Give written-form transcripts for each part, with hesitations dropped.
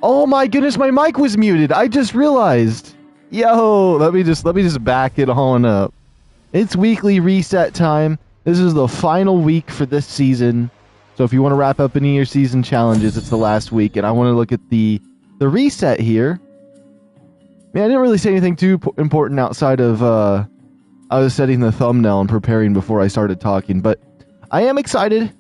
Oh my goodness, my mic was muted. I just realized. Yo, let me just back it on up. It's weekly reset time. This is the final week for this season. So if you want to wrap up any of your season challenges, it's the last week, and I want to look at the reset here. Man, I didn't really say anything too important outside of I was setting the thumbnail and preparing before I started talking, but I am excited.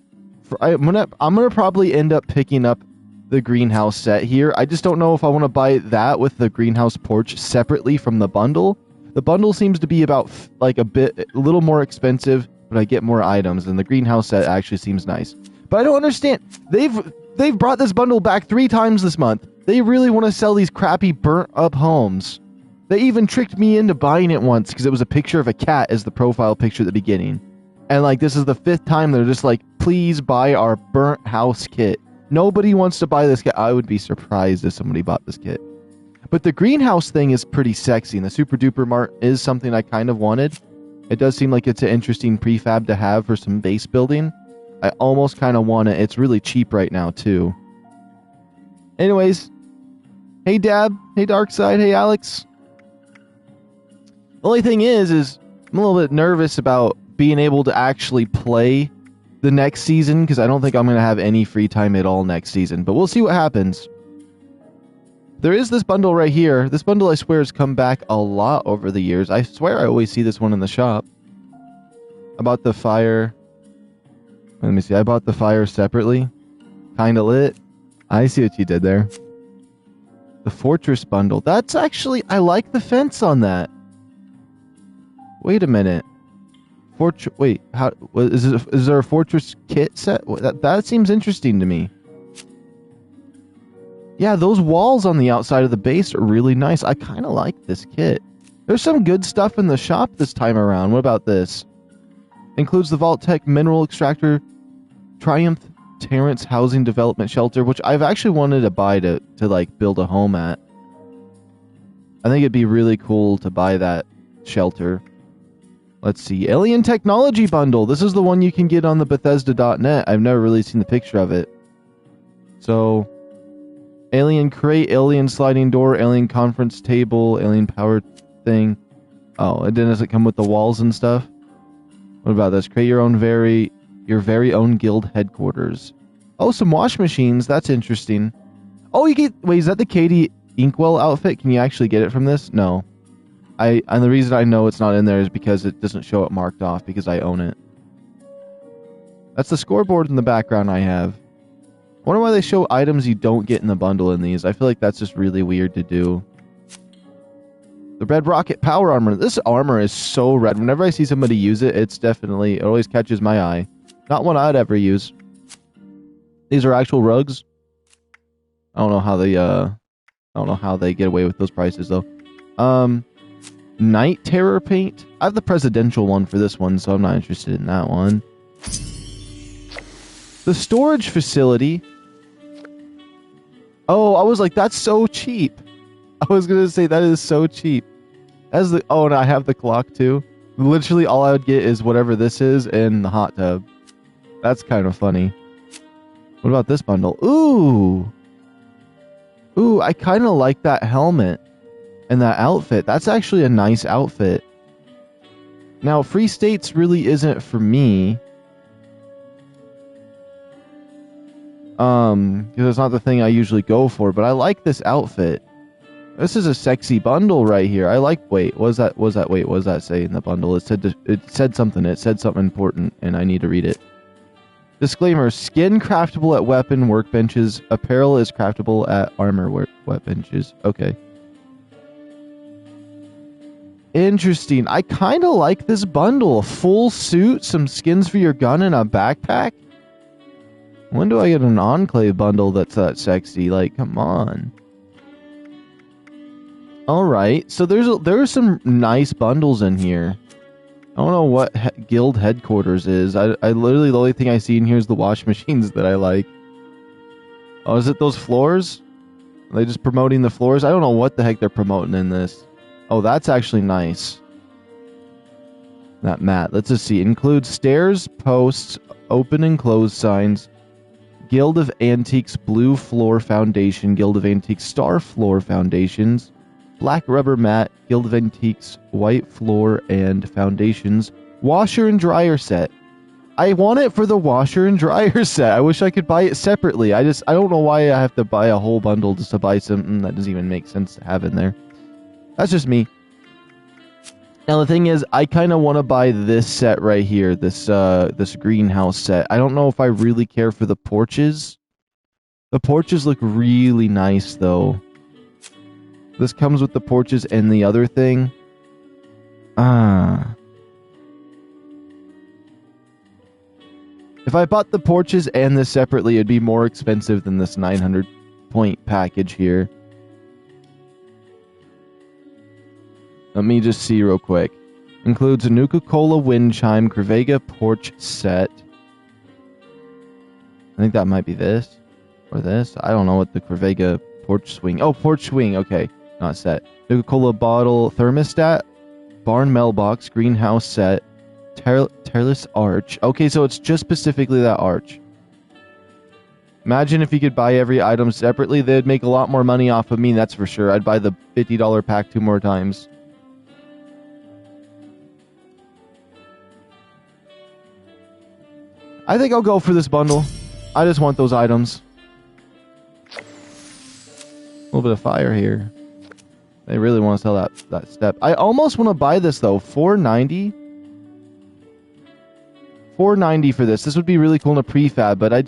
I'm gonna probably end up picking up the greenhouse set here. I just don't know if I want to buy that with the greenhouse porch separately from the bundle. The bundle seems to be about like a little more expensive, but I get more items, and the greenhouse set actually seems nice. But I don't understand. They've brought this bundle back 3 times this month. They really want to sell these crappy burnt up homes. They even tricked me into buying it once because it was a picture of a cat as the profile picture at the beginning. And like this is the 5th time they're just like, please buy our burnt house kit. Nobody wants to buy this kit. I would be surprised if somebody bought this kit. But the greenhouse thing is pretty sexy, and the Super Duper Mart is something I kind of wanted. It does seem like it's an interesting prefab to have for some base building. I almost kind of want it. It's really cheap right now, too. Anyways, hey Dab, hey Darkside, hey Alex. The only thing is I'm a little bit nervous about being able to actually play the next season, because I don't think I'm going to have any free time at all next season, but we'll see what happens. There is this bundle right here. This bundle, I swear, has come back a lot over the years. I swear I always see this one in the shop. I bought the fire. Let me see. I bought the fire separately. Kinda lit. I see what you did there. The fortress bundle. That's actually... I like the fence on that. Wait a minute. Wait, how is there a fortress kit set? That seems interesting to me. Yeah, those walls on the outside of the base are really nice. I kind of like this kit. There's some good stuff in the shop this time around. What about this? Includes the Vault-Tec Mineral Extractor, Triumph Terrace Housing Development Shelter, which I've actually wanted to buy to like build a home at. I think it'd be really cool to buy that shelter. Let's see. Alien Technology Bundle. This is the one you can get on the Bethesda.net. I've never really seen the picture of it. So, Alien Crate, Alien Sliding Door, Alien Conference Table, Alien Power Thing. Oh, it doesn't come with the walls and stuff? What about this? Create your very own guild headquarters. Oh, some wash machines. That's interesting. Oh, you get... Wait, is that the Katie Inkwell outfit? Can you actually get it from this? No. And the reason I know it's not in there is because it doesn't show it marked off because I own it. That's the scoreboard in the background I have. I wonder why they show items you don't get in the bundle in these. I feel like that's just really weird to do. The Red Rocket Power Armor. This armor is so red. Whenever I see somebody use it, it always catches my eye. Not one I'd ever use. These are actual rugs. I don't know how they get away with those prices though. Night Terror paint. I have the presidential one for this one, so I'm not interested in that one. The storage facility. Oh, I was like, that's so cheap. I was gonna say that is so cheap. Oh, and I have the clock too. Literally all I would get is whatever this is and the hot tub. That's kind of funny. What about this bundle? Ooh, I kind of like that helmet. And that outfit, that's actually a nice outfit. Now, Free States really isn't for me. Because it's not the thing I usually go for, but I like this outfit. This is a sexy bundle right here. I like, wait, what does that say in the bundle? It said something important, and I need to read it. Disclaimer, skin craftable at weapon workbenches. Apparel is craftable at armor workbenches. Okay. Interesting. I kind of like this bundle. A full suit, some skins for your gun, and a backpack. When do I get an Enclave bundle that's that sexy? Like, come on. Alright, so there's some nice bundles in here. I don't know what guild headquarters is. I literally, the only thing I see in here is the wash machines that I like. Oh, is it those floors? Are they just promoting the floors? I don't know what the heck they're promoting in this. Oh, that's actually nice. That mat. Let's just see. Includes stairs, posts, open and close signs, Guild of Antiques Blue Floor Foundation, Guild of Antiques Star Floor Foundations, Black Rubber Mat, Guild of Antiques White Floor and Foundations, Washer and Dryer Set. I want it for the washer and dryer set. I wish I could buy it separately. I don't know why I have to buy a whole bundle just to buy something that doesn't even make sense to have in there. That's just me. Now the thing is, I kind of want to buy this set right here, this greenhouse set. I don't know if I really care for the porches. The porches look really nice though. This comes with the porches and the other thing. If I bought the porches and this separately, it'd be more expensive than this 900 point package here. Let me just see real quick. Includes a Nuka-Cola wind chime, Crevega porch set. I think that might be this. Or this. I don't know what the Crevega porch swing. Oh, porch swing. Okay. Not set. Nuka-Cola bottle thermostat. Barn mailbox. Greenhouse set. Terrace arch. Okay, so it's just specifically that arch. Imagine if you could buy every item separately. They'd make a lot more money off of me, that's for sure. I'd buy the $50 pack 2 more times. I think I'll go for this bundle. I just want those items. A little bit of fire here. They really want to sell that step. I almost want to buy this though. $4.90. $4.90 for this. This would be really cool in a prefab, but I'm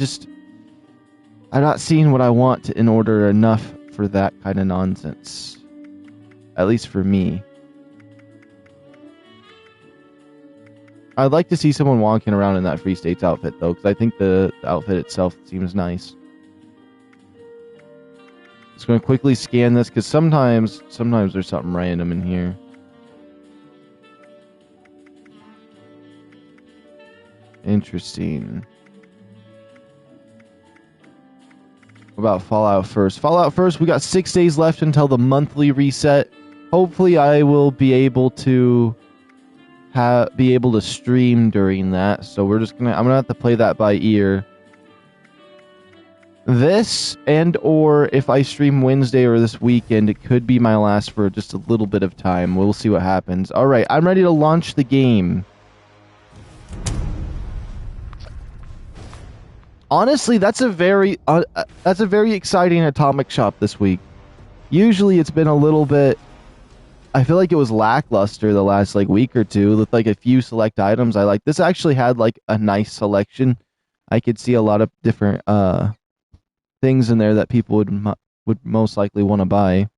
not seeing what I want in order enough for that kind of nonsense. At least for me. I'd like to see someone walking around in that Free States outfit though, because I think the outfit itself seems nice. Just going to quickly scan this, because sometimes there's something random in here. Interesting. What about Fallout First? Fallout First, we got 6 days left until the monthly reset. Hopefully I will be able to stream during that. So I'm gonna have to play that by ear. This, and or if I stream Wednesday or this weekend, it could be my last for just a little bit of time. We'll see what happens. Alright, I'm ready to launch the game. Honestly, that's a very exciting Atomic Shop this week. Usually it's been a little bit... I feel like it was lackluster the last week or two with a few select items I like. This actually had a nice selection. I could see a lot of different things in there that people would most likely want to buy.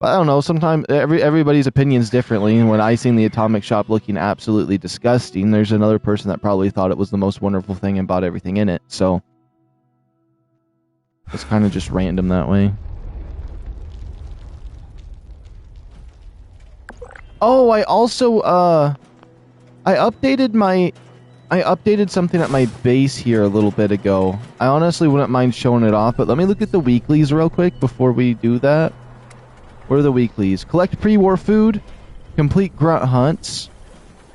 But I don't know, sometimes everybody's opinion's differently, and when I seen the Atomic Shop looking absolutely disgusting, there's another person that probably thought it was the most wonderful thing and bought everything in it, so it's kind of just random that way. Oh, I also I updated something at my base here a little bit ago. I honestly wouldn't mind showing it off, but let me look at the weeklies real quick before we do that. What are the weeklies? Collect pre-war food, complete grunt hunts,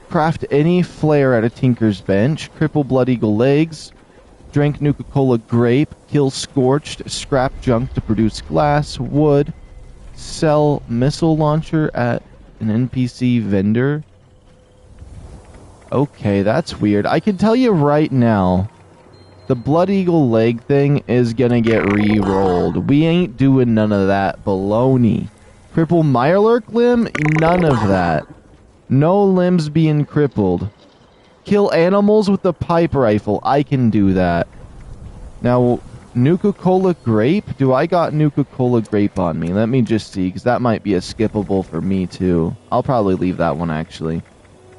craft any flare at a tinker's bench, cripple blood eagle legs, drink Nuka-Cola grape, kill scorched, scrap junk to produce glass, wood, sell missile launcher at an NPC vendor. Okay, that's weird. I can tell you right now, the Blood Eagle leg thing is gonna get re-rolled. We ain't doing none of that baloney. Cripple Mirelurk limb? None of that. No limbs being crippled. Kill animals with the pipe rifle. I can do that. Now, Nuka-Cola grape? Do I got Nuka-Cola grape on me? Let me just see, because that might be a skippable for me too. I'll probably leave that one actually.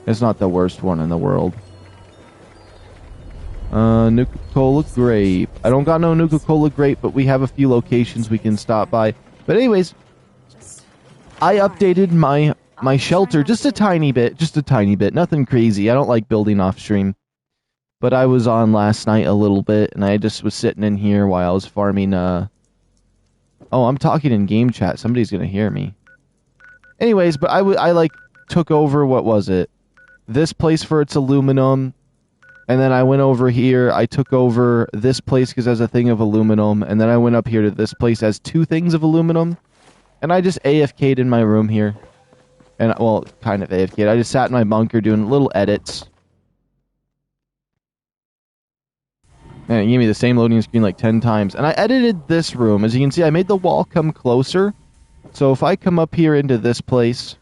It's not the worst one in the world. Nuka-Cola grape. I don't got no Nuka-Cola grape, but we have a few locations we can stop by. But anyways, I updated my shelter just a tiny bit. Nothing crazy. I don't like building off stream. But I was on last night a little bit, and I just was sitting in here while I was farming, Oh, I'm talking in game chat. Somebody's gonna hear me. Anyways, but I took over, what was it? This place for its aluminum. And then I went over here. I took over this place because it has a thing of aluminum. And then I went up here to this place as 2 things of aluminum. And I just AFK'd in my room here. And, well, kind of AFK'd. I just sat in my bunker doing little edits. And it gave me the same loading screen like 10 times. And I edited this room. As you can see, I made the wall come closer. So if I come up here into this place,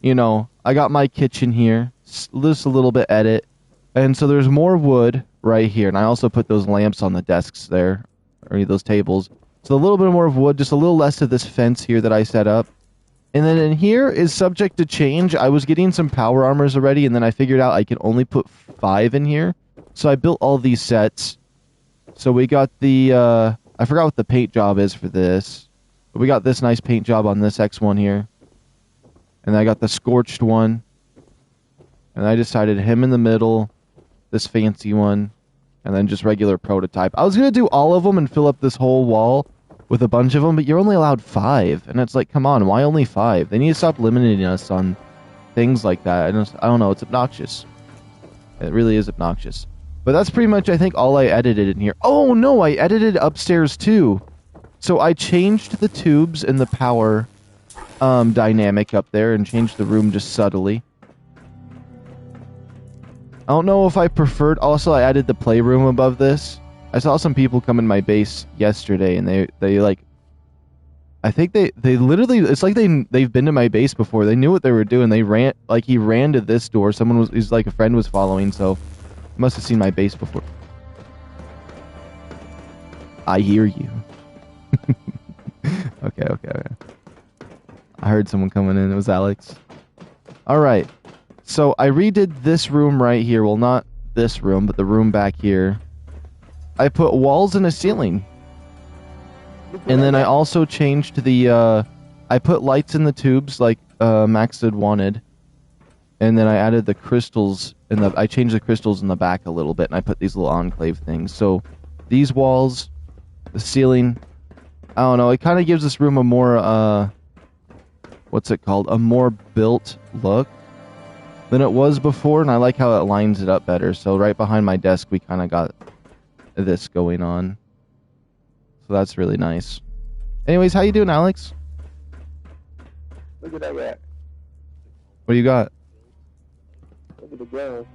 you know, I got my kitchen here. Just a little bit edit. And so there's more wood right here. And I also put those lamps on the desks there. Or those tables. So a little bit more of wood. Just a little less of this fence here that I set up. And then in here is subject to change. I was getting some power armors already. And then I figured out I can only put 5 in here. So I built all these sets. So we got the, I forgot what the paint job is for this. But we got this nice paint job on this X1 here. And I got the scorched one. And I decided him in the middle. This fancy one. And then just regular prototype. I was going to do all of them and fill up this whole wall with a bunch of them. But you're only allowed 5. And it's like, come on, why only 5? They need to stop limiting us on things like that. I don't know, it's obnoxious. It really is obnoxious. But that's pretty much, I think, all I edited in here. Oh, no, I edited upstairs, too. So I changed the tubes and the power dynamic up there and changed the room just subtly. I don't know if I preferred... Also, I added the playroom above this. I saw some people come in my base yesterday, and they like... I think they literally... It's like they've been to my base before. They knew what they were doing. They ran... Like, he ran to this door. He's like, a friend was following, so... Must have seen my base before. I hear you. Okay. I heard someone coming in. It was Alex. Alright. So I redid this room right here. Well, not this room, but the room back here. I put walls and a ceiling. And then I also changed the... I put lights in the tubes like Max had wanted. And then I added the crystals... I changed the crystals in the back a little bit, and I put these little enclave things. So these walls, the ceiling, I don't know, it kind of gives this room a more, what's it called? A more built look than it was before, and I like how it lines it up better. So right behind my desk, we kind of got this going on. So that's really nice. Anyways, how you doing, Alex? Look at that guy. What do you got? Look at the gun.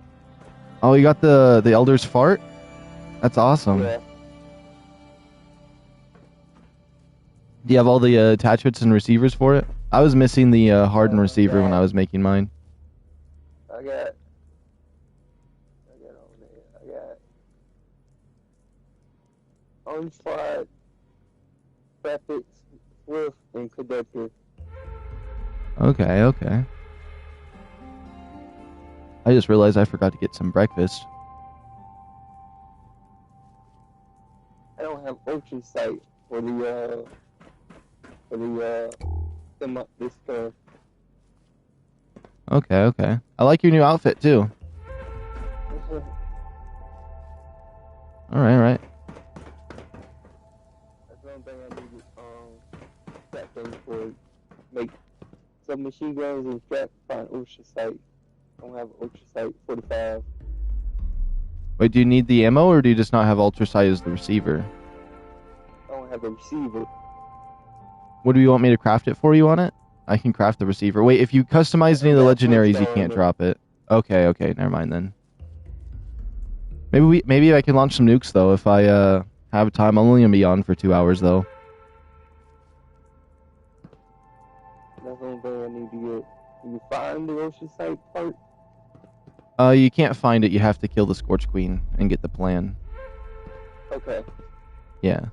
Oh, you got the Elder's Fart? That's awesome. Yeah. Do you have all the attachments and receivers for it? I was missing the hardened receiver when I was making mine. I got all that. I got on-slide, graphics, Swift, and conductor. Okay. I just realized I forgot to get some breakfast. I don't have Ultra Sight for the this car. Okay. I like your new outfit too. Alright. That's one thing I need that thing for make some machine guns and strap find Ultra Sight. I don't have Ultra Sight 45. Wait, do you need the ammo or do you just not have Ultra Sight as the receiver? I don't have a receiver. What do you want me to craft it for you on it? I can craft the receiver. Wait, if you customize any of the legendaries, you can't drop it. Okay, never mind then. Maybe I can launch some nukes though if I have time. I'm only gonna be on for 2 hours though. That's the only thing I need to get. Can you find the Ultra Sight part? You can't find it. You have to kill the Scorch Queen and get the plan. Okay. Yeah.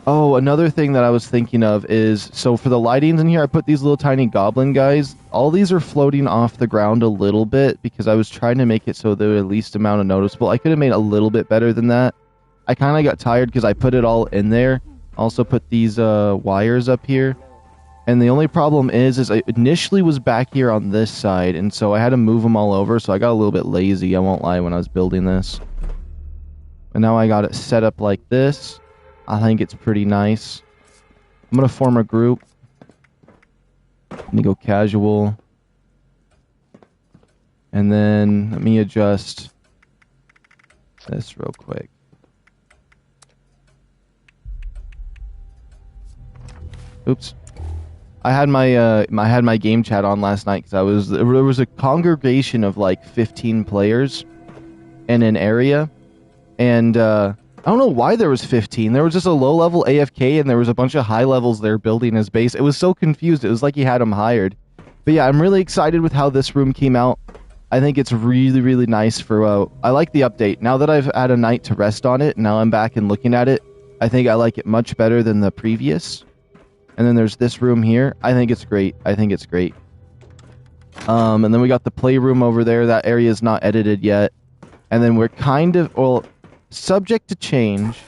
Oh, another thing that I was thinking of is, so for the lightings in here, I put these little tiny goblin guys. All these are floating off the ground a little bit because I was trying to make it so they're the least amount of noticeable. I could have made a little bit better than that. I kind of got tired because I put it all in there. Also put these wires up here. And the only problem is I initially was back here on this side, and so I had to move them all over, so I got a little bit lazy, I won't lie, when I was building this. And now I got it set up like this. I think it's pretty nice. I'm going to form a group. Let me go casual. And then let me adjust this real quick. Oops. I had my game chat on last night because there was a congregation of like 15 players in an area, and I don't know why there was 15. There was just a low-level AFK, and there was a bunch of high levels there building his base. It was so confused. It was like he had them hired. But yeah, I'm really excited with how this room came out. I think it's really, really nice for... I like the update. Now that I've had a night to rest on it, now I'm back and looking at it, I think I like it much better than the previous. And then there's this room here. I think it's great. I think it's great. And then we got the playroom over there. That area is not edited yet. And then we're kind of... Well, subject to change.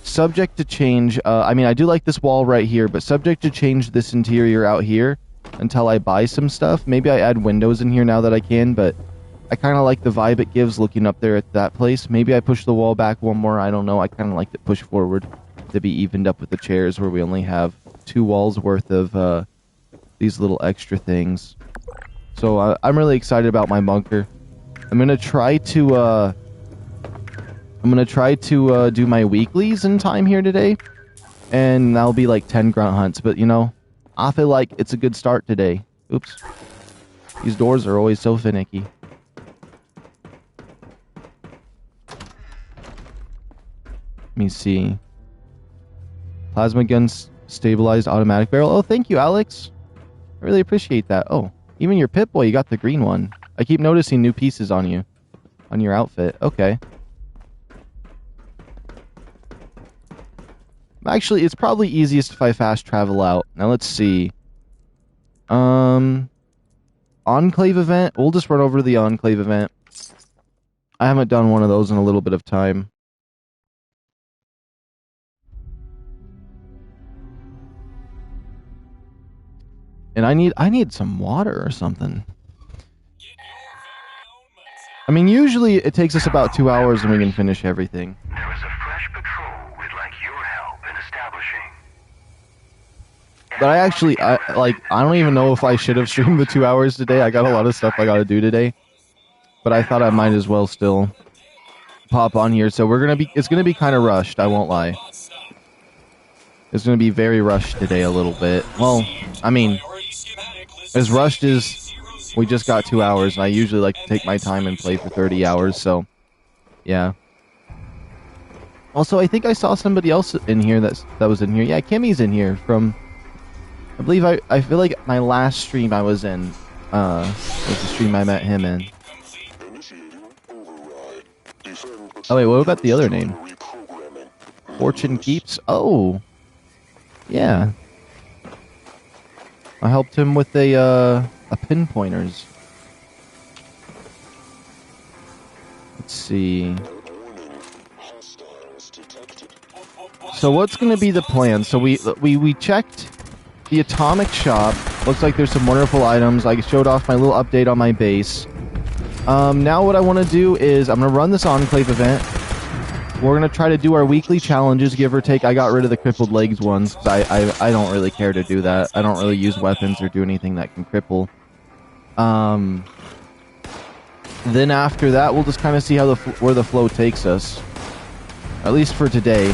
Subject to change. I mean, I do like this wall right here, but subject to change this interior out here until I buy some stuff. Maybe I add windows in here now that I can, but I kind of like the vibe it gives looking up there at that place. Maybe I push the wall back one more. I don't know. I kind of like to push forward to be evened up with the chairs where we only have 2 walls worth of these little extra things. So I'm really excited about my bunker. I'm gonna try to do my weeklies in time here today, and that'll be like 10 grunt hunts. But you know, I feel like it's a good start today. Oops, these doors are always so finicky. Let me see. Plasma guns, stabilized automatic barrel. Oh, thank you, Alex. I really appreciate that. Oh, even your Pip-Boy, you got the green one. I keep noticing new pieces on you, on your outfit. Okay. Actually, it's probably easiest if I fast travel out. Now let's see. Enclave event. We'll just run over to the Enclave event. I haven't done one of those in a little bit of time. And I need some water or something. I mean, usually it takes us about 2 hours and we can finish everything. There is a fresh patrol we'd like your help in establishing. But I don't even know if I should have streamed the 2 hours today. I got a lot of stuff I gotta do today. But I thought I might as well still pop on here. So it's gonna be kind of rushed, I won't lie. It's gonna be very rushed today a little bit. Well, I mean, as rushed as we just got 2 hours, and I usually like to take my time and play for 30 hours, so yeah. Also, I think I saw somebody else in here that was in here. Yeah, Kimmy's in here from... I believe I feel like my last stream I was in was the stream I met him in. Oh wait, what about the other name? Fortune Keeps? Oh! Yeah. I helped him with a pinpointers. Let's see. So what's going to be the plan? So we checked the atomic shop. Looks like there's some wonderful items. I showed off my little update on my base. Now what I want to do is I'm going to run this Enclave event. We're going to try to do our weekly challenges, give or take. I got rid of the crippled legs ones, because I don't really care to do that. I don't really use weapons or do anything that can cripple. Then after that, we'll just kind of see how where the flow takes us. At least for today.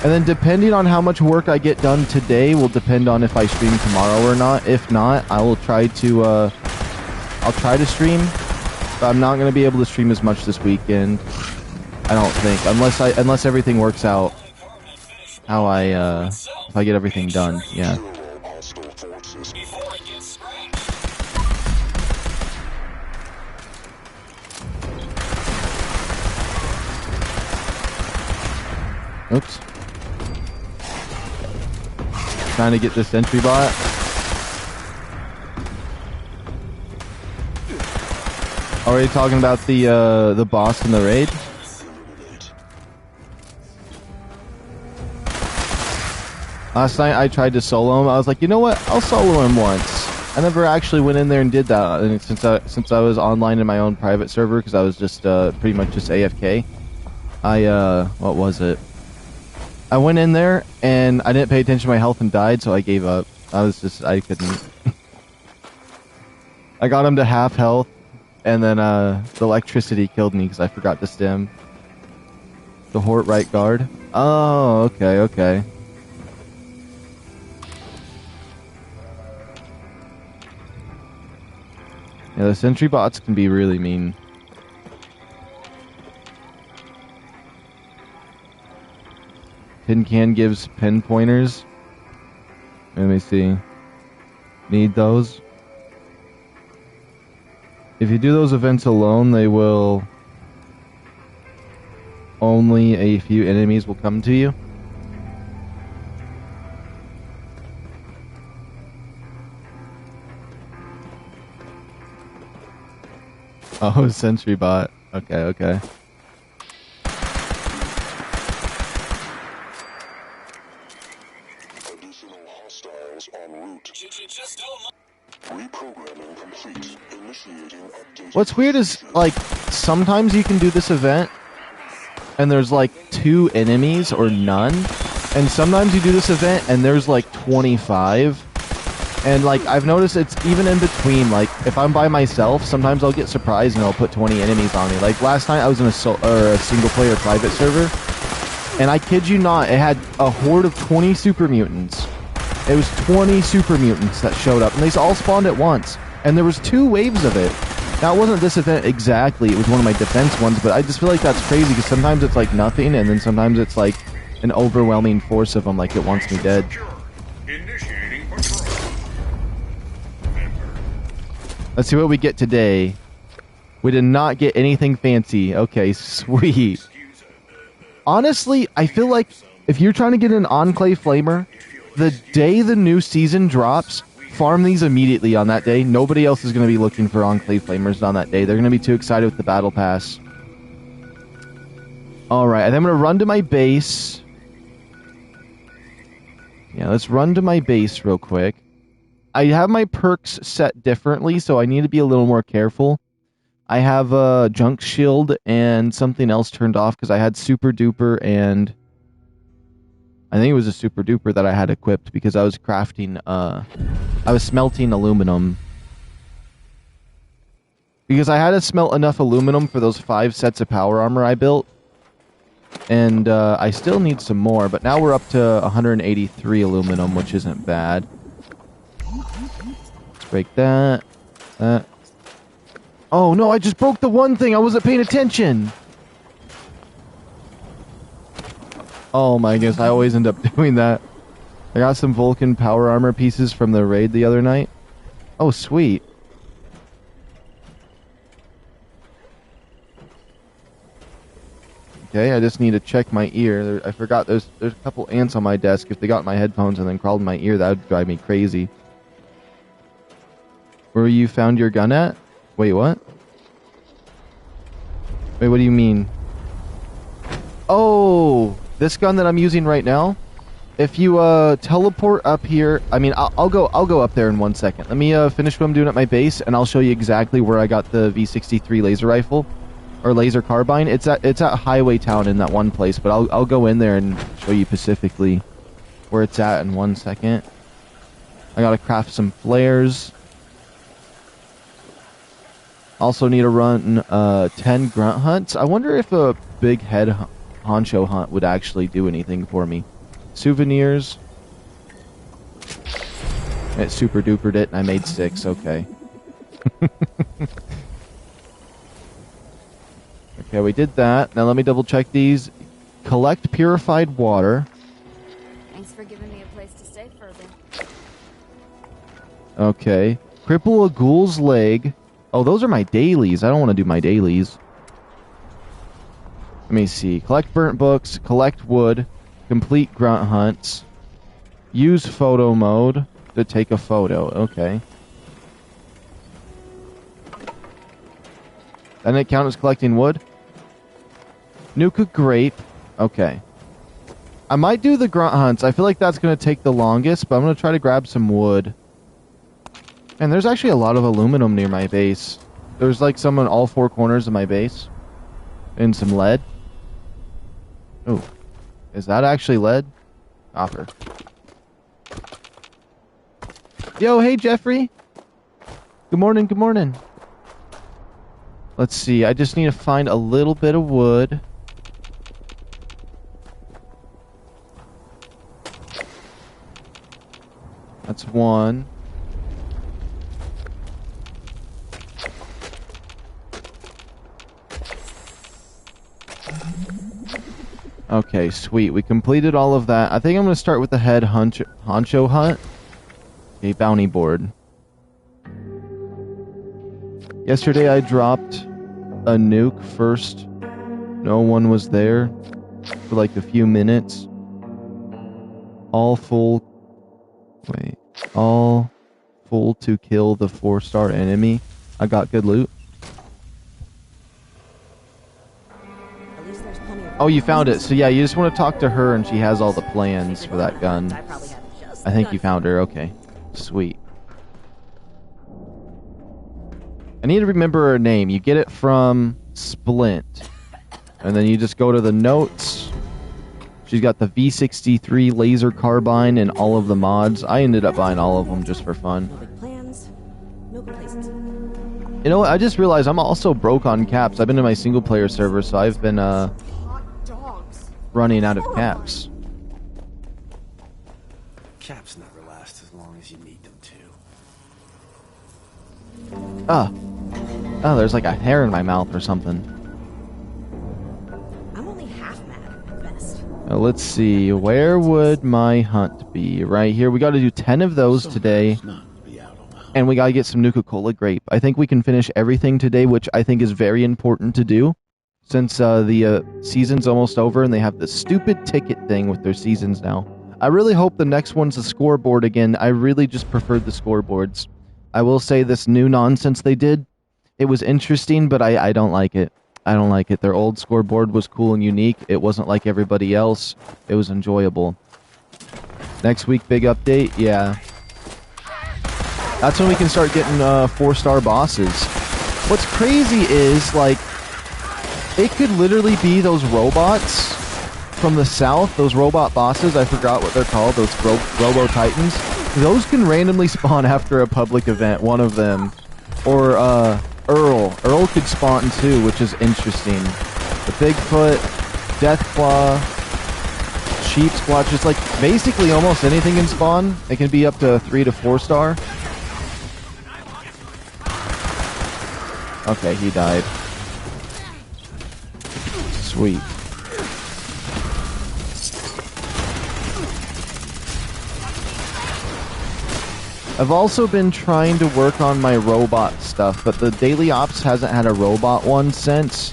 And then depending on how much work I get done today will depend on if I stream tomorrow or not. If not, I will try to, I'll try to stream. But I'm not going to be able to stream as much this weekend. I don't think. Unless everything works out how if I get everything done. Yeah. Oops. Trying to get this sentry bot. Already talking about the boss in the raid. Last night I tried to solo him. I was like, you know what? I'll solo him once. I never actually went in there and did that. And since I was online in my own private server, because I was just pretty much just AFK. What was it? I went in there and I didn't pay attention to my health and died, so I gave up. I couldn't. I got him to half health, and then the electricity killed me because I forgot to stim. The Hort right guard. Oh, okay, okay. Yeah, the sentry bots can be really mean. Tin can gives pinpointers. Let me see. Need those? If you do those events alone, they will... Only a few enemies will come to you. Oh, sentry bot. Okay, okay. Additional hostiles en route. Reprogramming complete. Initiating update. What's weird is, like, sometimes you can do this event, and there's, like, 2 enemies or none. And sometimes you do this event, and there's, like, 25. And, like, I've noticed it's even in between. Like, if I'm by myself, sometimes I'll get surprised and I'll put 20 enemies on me. Like, last night I was in a single-player private server, and I kid you not, it had a horde of 20 super mutants. It was 20 super mutants that showed up, and they all spawned at once. And there was 2 waves of it. Now, it wasn't this event exactly, it was one of my defense ones, but I just feel like that's crazy, because sometimes it's like nothing, and then sometimes it's like an overwhelming force of them, like it wants me dead. Initiating patrol. Let's see what we get today. We did not get anything fancy. Okay, sweet. Honestly, I feel like if you're trying to get an Enclave Flamer, the day the new season drops, farm these immediately on that day. Nobody else is going to be looking for Enclave Flamers on that day. They're going to be too excited with the Battle Pass. Alright, and I'm going to run to my base. Yeah, let's run to my base real quick. I have my perks set differently, so I need to be a little more careful. I have a junk shield and something else turned off because I had super duper and I think it was a super duper that I had equipped because I was crafting, I was smelting aluminum. Because I had to smelt enough aluminum for those 5 sets of power armor I built. And I still need some more, but now we're up to 183 aluminum, which isn't bad. Let's break that. Oh no, I just broke the one thing! I wasn't paying attention! Oh my goodness, I always end up doing that. I got some Vulcan power armor pieces from the raid the other night. Oh, sweet. Okay, I just need to check my ear. I forgot there's a couple ants on my desk. If they got my headphones and then crawled in my ear, that would drive me crazy. Where you found your gun at? Wait, what? Wait, what do you mean? Oh, this gun that I'm using right now? If you teleport up here, I mean, I'll go up there in 1 second. Let me finish what I'm doing at my base, and I'll show you exactly where I got the V63 laser rifle or laser carbine. It's at Highway Town in that one place, but I'll go in there and show you specifically where it's at in 1 second. I gotta craft some flares. Also need to run 10 grunt hunts. I wonder if a big head honcho hunt would actually do anything for me. Souvenirs. It super dupered it and I made 6, okay. Okay, we did that. Now let me double check these. Collect purified water. Thanks for giving me a place to stay for a bit. Okay. Cripple a ghoul's leg. Oh, those are my dailies. I don't want to do my dailies. Let me see. Collect burnt books. Collect wood. Complete grunt hunts. Use photo mode to take a photo. Okay. Doesn't it count as collecting wood? Nuka grape. Okay. I might do the grunt hunts. I feel like that's going to take the longest, but I'm going to try to grab some wood. And there's actually a lot of aluminum near my base. There's like some in all 4 corners of my base. And some lead. Oh. Is that actually lead? Copper. Yo, hey Jeffrey. Good morning, good morning. Let's see, I just need to find a little bit of wood. That's one. Okay, sweet. We completed all of that. I think I'm going to start with the head honcho hunt. Okay, bounty board. Yesterday I dropped a nuke first. No one was there for like a few minutes. All full to kill the 4-star enemy. I got good loot. Oh, you found it. So yeah, you just want to talk to her and she has all the plans for that gun. I think you found her. Okay. Sweet. I need to remember her name. You get it from Splint. And then you just go to the notes. She's got the V63 laser carbine and all of the mods. I ended up buying all of them just for fun. You know what? I just realized I'm also broke on caps. I've been in my single player server, so I've been running out of caps. Caps never last as long as you need them to. Oh, there's like a hair in my mouth or something. I'm only half mad at best. Let's see. Where would my hunt be? Right here. We got to do 10 of those today. And we got to get some Nuka-Cola grape. I think we can finish everything today, which I think is very important to do. Since the season's almost over and they have this stupid ticket thing with their seasons now. I really hope the next one's a scoreboard again. I really just preferred the scoreboards. I will say this new nonsense they did, it was interesting, but I don't like it. I don't like it. Their old scoreboard was cool and unique. It wasn't like everybody else. It was enjoyable. Next week, big update? Yeah. That's when we can start getting 4-star bosses. What's crazy is, like, it could literally be those robots from the south, those robot bosses. I forgot what they're called, those Robo-Titans. Those can randomly spawn after a public event, one of them. Or, Earl. Earl could spawn too, which is interesting. The Bigfoot, Deathclaw, Sheep Squatch, just like basically almost anything can spawn. It can be up to 3 to 4-star. Okay, he died. Sweet. I've also been trying to work on my robot stuff, but the Daily Ops hasn't had a robot one since,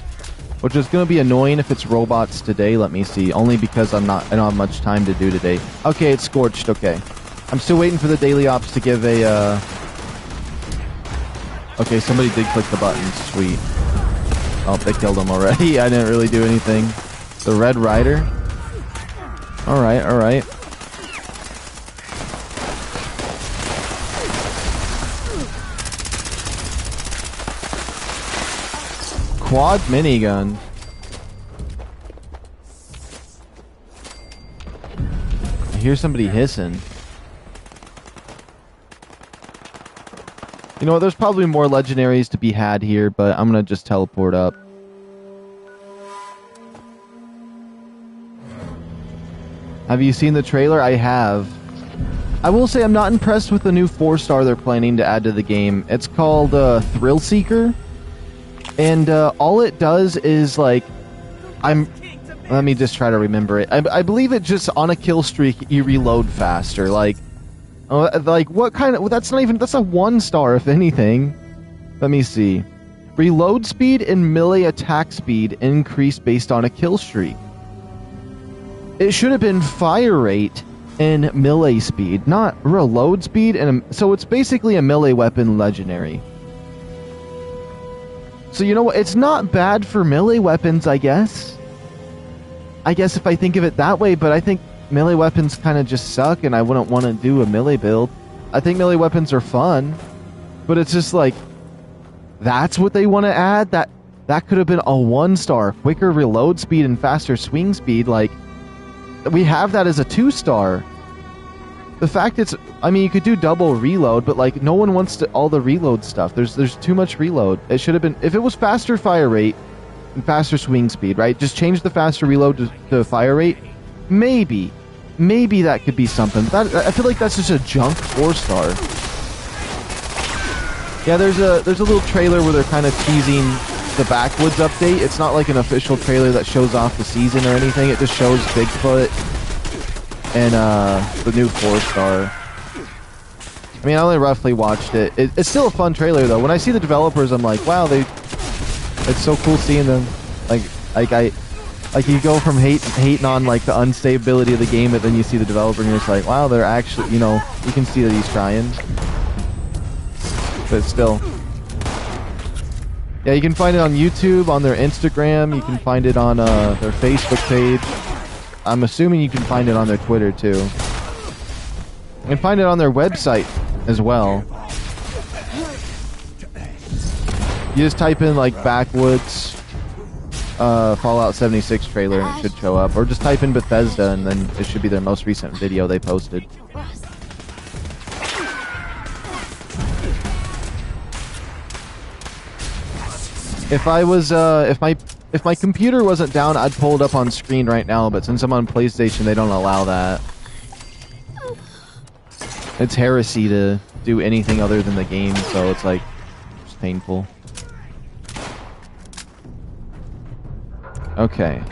which is going to be annoying if it's robots today. Let me see. Only because I don't have much time to do today. Okay, it's scorched. Okay. I'm still waiting for the Daily Ops to give a, Okay, somebody did click the button. Sweet. Oh, they killed him already. I didn't really do anything. The Red Rider. Alright, alright. Quad minigun. I hear somebody hissing. You know what, there's probably more legendaries to be had here, but I'm gonna just teleport up. Have you seen the trailer? I have. I will say I'm not impressed with the new 4-star they're planning to add to the game. It's called Thrill Seeker. And all it does is, like, let me just try to remember it. I believe it just, on a kill streak, you reload faster. Like what kind of... That's a 1-star, if anything. Let me see. Reload speed and melee attack speed increase based on a kill streak. It should have been fire rate and melee speed, not reload speed. So it's basically a melee weapon legendary. So you know what? It's not bad for melee weapons, I guess. I guess if I think of it that way, but I think melee weapons kind of just suck, and I wouldn't want to do a melee build. I think melee weapons are fun, but it's just like, that's what they want to add? That could have been a 1-star. Quicker reload speed and faster swing speed. Like, we have that as a 2-star. the fact it's, I mean, you could do double reload, but like no one wants to all the reload stuff. There's too much reload. It should have been, if it was faster fire rate and faster swing speed, right? Just change the faster reload to fire rate. Maybe that could be something. That, I feel like that's just a junk 4-star. Yeah, there's a little trailer where they're kind of teasing the Backwoods update. It's not like an official trailer that shows off the season or anything. It just shows Bigfoot and the new 4-star. I mean, I only roughly watched it. It's still a fun trailer though. When I see the developers, I'm like, wow, it's so cool seeing them. Like you go from hating on like the unstability of the game, but then you see the developer and you're just like, wow, they're actually, you know, you can see that he's trying. But still. Yeah, you can find it on YouTube, on their Instagram, you can find it on their Facebook page. I'm assuming you can find it on their Twitter too. You can find it on their website as well. You just type in like Backwoods Fallout 76 trailer and it should show up. Or just type in Bethesda and then it should be their most recent video they posted. If I was, if my computer wasn't down, I'd pull it up on screen right now, but since I'm on PlayStation, they don't allow that. It's heresy to do anything other than the game, so it's like, it's painful. Okay.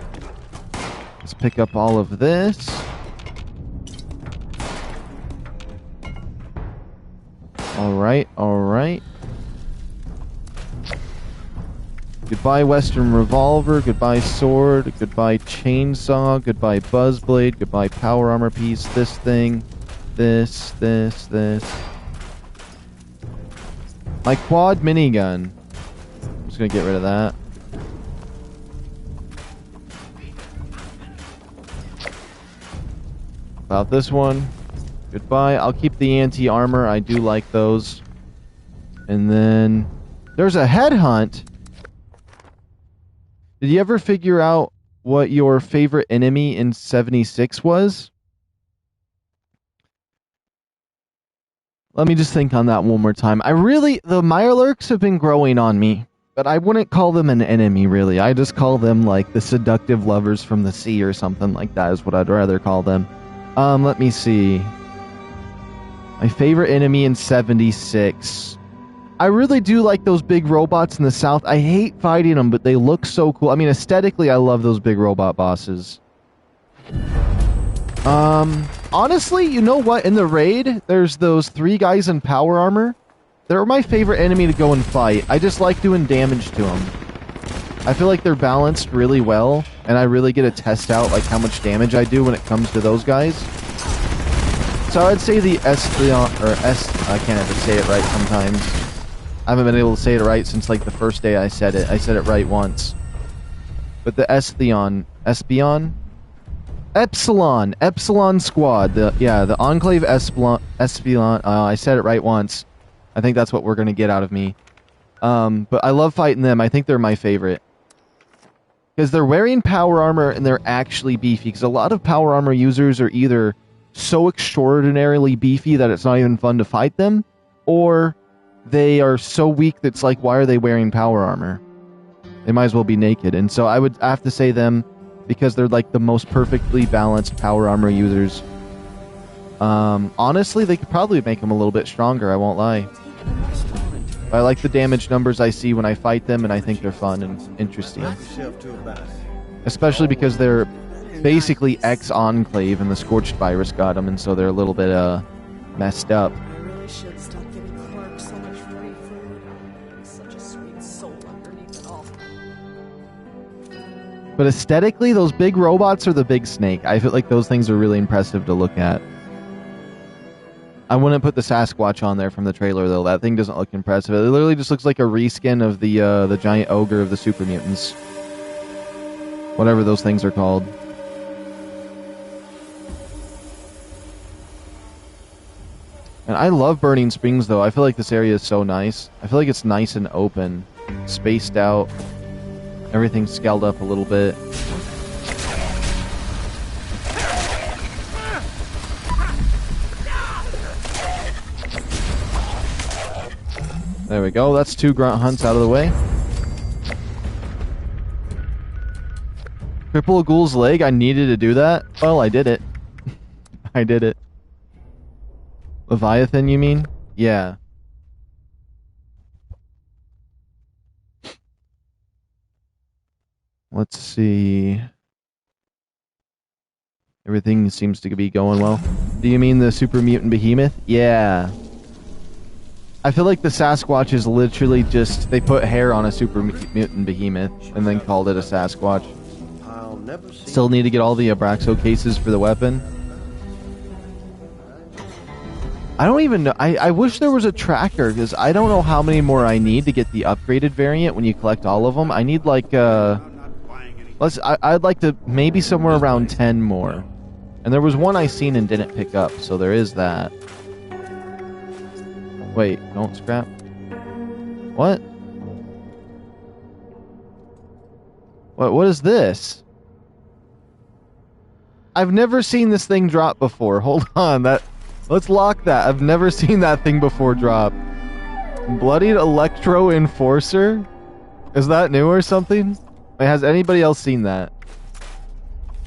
Let's pick up all of this. Alright, alright. Goodbye Western Revolver, goodbye Sword, goodbye Chainsaw, goodbye Buzzblade, goodbye Power Armor Piece, this thing, this. My quad minigun. I'm just gonna get rid of that. About this one. Goodbye. I'll keep the anti-armor. I do like those. And then there's a headhunt. Did you ever figure out what your favorite enemy in 76 was? Let me just think on that one more time. The Mirelurks have been growing on me, but I wouldn't call them an enemy, really. I just call them, like, the seductive lovers from the sea or something like that is what I'd rather call them. Let me see. My favorite enemy in 76. I really do like those big robots in the south. I hate fighting them, but they look so cool. I mean, aesthetically, I love those big robot bosses. Honestly, you know what? In the raid, there's those 3 guys in power armor. They're my favorite enemy to go and fight. I just like doing damage to them. I feel like they're balanced really well, and I really get to test out like how much damage I do when it comes to those guys. So I'd say the I can't ever say it right sometimes. I haven't been able to say it right since like the first day I said it. I said it right once. But the Epsilon Squad. The Enclave Epsilon. I said it right once. I think that's what we're gonna get out of me. But I love fighting them. I think they're my favorite. Because they're wearing power armor and they're actually beefy. Because a lot of power armor users are either so extraordinarily beefy that it's not even fun to fight them, or they are so weak that it's like, why are they wearing power armor? They might as well be naked. And so I would have to say them because they're like the most perfectly balanced power armor users. Honestly, they could probably make them a little bit stronger, I won't lie. I like the damage numbers I see when I fight them, and I think they're fun and interesting. Especially because they're basically ex-Enclave, and the Scorched Virus got them, and so they're a little bit messed up. I really should stop giving Clark so much free food. He's such a sweet soul underneath it all. But aesthetically, those big robots are the big snake. I feel like those things are really impressive to look at. I wouldn't put the Sasquatch on there from the trailer, though. That thing doesn't look impressive. It literally just looks like a reskin of the giant ogre of the Super Mutants. Whatever those things are called. And I love Burning Springs, though. I feel like this area is so nice. I feel like it's nice and open. Spaced out. Everything's scaled up a little bit. There we go. That's 2 grunt hunts out of the way. Cripple a ghoul's leg. I needed to do that. Well, I did it. I did it. Leviathan, you mean? Yeah. Let's see. Everything seems to be going well. Do you mean the super mutant behemoth? Yeah. I feel like the Sasquatch is literally just... They put hair on a super mutant behemoth and then called it a Sasquatch. Still need to get all the Abraxo cases for the weapon. I don't even know. I wish there was a tracker, because I don't know how many more I need to get the upgraded variant when you collect all of them. I need like... I'd like to maybe somewhere around 10 more. And there was one I seen and didn't pick up, so there is that. Wait, don't scrap. What? What is this? I've never seen this thing drop before. Hold on, let's lock that. I've never seen that thing before drop. Bloodied Electro Enforcer? Is that new or something? Wait, has anybody else seen that?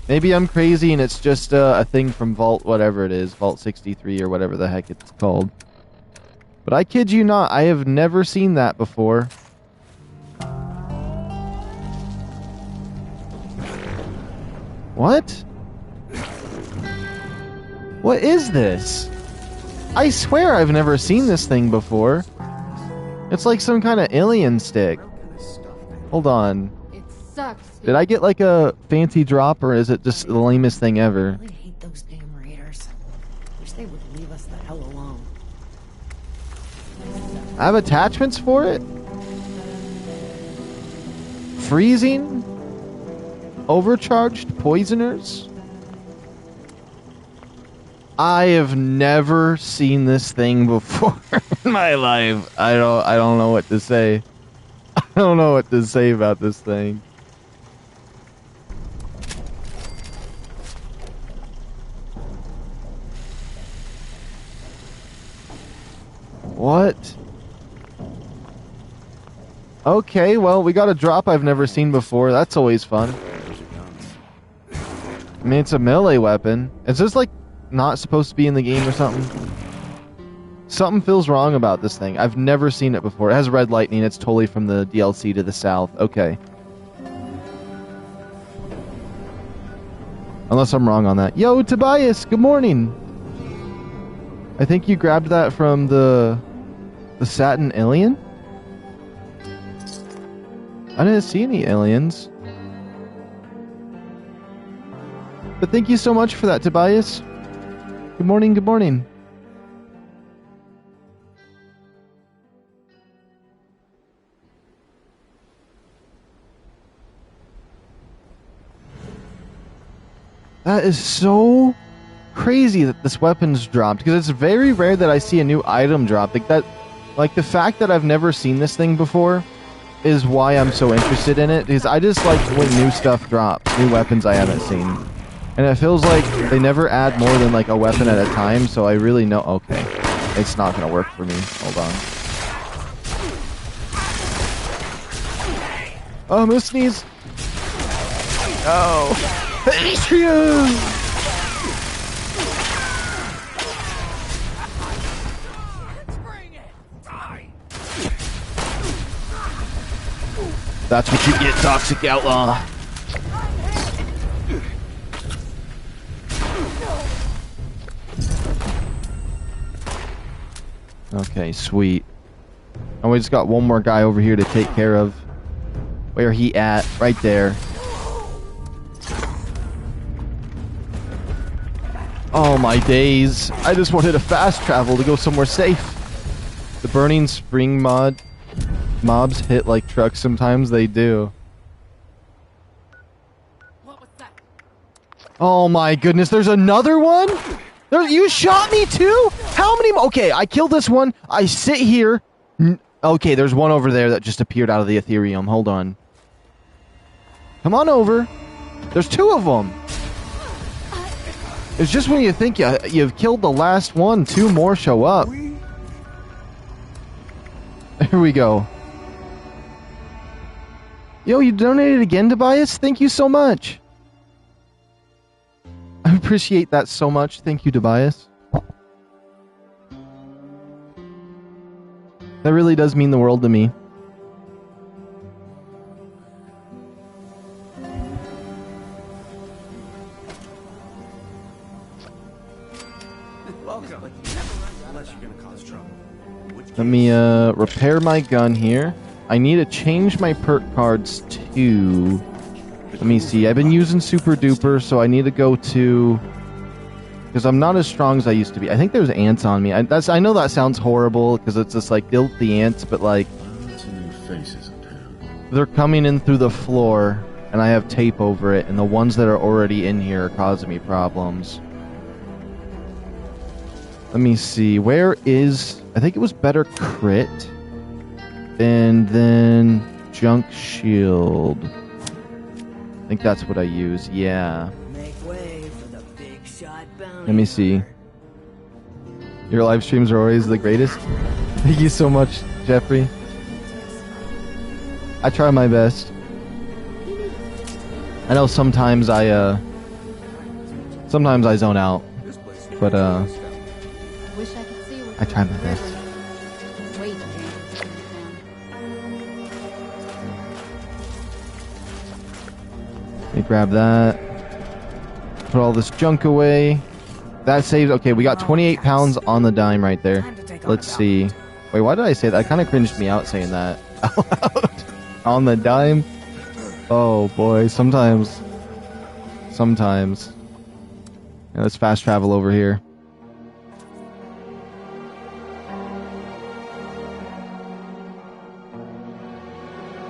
Maybe I'm crazy and it's just a thing from Vault, whatever it is, Vault 63 or whatever the heck it's called. But I kid you not, I have never seen that before. What? What is this? I swear I've never seen this thing before. It's like some kind of alien stick. Hold on. It sucks. Did I get like a fancy drop, or is it just the lamest thing ever? I hate those damn raiders. Wish they would leave us the hell alone. I have attachments for it? Freezing? Overcharged poisoners? I have never seen this thing before in my life. I don't know what to say. I don't know what to say about this thing. What? Okay, well, we got a drop I've never seen before. That's always fun. I mean, it's a melee weapon. Is this like not supposed to be in the game or something? Something feels wrong about this thing. I've never seen it before. It has red lightning. It's totally from the DLC to the south. Okay. Unless I'm wrong on that. Yo, Tobias, good morning. I think you grabbed that from the Satin alien? I didn't see any aliens. But thank you so much for that, Tobias. Good morning, good morning. That is so crazy that this weapon's dropped, because it's very rare that I see a new item drop. Like the fact that I've never seen this thing before is why I'm so interested in it, because I just like when new stuff drops, new weapons I haven't seen. And it feels like they never add more than like a weapon at a time, so I really know... Okay, it's not gonna work for me. Hold on. Oh, I'm gonna sneeze. Oh. That's what you get, Toxic Outlaw. Okay, sweet. And we just got one more guy over here to take care of. Where he at? Right there. Oh my days. I just wanted a fast travel to go somewhere safe. The Burning Spring mobs hit like trucks sometimes. They do. What was that? Oh my goodness, there's another one? You shot me too? How many? Okay, I killed this one. I sit here. Okay, there's one over there that just appeared out of the Ethereum. Hold on. Come on over. There's 2 of them. It's just when you think you've killed the last one, 2 more show up. Here we go. Yo, you donated again, Tobias? Thank you so much. I appreciate that so much. Thank you, Tobias. That really does mean the world to me. Welcome. Unless you're gonna cause trouble. Let me repair my gun here. I need to change my perk cards to... Let me see. I've been using Super Duper, so I need to go to... Because I'm not as strong as I used to be. I think there's ants on me. I know that sounds horrible, because it's just like filthy ants, but like... They're coming in through the floor, and I have tape over it, and the ones that are already in here are causing me problems. Let me see. Where is... I think it was better crit. And then junk shield. I think that's what I use. Yeah. Make way for the big shot bounty. Let me see. Your live streams are always the greatest. Thank you so much, Jeffrey. I try my best. I know sometimes I zone out, but Wish I could see what I try my best. Wait, Let me grab that. Put all this junk away. That saves... Okay, we got 28 pounds on the dime right there. Let's see. Wait, why did I say that? That kind of cringed me out saying that out loud. On the dime? Oh, boy. Sometimes. Yeah, let's fast travel over here.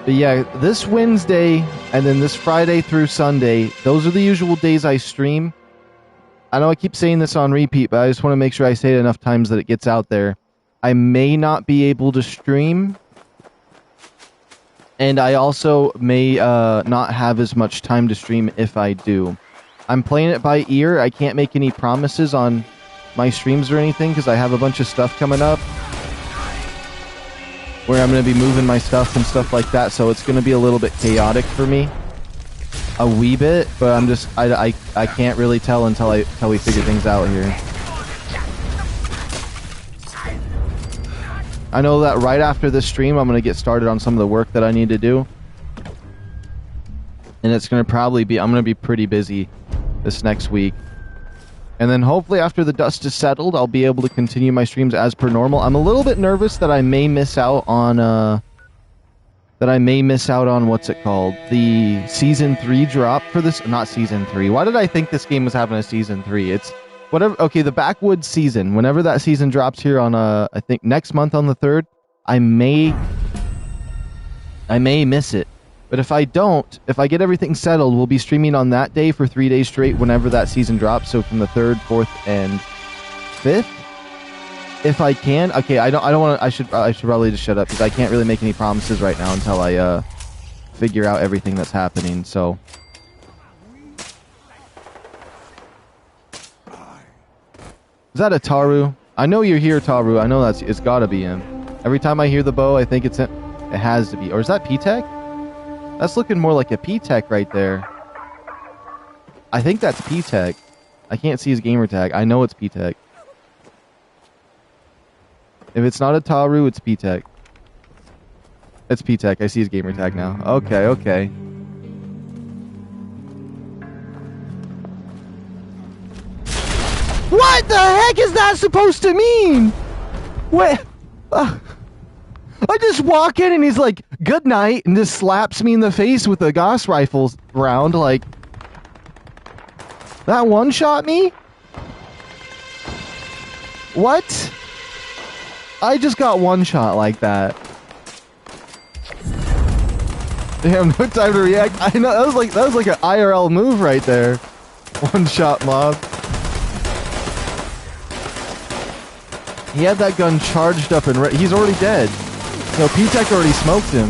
But yeah, this Wednesday and then this Friday through Sunday, those are the usual days I stream. I know I keep saying this on repeat, but I just want to make sure I say it enough times that it gets out there. I may not be able to stream, and I also may not have as much time to stream if I do. I'm playing it by ear. I can't make any promises on my streams or anything because I have a bunch of stuff coming up where I'm going to be moving my stuff and stuff like that, so it's going to be a little bit chaotic for me. A wee bit, but I'm just... I can't really tell until we figure things out here. I know that right after this stream, I'm going to get started on some of the work that I need to do. And it's going to probably be... I'm going to be pretty busy this next week. And then hopefully after the dust is settled, I'll be able to continue my streams as per normal. I'm a little bit nervous that I may miss out on... what's it called? The Season 3 drop for this... Not Season 3. Why did I think this game was having a Season 3? It's... Whatever... Okay, the Backwoods season. Whenever that season drops here on, I think next month on the 3rd, I may miss it. But if I don't, if I get everything settled, we'll be streaming on that day for 3 days straight whenever that season drops. So from the 3rd, 4th, and 5th. If I can. Okay, I don't want to... I should probably just shut up because I can't really make any promises right now until I figure out everything that's happening. So is that a Taru? I know you're here, Taru. I know it's got to be him. Every time I hear the bow, I think it's him. It has to be. Or is that P-Tech? That's looking more like a P-Tech right there. I think that's P-Tech. I can't see his gamer tag. I know it's P-Tech. If it's not a Taru, it's P-Tech. It's P-Tech. I see his gamer tag now. Okay, okay. What the heck is that supposed to mean? What? I just walk in and he's like, good night, and just slaps me in the face with a Gauss rifle round, like... That one-shot me? What? I just got one-shot like that. Damn, no time to react. I know, that was like an IRL move right there. One-shot mob. He had that gun charged up and he's already dead. No, P-Tech already smoked him.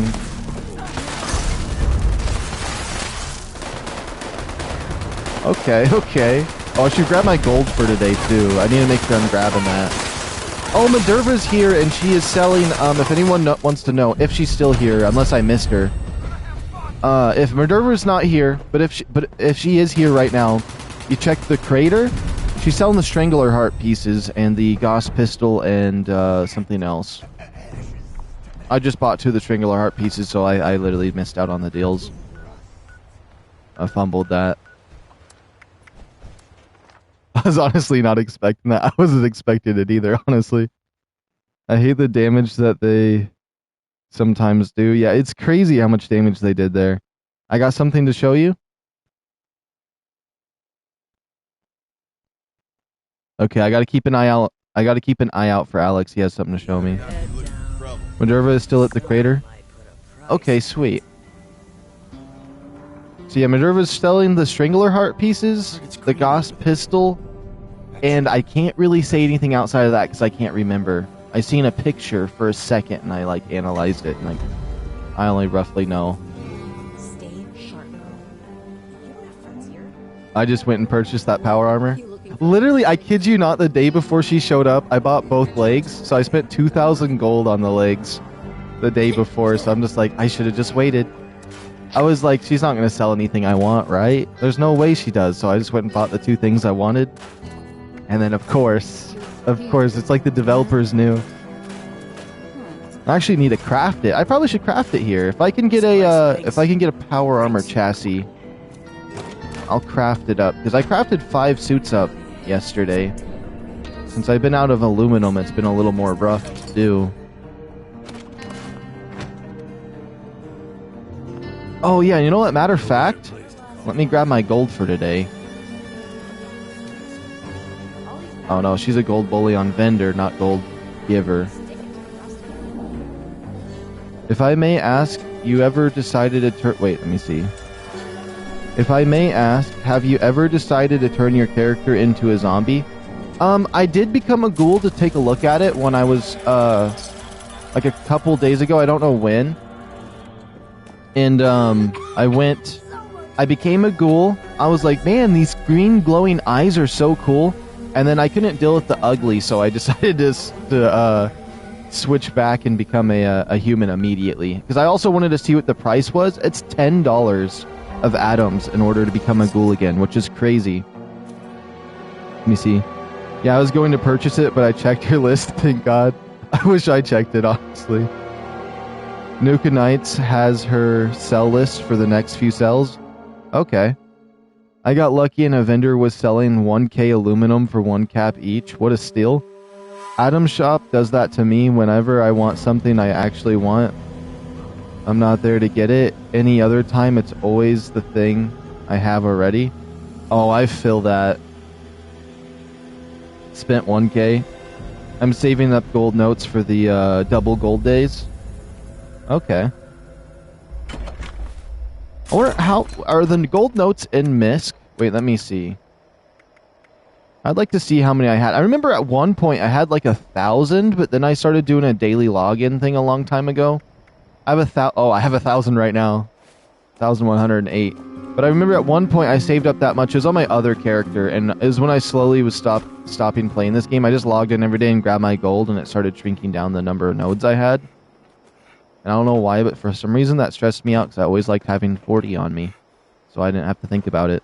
Okay, okay. Oh, I should grab my gold for today, too. I need to make sure I'm grabbing that. Oh, Minerva's here, and she is selling, if anyone wants to know, if she's still here, unless I missed her. If Minerva's not here, but if she is here right now, you check the crater. She's selling the Strangler Heart pieces and the Gauss pistol and something else. I just bought 2 of the Strangler Heart pieces, so I literally missed out on the deals. I fumbled that. I was honestly not expecting that. I wasn't expecting it either, honestly. I hate the damage that they sometimes do. Yeah, it's crazy how much damage they did there. I got something to show you. Okay, I gotta keep an eye out. I gotta keep an eye out for Alex. He has something to show me. Minerva is still at the crater. Okay, sweet. So yeah, Minerva's selling the Strangler Heart pieces, the Gauss pistol, and I can't really say anything outside of that because I can't remember. I seen a picture for a second and I like analyzed it and I only roughly know. Stay sharp, girl. You have friends here? I just went and purchased that power armor. Literally, I kid you not, the day before she showed up, I bought both legs, so I spent 2,000 gold on the legs the day before, so I'm just like, I should have just waited. I was like, she's not going to sell anything I want, right? There's no way she does, so I just went and bought the 2 things I wanted. And then, of course, it's like the developers knew. I actually need to craft it. I probably should craft it here. If I can get a power armor chassis, I'll craft it up. Because I crafted 5 suits up yesterday. Since I've been out of aluminum, it's been a little more rough to do. Oh yeah, you know what? Matter of fact, let me grab my gold for today. Oh no, she's a gold bullion vendor, not gold giver. If I may ask, you ever decided to turn... Wait, let me see. If I may ask, have you ever decided to turn your character into a zombie? I did become a ghoul to take a look at it when I was, like a couple days ago. I don't know when. And, I became a ghoul. I was like, man, these green glowing eyes are so cool. And then I couldn't deal with the ugly, so I decided to switch back and become a human immediately. Because I also wanted to see what the price was. It's $10 of atoms in order to become a ghoul again, which is crazy. Let me see. Yeah, I was going to purchase it, but I checked your list, thank God. I wish I checked it, honestly. Nuka Knights has her sell list for the next few cells. Okay. I got lucky and a vendor was selling 1k aluminum for 1 cap each. What a steal. Atom Shop does that to me whenever I want something I actually want. I'm not there to get it. Any other time, it's always the thing I have already. Oh, I feel that. Spent 1k. I'm saving up gold notes for the double gold days. Okay. Or how are the gold notes in Misk? Wait, let me see. I'd like to see how many I had. I remember at one point I had like 1,000, but then I started doing a daily login thing a long time ago. I have I have 1,000 right now. 1,108. But I remember at one point I saved up that much. It was on my other character, and it was when I slowly was stopping playing this game. I just logged in every day and grabbed my gold, and it started shrinking down the number of nodes I had. And I don't know why, but for some reason that stressed me out, because I always liked having 40 on me. So I didn't have to think about it.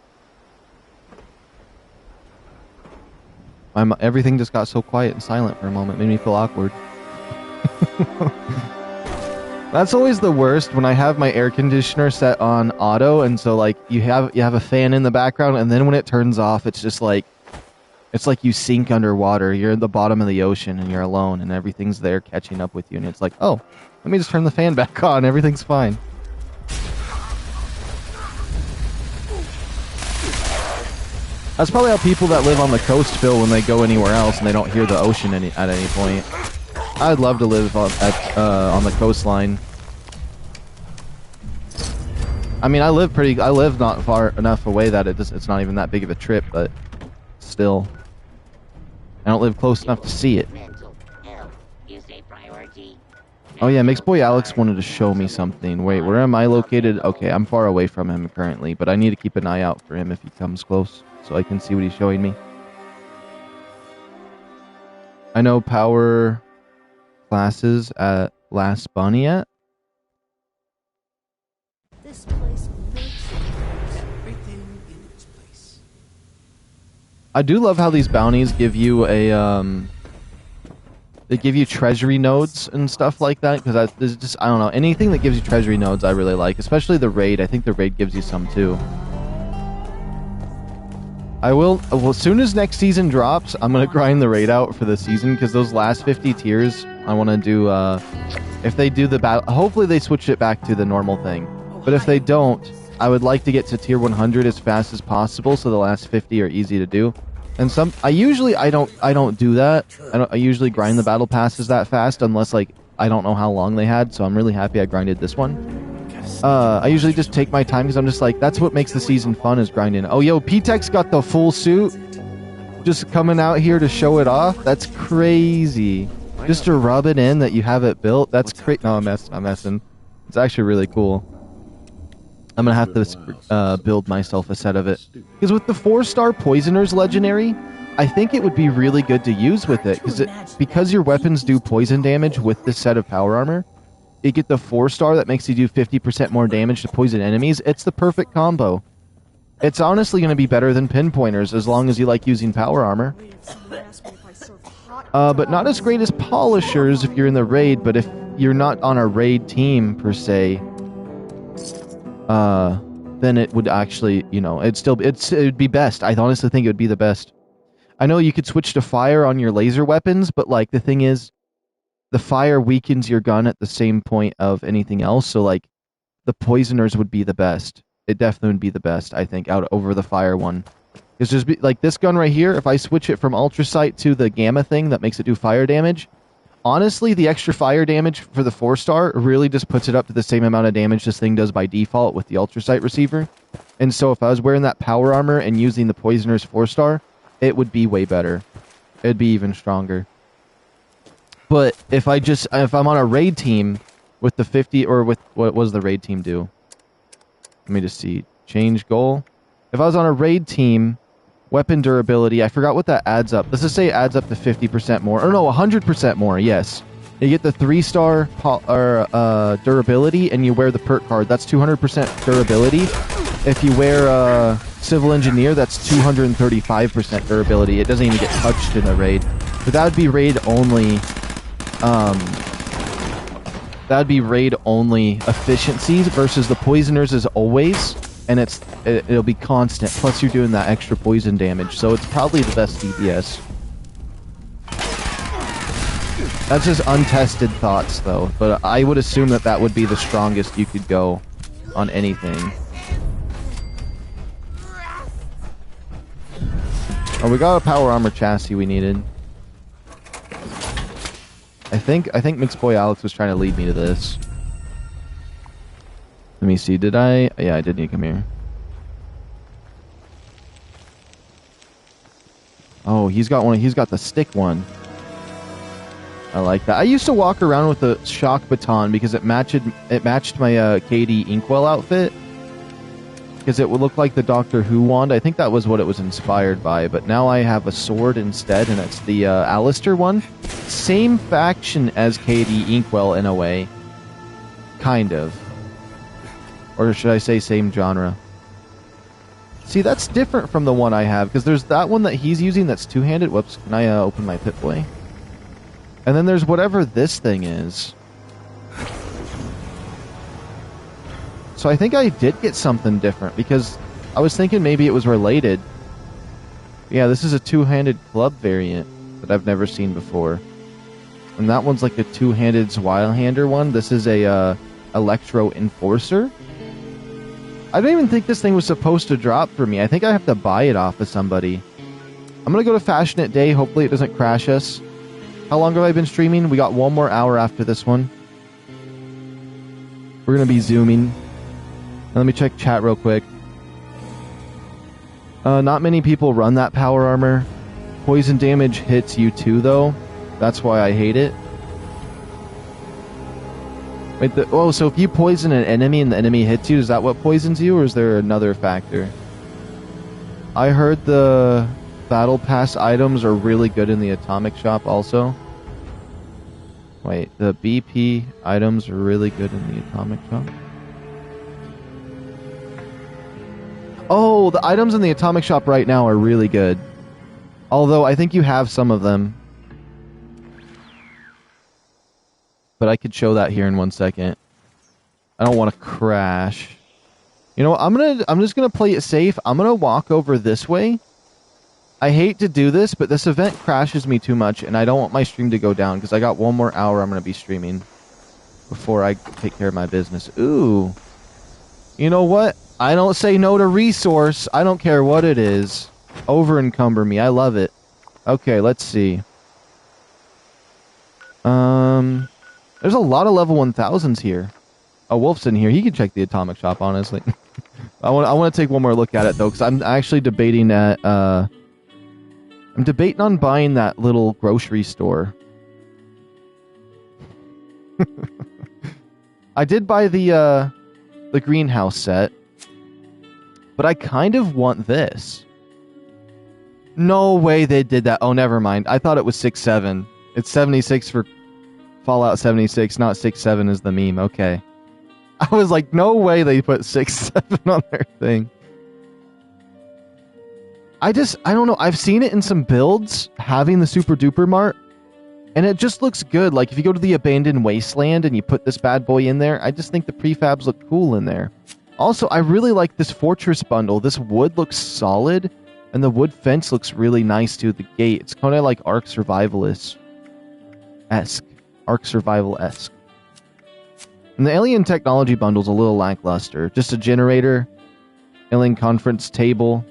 Everything just got so quiet and silent for a moment. It made me feel awkward. That's always the worst, when I have my air conditioner set on auto, and so like you have a fan in the background, and then when it turns off, it's just like, it's like you sink underwater. You're at the bottom of the ocean and you're alone, and everything's there catching up with you, and it's like, oh, let me just turn the fan back on. Everything's fine. That's probably how people that live on the coast feel when they go anywhere else and they don't hear the ocean at any point. I'd love to live on the coastline. I mean, I live not far enough away that it's not even that big of a trip, but still. I don't live close enough to see it. Oh yeah, Mixed Boy Alex wanted to show me something. Wait, where am I located? Okay, I'm far away from him currently, but I need to keep an eye out for him if he comes close, so I can see what he's showing me. I know power classes at Last Bunny yet. This place makes Everything in its place. I do love how these bounties give you a they give you treasury nodes and stuff like that, because there's just, I don't know, anything that gives you treasury nodes I really like, especially the raid. I think the raid gives you some too. Well, as soon as next season drops, I'm gonna grind the raid out for the season, because those last 50 tiers I want to do. If they do the battle, hopefully they switch it back to the normal thing, but if they don't, I would like to get to tier 100 as fast as possible, so the last 50 are easy to do. And I don't do that. I usually grind the battle passes that fast, unless like I don't know how long they had. So I'm really happy I grinded this one. I usually just take my time, because I'm just like, that's what makes the season fun, is grinding. Oh, yo, P-Tech's got the full suit, just coming out here to show it off. That's crazy. Just to rub it in that you have it built. That's crazy. No, I'm messing. It's actually really cool. I'm gonna have to build myself a set of it, because with the 4-star Poisoner's legendary, I think it would be really good to use with it, because your weapons do poison damage with this set of power armor. You get the 4-star that makes you do 50% more damage to poison enemies. It's the perfect combo. It's honestly going to be better than pinpointers, as long as you like using power armor. But not as great as polishers if you're in the raid. But if you're not on a raid team per se, then it would actually, you know, it'd be best. I honestly think it would be the best. I know you could switch to fire on your laser weapons, but like the thing is, the fire weakens your gun at the same point of anything else. So like, the poisoners would be the best. It definitely would be the best, I think, out over the fire one. Because just like this gun right here, if I switch it from Ultra Sight to the Gamma thing that makes it do fire damage, honestly, the extra fire damage for the 4-star really just puts it up to the same amount of damage this thing does by default with the Ultra Sight receiver. And so if I was wearing that power armor and using the Poisoner's 4-star, it would be way better. It'd be even stronger. But if I'm on a raid team with the 50, or with, what was the raid team do? Let me just see. Change goal. If I was on a raid team, weapon durability, I forgot what that adds up. Let's just say it adds up to 50% more. Or no, 100% more, yes. You get the 3-star durability, and you wear the perk card. That's 200% durability. If you wear Civil Engineer, that's 235% durability. It doesn't even get touched in a raid. But that would be raid only... that would be raid only efficiencies versus the poisoners is always, and it'll be constant. Plus you're doing that extra poison damage, so it's probably the best DPS. That's just untested thoughts though, but I would assume that that would be the strongest you could go on anything. Oh, we got a power armor chassis we needed. I think Mixed Boy Alex was trying to lead me to this. Let me see, did I? Yeah, I did need to come here. Oh, he's got the stick one. I like that. I used to walk around with a shock baton because it matched my KD Inkwell outfit. Because it would look like the Doctor Who wand. I think that was what it was inspired by. But now I have a sword instead, and it's the Alistair one. Same faction as KD Inkwell in a way. Kind of. Or should I say same genre? See, that's different from the one I have, because there's that one that he's using that's two-handed. Whoops, can I open my Pip-Boy? And then there's whatever this thing is. So I think I did get something different, because I was thinking maybe it was related. Yeah, this is a two-handed club variant that I've never seen before. And that one's like a two-handed Zweilhander one. This is a Electro Enforcer. I don't even think this thing was supposed to drop for me. I think I have to buy it off of somebody. I'm going to go to Fashionate Day. Hopefully it doesn't crash us. How long have I been streaming? We got one more hour after this one. We're going to be zooming. Let me check chat real quick. Not many people run that power armor. Poison damage hits you too, though. That's why I hate it. Wait, so if you poison an enemy and the enemy hits you, is that what poisons you, or is there another factor? I heard the Battle Pass items are really good in the Atomic Shop also. Wait, the BP items are really good in the Atomic Shop? Oh, the items in the Atomic Shop right now are really good. Although, I think you have some of them. But I could show that here in 1 second. I don't want to crash. You know what, I'm just gonna play it safe. I'm gonna walk over this way. I hate to do this, but this event crashes me too much, and I don't want my stream to go down, because I got 1 more hour I'm gonna be streaming before I take care of my business. Ooh. You know what? I don't say no to resource. I don't care what it is. Over encumber me. I love it. Okay, let's see. There's a lot of level 1000s here. Oh, Wolf's in here. He can check the Atomic Shop, honestly. I want to take 1 more look at it, though, because I'm actually debating at, I'm debating on buying that little grocery store. I did buy the greenhouse set, but I kind of want this. No way they did that. Oh, never mind. I thought it was 6.7. It's 76 for Fallout 76, not 6.7 is the meme. Okay. I was like, no way they put 6.7 on their thing. I don't know. I've seen it in some builds, having the Super Duper Mart, and it just looks good. Like, if you go to the Abandoned Wasteland and you put this bad boy in there, I just think the prefabs look cool in there. Also, I really like this Fortress bundle. This wood looks solid, and the wood fence looks really nice, too. The gate, it's kind of like Ark Survivalist-esque. Ark Survival-esque. And the Alien Technology bundle's a little lackluster. Just a generator, Alien Conference table.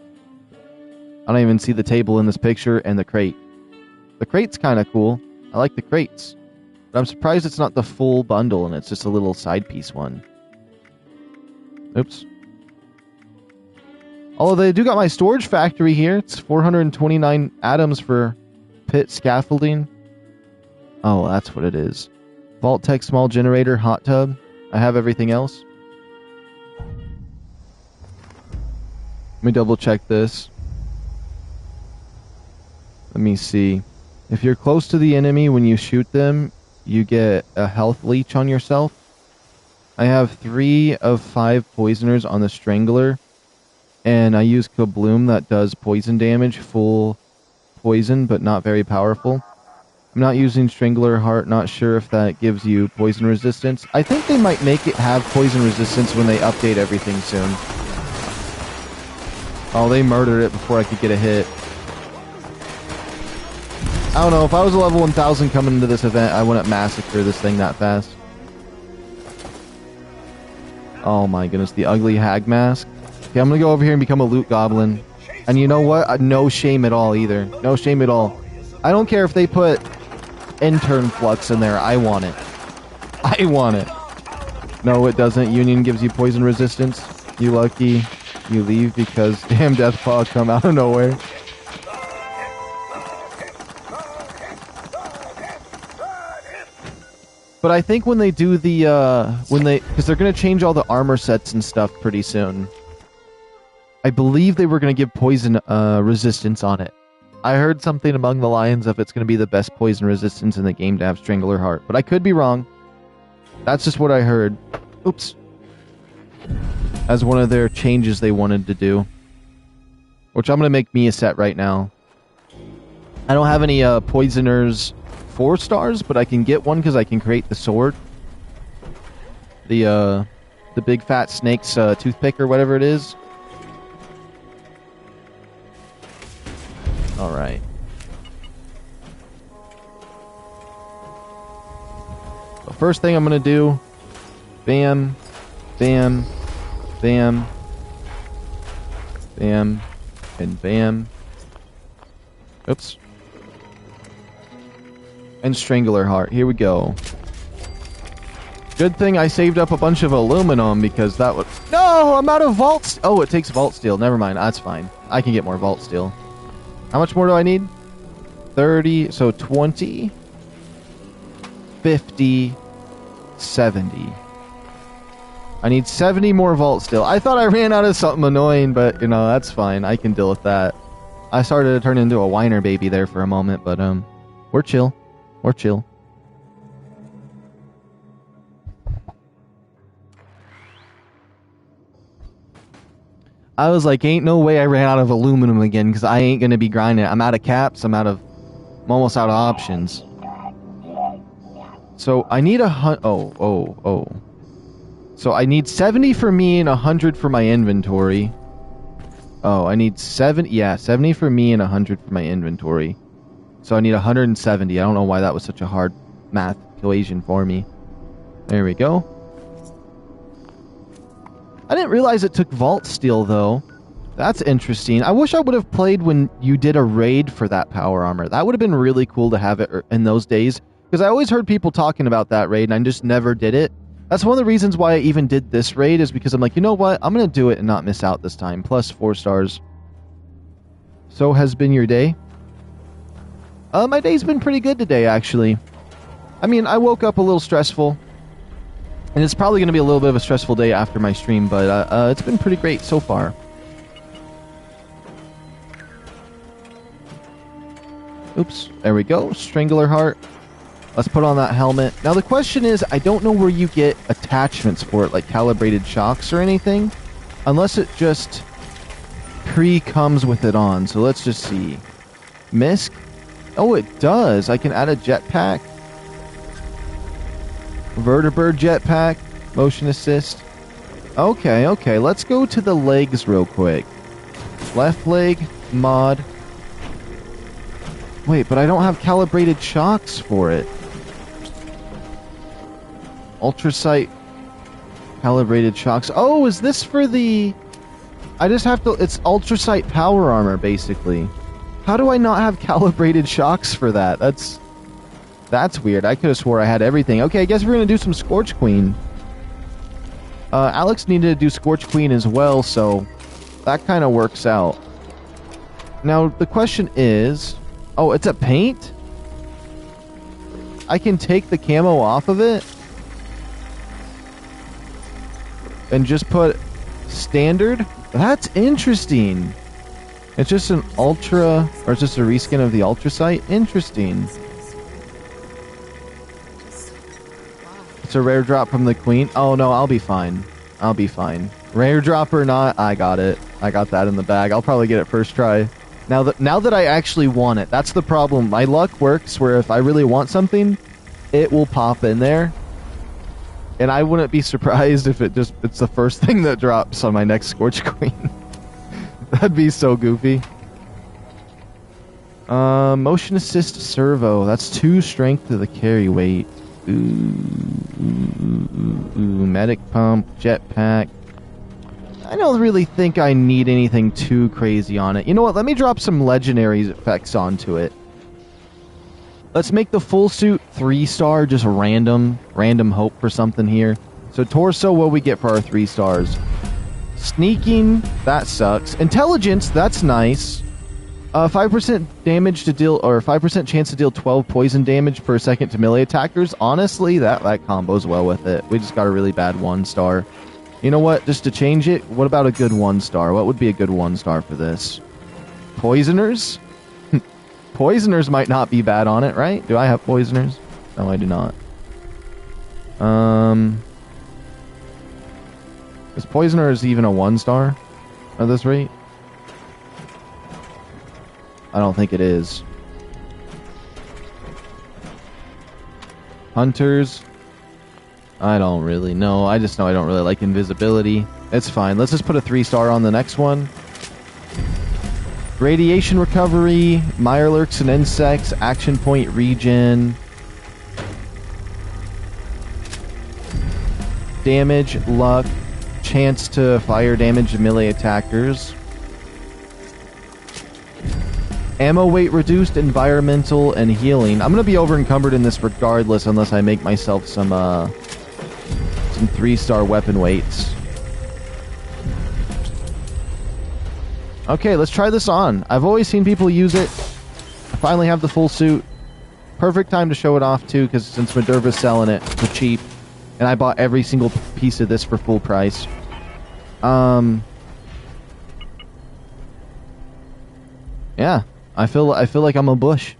I don't even see the table in this picture, and the crate. The crate's kind of cool. I like the crates. But I'm surprised it's not the full bundle, and it's just a little side piece one. Oops. Although they do got my storage factory here. It's 429 atoms for pit scaffolding. Oh, that's what it is. Vault Tech small generator, hot tub. I have everything else. Let me double check this. Let me see. If you're close to the enemy when you shoot them, you get a health leech on yourself. I have 3 of 5 poisoners on the Strangler, and I use Kabloom that does poison damage, full poison, but not very powerful. I'm not using Strangler Heart, not sure if that gives you poison resistance. I think they might make it have poison resistance when they update everything soon. Oh, they murdered it before I could get a hit. I don't know, if I was a level 1000 coming into this event, I wouldn't massacre this thing that fast. Oh my goodness, the ugly hag mask. Okay, I'm gonna go over here and become a loot goblin. And you know what? No shame at all either. No shame at all. I don't care if they put intern flux in there. I want it. I want it. No, it doesn't. Union gives you poison resistance. You lucky. You leave because damn death paw come out of nowhere. But I think when they do the, because they're going to change all the armor sets and stuff pretty soon. I believe they were going to give poison resistance on it. I heard something among the lines of it's going to be the best poison resistance in the game to have Strangler Heart. But I could be wrong. That's just what I heard. Oops. As one of their changes they wanted to do. Which I'm going to make me a set right now. I don't have any poisoners 4 stars, but I can get one because I can create the sword. The big fat snake's toothpick or whatever it is. Alright. The first thing I'm going to do, bam, bam, bam, bam, and bam. Oops. And Strangler Heart. Here we go. Good thing I saved up a bunch of aluminum because that would... No! I'm out of vault... Oh, it takes vault steel. Never mind. That's fine. I can get more vault steel. How much more do I need? 30. So 20. 50. 70. I need 70 more vault steel. I thought I ran out of something annoying, but, you know, that's fine. I can deal with that. I started to turn into a whiner baby there for a moment, but we're chill. We're chill. I was like, ain't no way I ran out of aluminum again, because I ain't gonna be grinding it. I'm out of caps. I'm almost out of options. So I need So I need 70 for me and 100 for my inventory. Oh, I need 70 for me and 100 for my inventory. So I need 170. I don't know why that was such a hard math equation for me. There we go. I didn't realize it took vault steel, though. That's interesting. I wish I would have played when you did a raid for that power armor. That would have been really cool to have it in those days. Because I always heard people talking about that raid, and I just never did it. That's one of the reasons why I even did this raid, is because I'm like, you know what? I'm going to do it and not miss out this time. Plus 4 stars. So has been your day? My day's been pretty good today, actually. I mean, I woke up a little stressful. And it's probably going to be a little bit of a stressful day after my stream, but it's been pretty great so far. Oops, there we go. Strangler heart. Let's put on that helmet. Now the question is, I don't know where you get attachments for it, like calibrated shocks or anything. Unless it just pre-comes with it on. So let's just see. Misk? Oh, it does. I can add a jetpack. Vertibird jetpack. Motion assist. Okay. Let's go to the legs real quick. Left leg. Mod. Wait, but I don't have calibrated shocks for it. Ultrasight. Calibrated shocks. Oh, is this for the... I just have to... It's ultrasight power armor, basically. How do I not have calibrated shocks for that? That's weird. I could have swore I had everything. Okay, I guess we're going to do some Scorch Queen. Alex needed to do Scorch Queen as well, so that kind of works out. Now, the question is... Oh, it's a paint? I can take the camo off of it? And just put standard? That's interesting. It's just an ultra... Or it's just a reskin of the ultrasight? Interesting. It's a rare drop from the queen. Oh, no, I'll be fine. I'll be fine. Rare drop or not, I got it. I got that in the bag. I'll probably get it first try. Now that I actually want it, that's the problem. My luck works where if I really want something, it will pop in there. And I wouldn't be surprised if it's the first thing that drops on my next Scorch Queen. That'd be so goofy. Motion assist servo. That's 2 strength to the carry weight. Medic pump, jetpack. I don't really think I need anything too crazy on it. You know what? Let me drop some legendary effects onto it. Let's make the full suit 3-star, just random hope for something here. So torso, what we get for our 3 stars? Sneaking, that sucks. Intelligence, that's nice. 5% damage to deal, or 5% chance to deal 12 poison damage per second to melee attackers. Honestly, that combos well with it. We just got a really bad 1-star. You know what? Just to change it, what about a good 1-star? What would be a good 1-star for this? Poisoners? Poisoners might not be bad on it, right? Do I have poisoners? No, I do not. Is poisoners even a 1-star at this rate? I don't think it is. Hunters. I don't really know. I just know I don't really like invisibility. It's fine. Let's just put a 3-star on the next one. Radiation recovery, Mirelurks and insects, action point regen. Damage, luck, chance to fire damage to melee attackers. Ammo weight reduced, environmental, and healing. I'm going to be over encumbered in this regardless unless I make myself some 3-star weapon weights. Okay, let's try this on. I've always seen people use it. I finally have the full suit. Perfect time to show it off too, because since Minerva's selling it for cheap, and I bought every single piece of this for full price. Yeah, I feel like I'm a bush.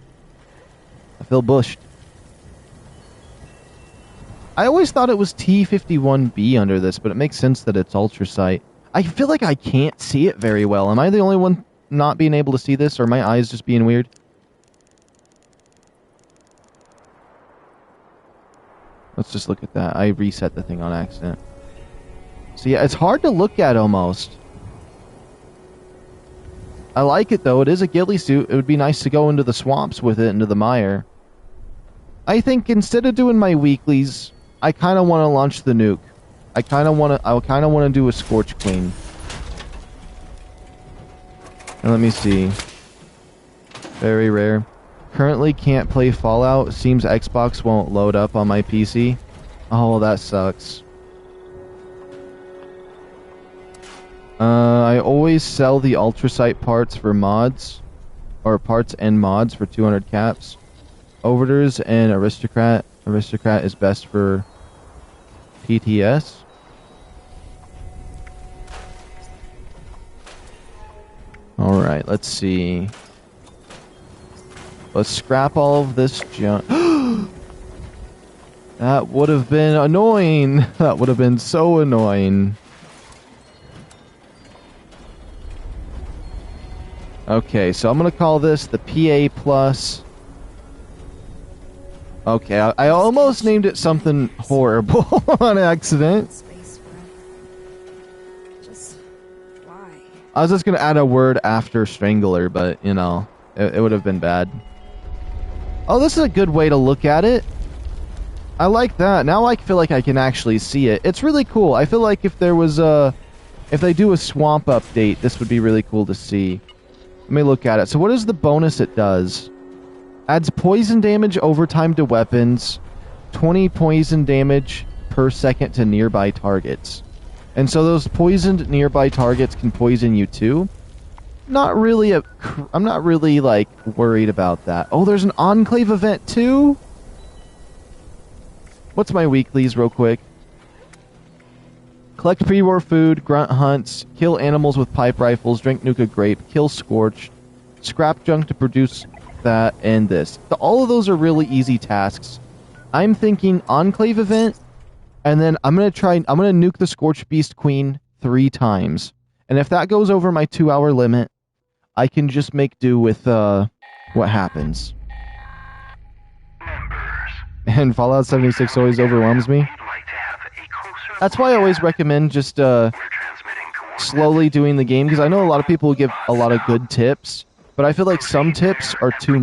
I feel bushed. I always thought it was T51B under this, but it makes sense that it's ultrasight. I feel like I can't see it very well. Am I the only one not being able to see this, or are my eyes just being weird? Let's just look at that. I reset the thing on accident. So yeah, it's hard to look at almost. I like it though. It is a ghillie suit. It would be nice to go into the swamps with it, into the mire. I think instead of doing my weeklies, I kind of want to launch the nuke. I kind of want to do a Scorch Queen. And let me see. Very rare. Currently can't play Fallout. Seems Xbox won't load up on my PC. Oh, that sucks. I always sell the ultrasight parts for mods. Or parts and mods for 200 caps. Overtures and Aristocrat. Aristocrat is best for PTS. Alright, let's see. Let's scrap all of this junk. That would have been annoying. That would have been so annoying. Okay, so I'm going to call this the PA Plus. Okay, I almost named it something horrible on accident. Just why? I was just going to add a word after Strangler, but, you know, it would have been bad. Oh, this is a good way to look at it. I like that. Now I feel like I can actually see it. It's really cool. I feel like if there was a... If they do a swamp update, this would be really cool to see. Let me look at it. So what is the bonus it does? Adds poison damage over time to weapons. 20 poison damage per second to nearby targets. And so those poisoned nearby targets can poison you too. Not really I'm not really, like, worried about that. Oh, there's an Enclave event too? What's my weeklies real quick? Collect pre-war food, grunt hunts, kill animals with pipe rifles, drink Nuka Grape, kill Scorched, scrap junk to produce that, and this. All of those are really easy tasks. I'm thinking Enclave event, and then I'm gonna nuke the Scorched Beast Queen 3 times. And if that goes over my 2-hour limit, I can just make do with what happens. And Fallout 76 always overwhelms me. That's why I always recommend just slowly doing the game, because I know a lot of people give a lot of good tips, but I feel like some tips are too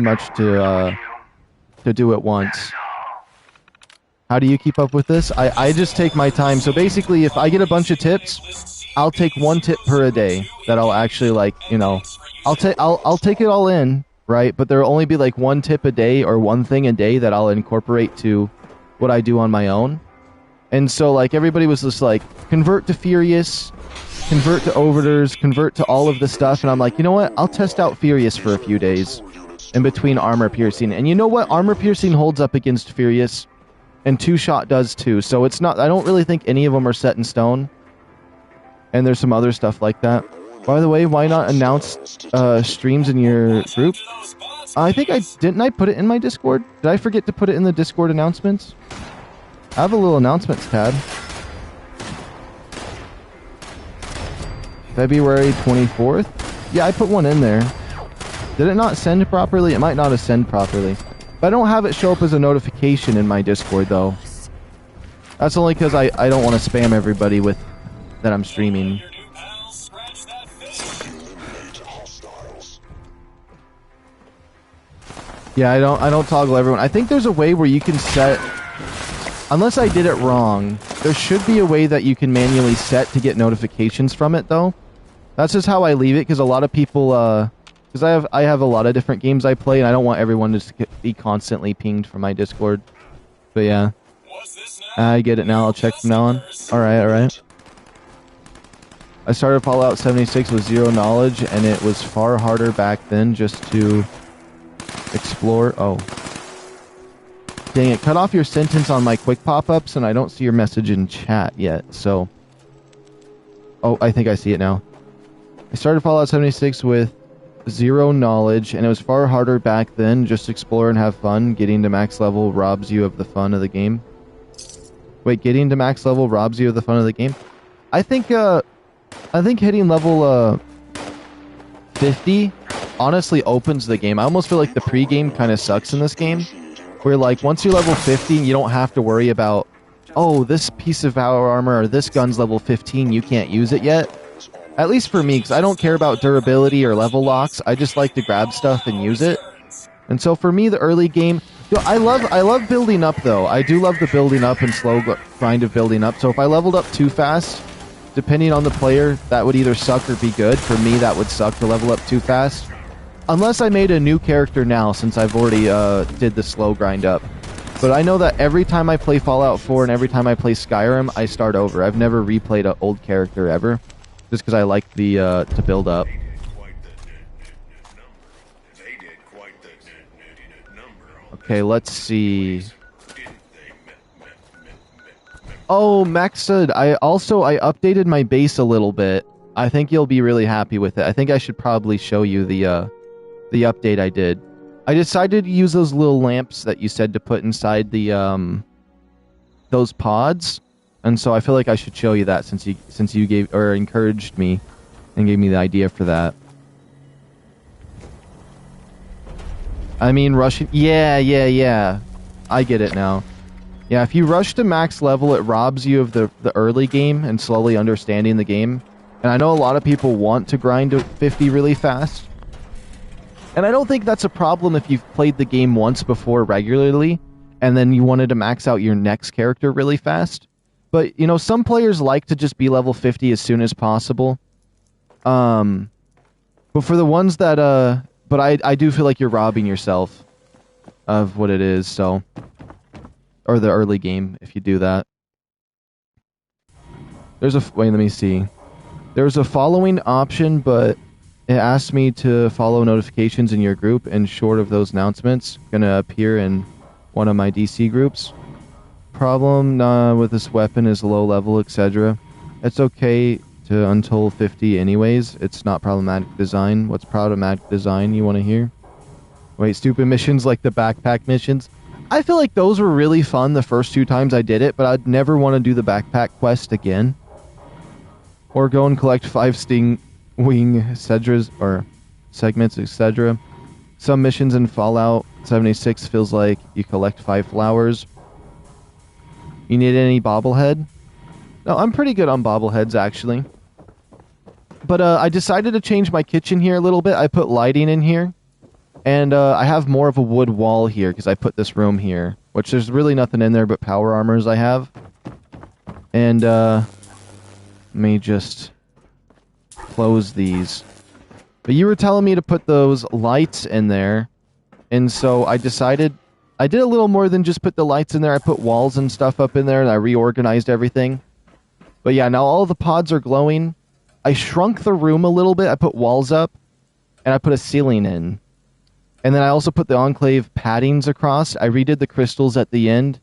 much to do at once. How do you keep up with this? I just take my time. So basically, if I get a bunch of tips, I'll take 1 tip per a day that I'll actually, like, you know, I'll take it all in, right? But there'll only be like 1 tip a day or 1 thing a day that I'll incorporate to what I do on my own. And so, like, everybody was just like, convert to Furious, convert to Overtures, convert to all of the stuff. And I'm like, you know what? I'll test out Furious for a few days in between Armor Piercing. And you know what? Armor Piercing holds up against Furious, and 2-Shot does too. So it's not, I don't really think any of them are set in stone. And there's some other stuff like that. By the way, why not announce streams in your group? I think didn't I put it in my Discord? Did I forget to put it in the Discord announcements? I have a little announcements tab. February 24th? Yeah, I put one in there. Did it not send properly? It might not have sent properly. But I don't have it show up as a notification in my Discord, though. That's only because I don't want to spam everybody with that I'm streaming. Yeah, I don't toggle everyone. I think there's a way where you can set... Unless I did it wrong, there should be a way that you can manually set to get notifications from it, though. That's just how I leave it, because a lot of people, because I have a lot of different games I play, and I don't want everyone to be constantly pinged from my Discord. But yeah. I get it now, I'll check from now on. Alright. I started Fallout 76 with 0 knowledge, and it was far harder back then just to explore. Oh. Dang it, cut off your sentence on my quick pop-ups, and I don't see your message in chat yet, so... Oh, I think I see it now. I started Fallout 76 with zero knowledge, and it was far harder back then. Just explore and have fun. Getting to max level robs you of the fun of the game. Wait, getting to max level robs you of the fun of the game? I think hitting level 50 honestly opens the game. I almost feel like the pre-game kind of sucks in this game, where like once you're level 50, you don't have to worry about, oh, this piece of power armor or this gun's level 15, you can't use it yet. At least for me, because I don't care about durability or level locks. I just like to grab stuff and use it. And so for me, the early game, I love building up though. I do love the building up and slow grind of building up. So if I leveled up too fast, depending on the player, that would either suck or be good. For me, that would suck to level up too fast. Unless I made a new character now, since I've already did the slow grind up. But I know that every time I play Fallout 4 and every time I play Skyrim, I start over. I've never replayed an old character ever, just because I like the to build up. Okay, let's see. Oh, Max said, I updated my base a little bit. I think you'll be really happy with it. I think I should probably show you the update I did. I decided to use those little lamps that you said to put inside the those pods, and so I feel like I should show you that since you gave or encouraged me and gave me the idea for that. I mean, rushing. Yeah. I get it now. Yeah, if you rush to max level, it robs you of the early game and slowly understanding the game. And I know a lot of people want to grind to 50 really fast. And I don't think that's a problem if you've played the game once before regularly, and then you wanted to max out your next character really fast. But, you know, some players like to just be level 50 as soon as possible. But for the ones that, but I do feel like you're robbing yourself of what it is, so... Or the early game, if you do that. Wait, let me see. There's a following option, but it asks me to follow notifications in your group, and short of those announcements, gonna appear in one of my DC groups. Problem with this weapon is low level, etc. It's okay to until 50 anyways. It's not problematic design. What's problematic design you want to hear? Wait, stupid missions like the backpack missions? I feel like those were really fun the first 2 times I did it, but I'd never want to do the backpack quest again. Or go and collect 5 sting wing cedras or segments, etc. Some missions in Fallout 76 feels like you collect 5 flowers. You need any bobblehead? No, I'm pretty good on bobbleheads actually. But I decided to change my kitchen here a little bit. I put lighting in here. And I have more of a wood wall here because I put this room here, which there's really nothing in there but power armors I have. And let me just close these. But you were telling me to put those lights in there, and so I decided I did a little more than just put the lights in there. I put walls and stuff up in there, and I reorganized everything. But yeah, now all the pods are glowing. I shrunk the room a little bit. I put walls up, and I put a ceiling in. And then I also put the Enclave paddings across. I redid the crystals at the end.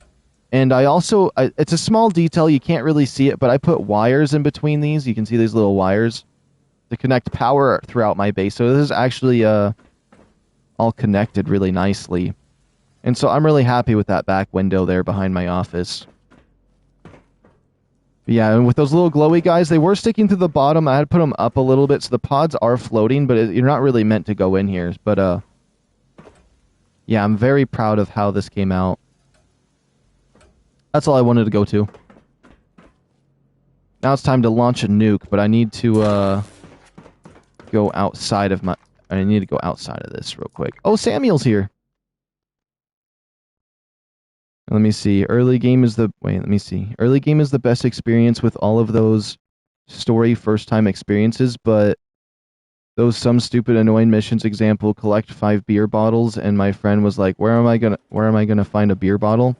And I also... it's a small detail. You can't really see it, but I put wires in between these. You can see these little wires to connect power throughout my base. So this is actually all connected really nicely. And so I'm really happy with that back window there behind my office. Yeah, and with those little glowy guys, they were sticking to the bottom. I had to put them up a little bit, so the pods are floating, but you're not really meant to go in here. But, yeah, I'm very proud of how this came out. That's all I wanted to go to. Now it's time to launch a nuke, but I need to go outside of my... I need to go outside of this real quick. Oh, Samuel's here! Let me see. Early game is the... Wait, let me see. Early game is the best experience with all of those story first-time experiences, but... Those some stupid annoying missions, example, collect 5 beer bottles, and my friend was like, where am I gonna find a beer bottle?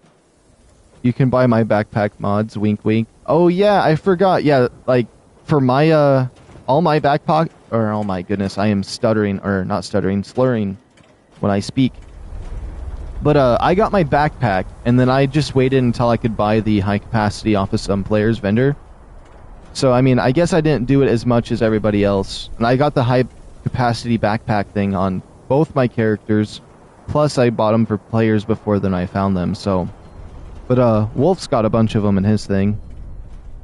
You can buy my backpack mods, wink wink. Oh yeah, I forgot. Yeah, like for my all my backpack, or oh my goodness, I am stuttering, or not stuttering, slurring when I speak. But I got my backpack, and then I just waited until I could buy the high capacity off of some player's vendor. So, I mean, I guess I didn't do it as much as everybody else. And I got the high capacity backpack thing on both my characters. Plus, I bought them for players before then I found them, so... But, Wolf's got a bunch of them in his thing.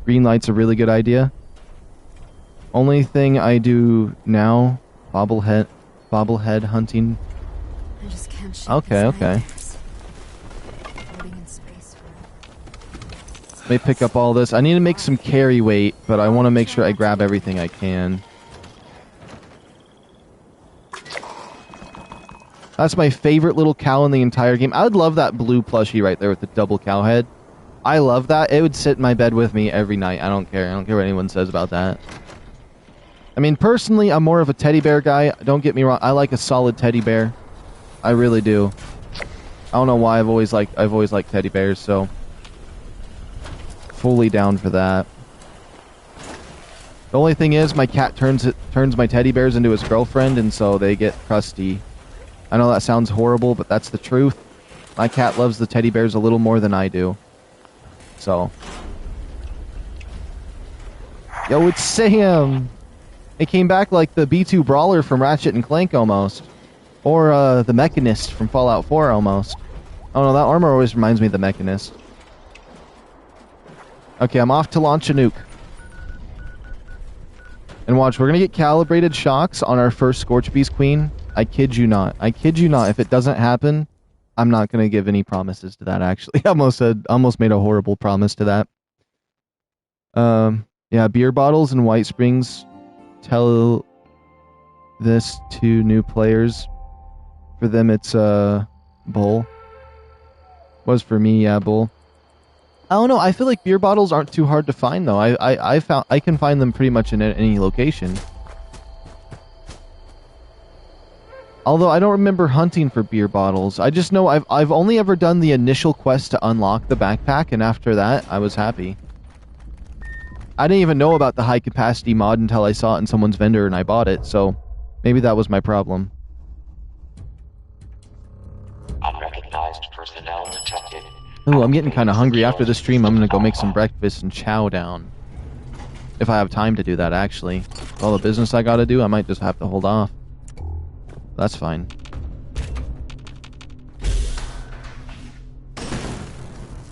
Green light's a really good idea. Only thing I do now, bobblehead hunting. I just can't shake Okay, these okay. nightmares. Floating in space for Let me pick up all this. I need to make some carry weight, but I want to make sure I grab everything I can. That's my favorite little cow in the entire game. I would love that blue plushie right there with the double cow head. I love that. It would sit in my bed with me every night. I don't care. I don't care what anyone says about that. I mean, personally, I'm more of a teddy bear guy. Don't get me wrong. I like a solid teddy bear. I really do. I don't know why I've always liked teddy bears, so fully down for that. The only thing is, my cat turns my teddy bears into his girlfriend, and so they get crusty. I know that sounds horrible, but that's the truth. My cat loves the teddy bears a little more than I do. So. Yo, it's Sam! It came back like the B2 Brawler from Ratchet and Clank almost. Or the Mechanist from Fallout 4 almost. Oh no, that armor always reminds me of the Mechanist. Okay, I'm off to launch a nuke. And watch, we're gonna get calibrated shocks on our first Scorch Beast Queen. I kid you not. I kid you not. If it doesn't happen, I'm not gonna give any promises to that, actually. I almost made a horrible promise to that. Yeah, beer bottles and White Springs. Tell this to new players. For them, it's Bull. Was for me, yeah, Bull. I don't know. I feel like beer bottles aren't too hard to find, though. I can find them pretty much in any location. Although I don't remember hunting for beer bottles. I just know I've only ever done the initial quest to unlock the backpack, and after that, I was happy. I didn't even know about the high capacity mod until I saw it in someone's vendor and I bought it, so maybe that was my problem. Unrecognized personnel detected. Ooh, I'm getting kind of hungry. After the stream, I'm gonna go make some breakfast and chow down. If I have time to do that, actually. With all the business I gotta do, I might just have to hold off. That's fine.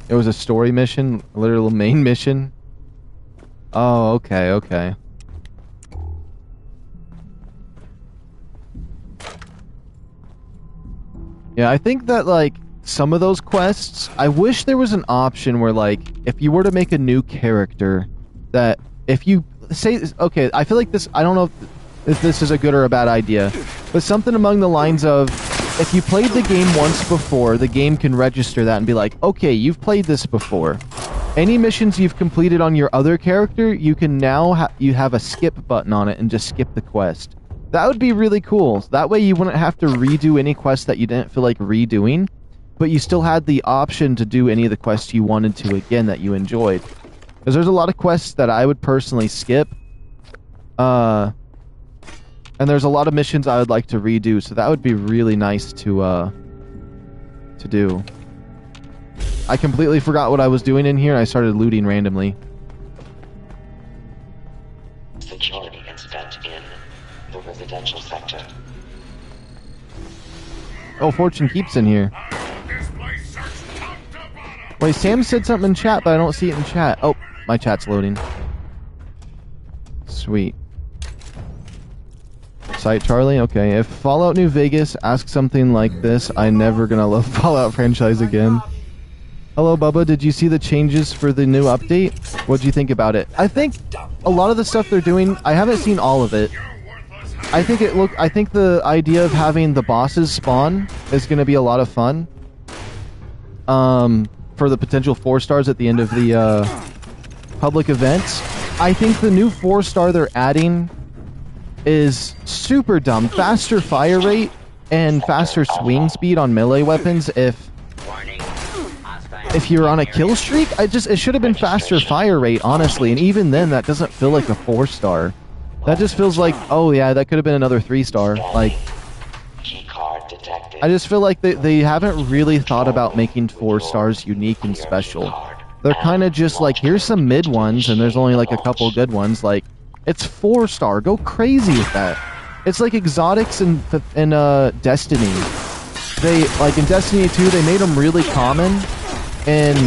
It was a story mission? A literal main mission? Oh, okay, okay. Yeah, I think that, like, some of those quests, I wish there was an option where, like, if you were to make a new character, that if you say, okay, I feel like this, I don't know if this is a good or a bad idea, but something along the lines of, if you played the game once before, the game can register that and be like, okay, you've played this before. Any missions you've completed on your other character, you can now you have a skip button on it and just skip the quest. That would be really cool. That way you wouldn't have to redo any quests that you didn't feel like redoing, but you still had the option to do any of the quests you wanted to again that you enjoyed. Because there's a lot of quests that I would personally skip. And there's a lot of missions I would like to redo, so that would be really nice to do. I completely forgot what I was doing in here, and I started looting randomly. Security incident in the residential sector. Oh, Fortune Keeps in here. Wait, Sam said something in chat, but I don't see it in chat. Oh, my chat's loading. Sweet. Site Charlie? Okay, if Fallout New Vegas asks something like this, I'm never gonna love Fallout franchise again. Hello, Bubba. Did you see the changes for the new update? What'd you think about it? I think a lot of the stuff they're doing, I haven't seen all of it. I think the idea of having the bosses spawn is going to be a lot of fun. For the potential 4 stars at the end of the public events. I think the new 4-star they're adding is super dumb. Faster fire rate and faster swing speed on melee weapons if you're on a kill streak. It should have been faster fire rate, honestly, and even then that doesn't feel like a 4-star. That just feels like, oh yeah, that could have been another 3-star. Like, I just feel like they haven't really thought about making 4 stars unique and special. They're kind of just like, here's some mid ones and there's only like a couple good ones. Like, it's 4-star, go crazy with that. It's like exotics in Destiny. They like in Destiny 2 they made them really common, and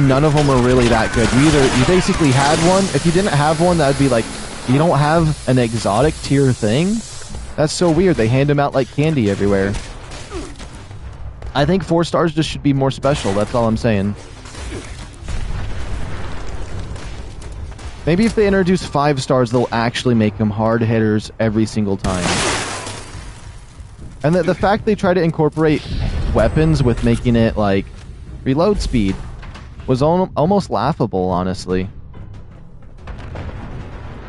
none of them were really that good. You basically had one. If you didn't have one, that would be like you don't have an exotic tier thing. That's so weird. They hand them out like candy everywhere. I think 4 stars just should be more special. That's all I'm saying. Maybe if they introduce 5 stars, they'll actually make them hard hitters every single time. And the fact they try to incorporate weapons with making it like reload speed was almost laughable, honestly.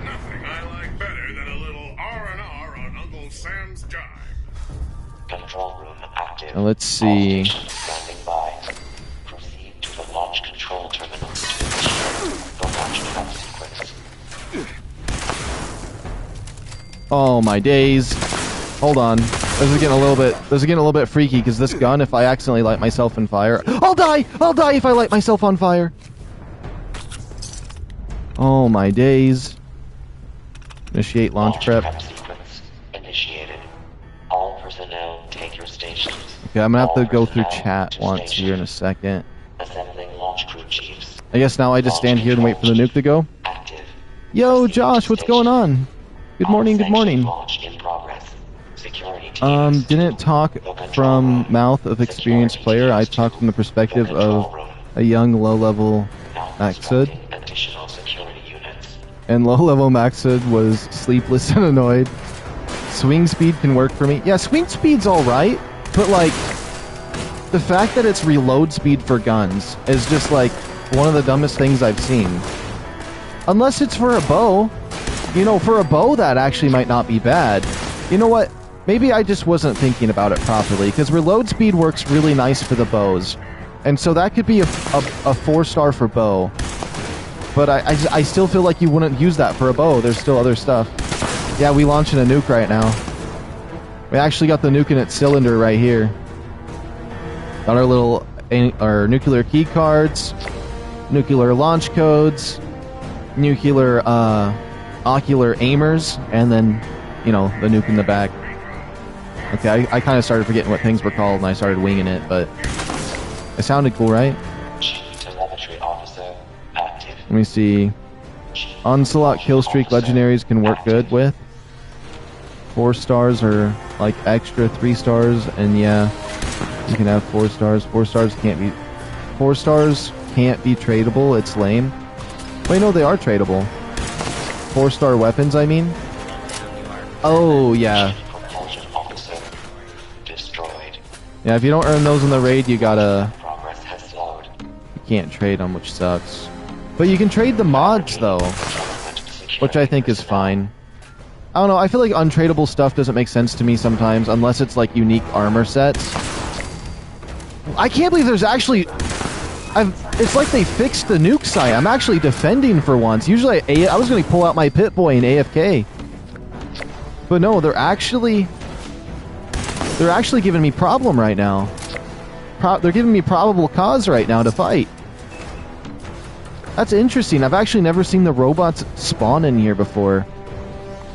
Nothing I like better than a little R&R on Uncle Sam's jive. Control room active. Now let's see. All stations standing by. Proceed to the launch control terminal to initiate the launch trap sequence. Oh my days. Hold on. This is getting a little bit freaky because this gun, if I accidentally light myself on fire, I'll die! I'll die if I light myself on fire. Oh my days. Initiate launch prep. Trap sequence initiated. All personnel take your stations. Okay, I'm gonna have to All go through personnel chat to once station. here in a second. Assembling launch crew chiefs. I guess now I just stand here and wait for the nuke to go. Active. Yo, Proceed Josh, to what's going station. on? Good morning, good morning. Launch in progress. Security teams. Didn't talk from mouth of experienced player. I talked from the perspective of a young low-level Maxud. Additional security units. And low-level Maxud was sleepless and annoyed. Swing speed can work for me. Yeah, swing speed's alright, but like, the fact that it's reload speed for guns is just like one of the dumbest things I've seen. Unless it's for a bow. You know, for a bow that actually might not be bad. You know what? Maybe I just wasn't thinking about it properly, because reload speed works really nice for the bows. And so that could be a 4-star for bow. But I still feel like you wouldn't use that for a bow. There's still other stuff. Yeah, we launching a nuke right now. We actually got the nuke in its cylinder right here. Got our little our nuclear key cards, nuclear launch codes, nuclear ocular aimers, and then, you know, the nuke in the back. Okay, I kind of started forgetting what things were called and I started winging it, but it sounded cool, right? Chief telemetry officer active. Let me see. Onslaught Killstreak legendaries can work good with. 4 stars are like extra 3 stars, and yeah, you can have 4 stars. 4 stars can't be. 4 stars can't be tradable. It's lame. Wait, no, they are tradable. 4-star weapons, I mean. Oh yeah. Propulsion officer destroyed. Yeah, if you don't earn those in the raid, you gotta. Progress has slowed. You can't trade them, which sucks. But you can trade the mods though, which I think is fine. I don't know, I feel like untradeable stuff doesn't make sense to me sometimes, unless it's like unique armor sets. I can't believe there's actually... It's like they fixed the nuke site. I'm actually defending for once. Usually I was going to pull out my Pip-Boy and AFK. But no, they're actually giving me problem right now. They're giving me probable cause right now to fight. That's interesting. I've actually never seen the robots spawn in here before.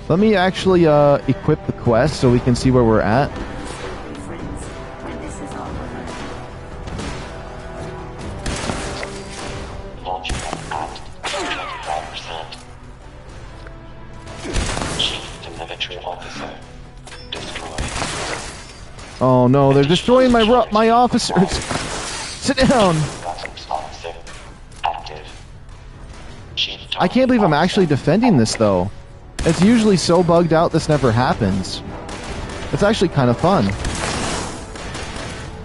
Let me actually equip the quest so we can see where we're at. Launch at 25%. Chief telemetry officer destroyed. Oh no, they're destroying my officers. Sit down. Robotics officer active. Chief I can't believe I'm officer actually defending this though. It's usually so bugged out this never happens. It's actually kind of fun.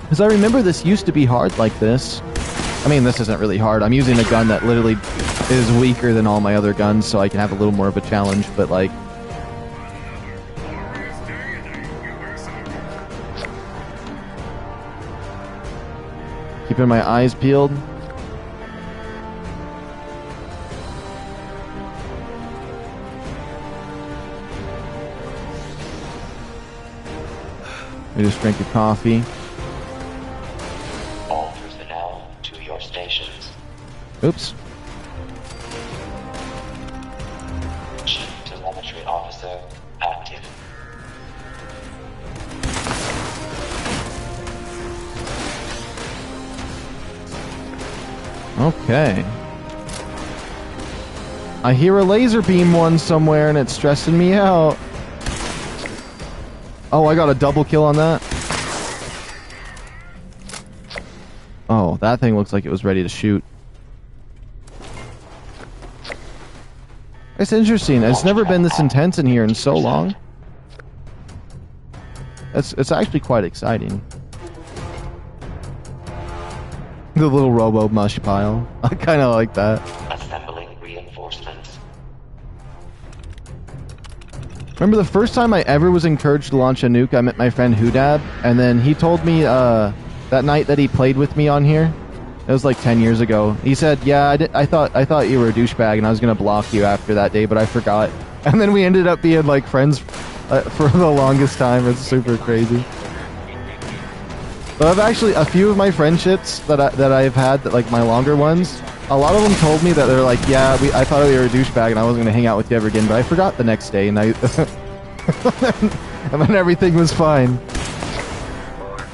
Because I remember this used to be hard like this. I mean, this isn't really hard. I'm using a gun that literally is weaker than all my other guns, so I can have a little more of a challenge, but like... Keeping my eyes peeled. I just drank a coffee. all personnel to your stations. Oops. Chief telemetry officer active. Okay. I hear a laser beam one somewhere and it's stressing me out. Oh, I got a double kill on that. Oh, that thing looks like it was ready to shoot. It's interesting. It's never been this intense in here in so long. It's actually quite exciting. The little robo mush pile. I kind of like that. Assembling reinforcements. Remember the first time I ever was encouraged to launch a nuke, I met my friend Hudab, and then he told me that night that he played with me on here. It was like 10 years ago. He said, "Yeah, I thought you were a douchebag, and I was gonna block you after that day, but I forgot." And then we ended up being like friends for the longest time. It's super crazy. But I've actually a few of my friendships that I've had, that like my longer ones. A lot of them told me that they're like, "Yeah, I thought you were a douchebag, and I wasn't gonna hang out with you ever again." But I forgot the next day, and and then everything was fine.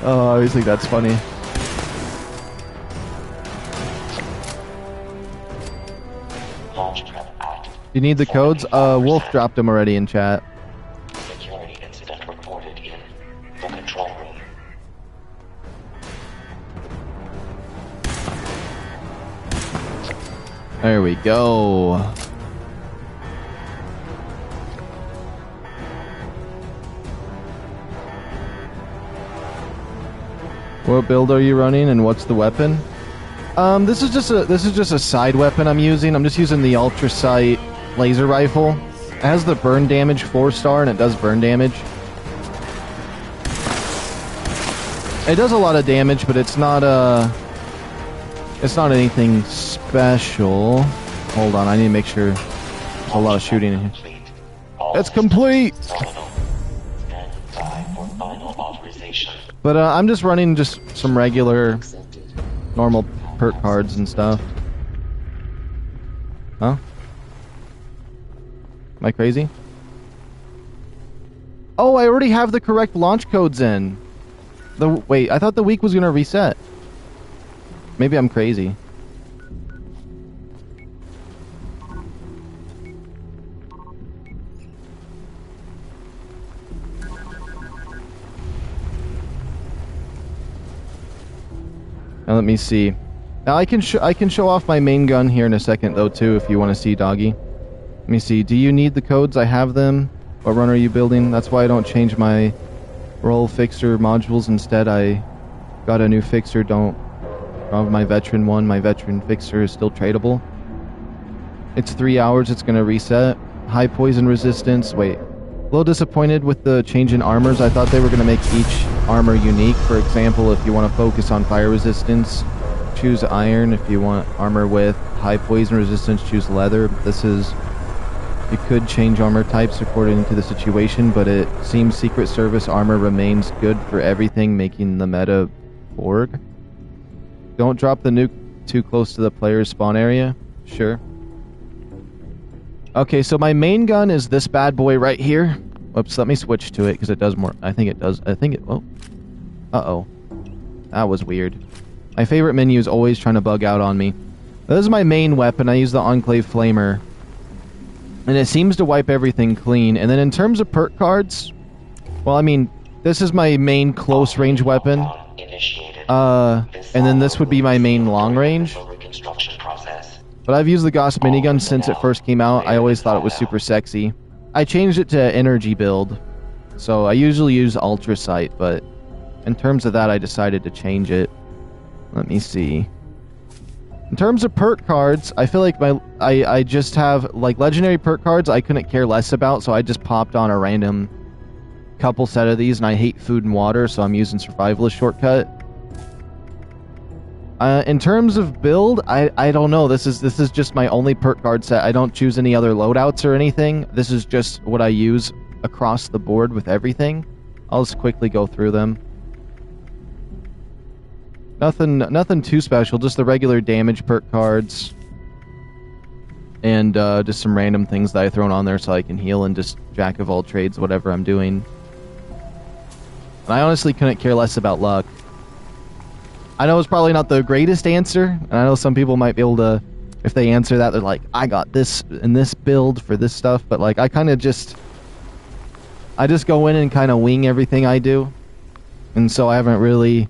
Oh, I always think that's funny. You need the codes? Wolf dropped them already in chat. Security incident reported in the control room. There we go. What build are you running, and what's the weapon? This is just a side weapon I'm using. I'm just using the Ultra Sight laser rifle. It has the burn damage 4-star, and it does burn damage. It does a lot of damage, but it's not anything special. Hold on, I need to make sure. There's a lot of shooting in here. It's complete. But I'm just running just some regular, normal perk cards and stuff. Huh? Am I crazy? Oh, I already have the correct launch codes in. Wait, I thought the week was gonna reset. Maybe I'm crazy. Now let me see. Now I can show off my main gun here in a second though too, if you want to see, doggy. Let me see. Do you need the codes? I have them. What run are you building? That's why I don't change my roll fixer modules. Instead, I got a new fixer. Don't have my veteran one. My veteran fixer is still tradable. It's 3 hours. It's gonna reset. High poison resistance. Wait. A little disappointed with the change in armors. I thought they were gonna make each armor unique. For example, if you want to focus on fire resistance, choose iron. If you want armor with high poison resistance, choose leather. This is... You could change armor types according to the situation, but it seems Secret Service armor remains good for everything, making the meta Borg. Don't drop the nuke too close to the player's spawn area. Sure. Okay, so my main gun is this bad boy right here. Whoops, let me switch to it because it does more. I think it does. Oh. Uh-oh. That was weird. My favorite menu is always trying to bug out on me. This is my main weapon. I use the Enclave Flamer. And it seems to wipe everything clean. And then in terms of perk cards, well, I mean, this is my main close range weapon. And then this would be my main long range. But I've used the Gauss minigun since it first came out. I always thought it was super sexy. I changed it to energy build. So I usually use Ultra Sight, but in terms of that, I decided to change it. Let me see. In terms of perk cards, I feel like I just have, like, legendary perk cards I couldn't care less about, so I just popped on a random couple set of these, and I hate food and water, so I'm using Survivalist shortcut. In terms of build, I don't know. This is just my only perk card set. I don't choose any other loadouts or anything. This is just what I use across the board with everything. I'll just quickly go through them. Nothing too special, just the regular damage perk cards. And just some random things that I've thrown on there so I can heal and just jack of all trades, whatever I'm doing. And I honestly couldn't care less about luck. I know it's probably not the greatest answer, and I know some people might be able to, if they answer that, they're like, I got this in this build for this stuff, but like I just go in and kind of wing everything I do, and so I haven't really,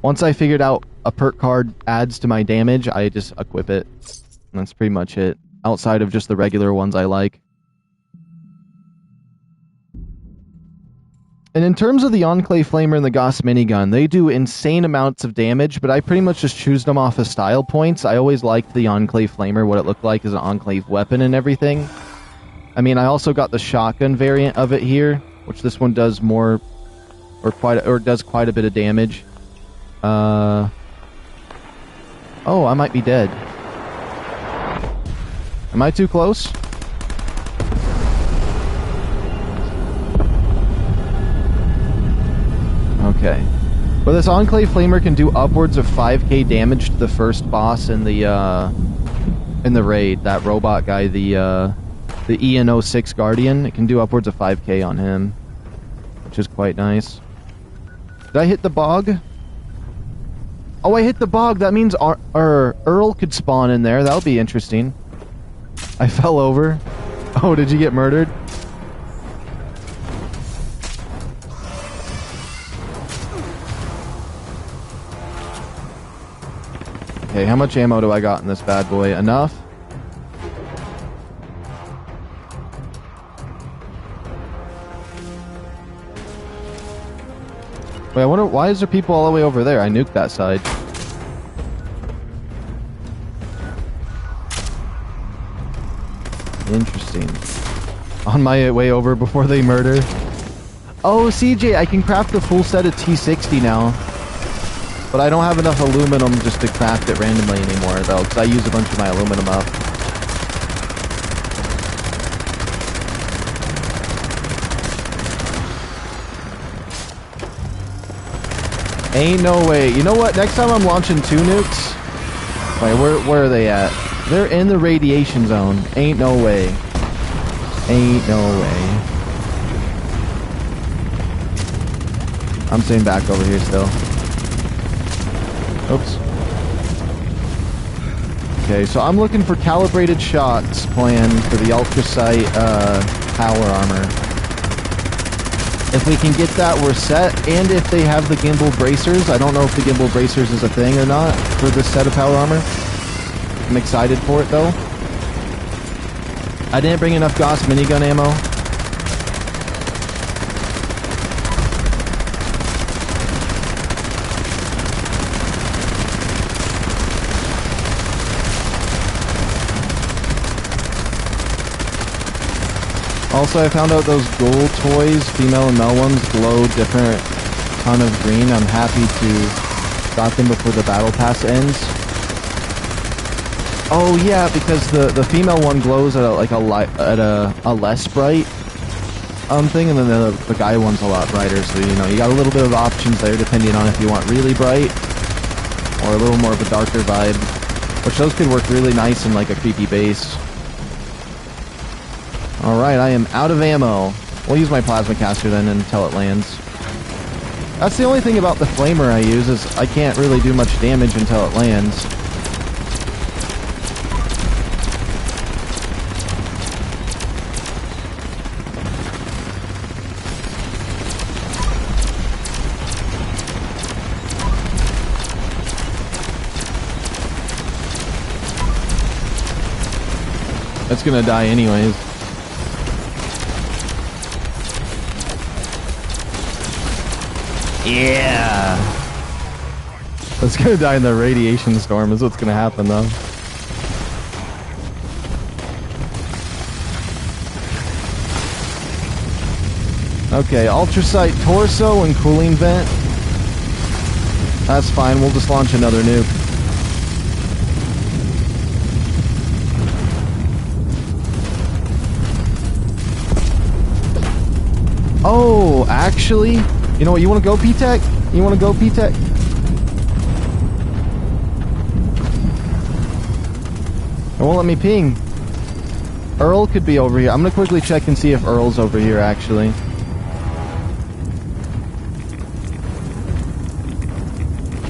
once I figured out a perk card adds to my damage, I just equip it, and that's pretty much it, outside of just the regular ones I like. And in terms of the Enclave Flamer and the Gauss minigun, they do insane amounts of damage, but I pretty much just choose them off of style points. I always liked the Enclave Flamer, what it looked like as an Enclave weapon and everything. I mean, I also got the shotgun variant of it here, which this one does more, or does quite a bit of damage. Oh, I might be dead. Am I too close? Okay. Well, this Enclave Flamer can do upwards of 5k damage to the first boss in the raid. That robot guy, the EN06 Guardian. It can do upwards of 5k on him, which is quite nice. Did I hit the bog? Oh, I hit the bog. That means Earl could spawn in there. That'll be interesting. I fell over. Oh, did you get murdered? Okay, how much ammo do I got in this bad boy? Enough? Wait, I wonder, why is there people all the way over there? I nuked that side. Interesting. On my way over before they murder. Oh, CJ, I can craft a full set of T60 now. But I don't have enough aluminum just to craft it randomly anymore, though, because I use a bunch of my aluminum up. Ain't no way. You know what? Next time I'm launching 2 nukes... Wait, where are they at? They're in the radiation zone. Ain't no way. Ain't no way. I'm staying back over here still. Oops. Okay, so I'm looking for calibrated shots planned for the Ultrasight power armor. If we can get that, we're set. And if they have the gimbal bracers, I don't know if the gimbal bracers is a thing or not for this set of power armor. I'm excited for it though. I didn't bring enough Gauss minigun ammo. Also, I found out those gold toys, female and male ones, glow different ton of green. I'm happy to stop them before the battle pass ends. Oh yeah, because the female one glows at a less bright thing, and then the guy one's a lot brighter. So you know you got a little bit of options there, depending on if you want really bright or a little more of a darker vibe. Which those could work really nice in like a creepy base. Alright, I am out of ammo. We'll use my plasma caster then until it lands. That's the only thing about the flamer I use, is I can't really do much damage until it lands. It's gonna die anyways. Yeah! It's gonna die in the radiation storm is what's gonna happen though. Okay, Ultrasight torso and cooling vent. That's fine, we'll just launch another nuke. Oh, actually... You know what, you want to go, P-Tech? You want to go, P-Tech? It won't let me ping. Earl could be over here. I'm going to quickly check and see if Earl's over here, actually.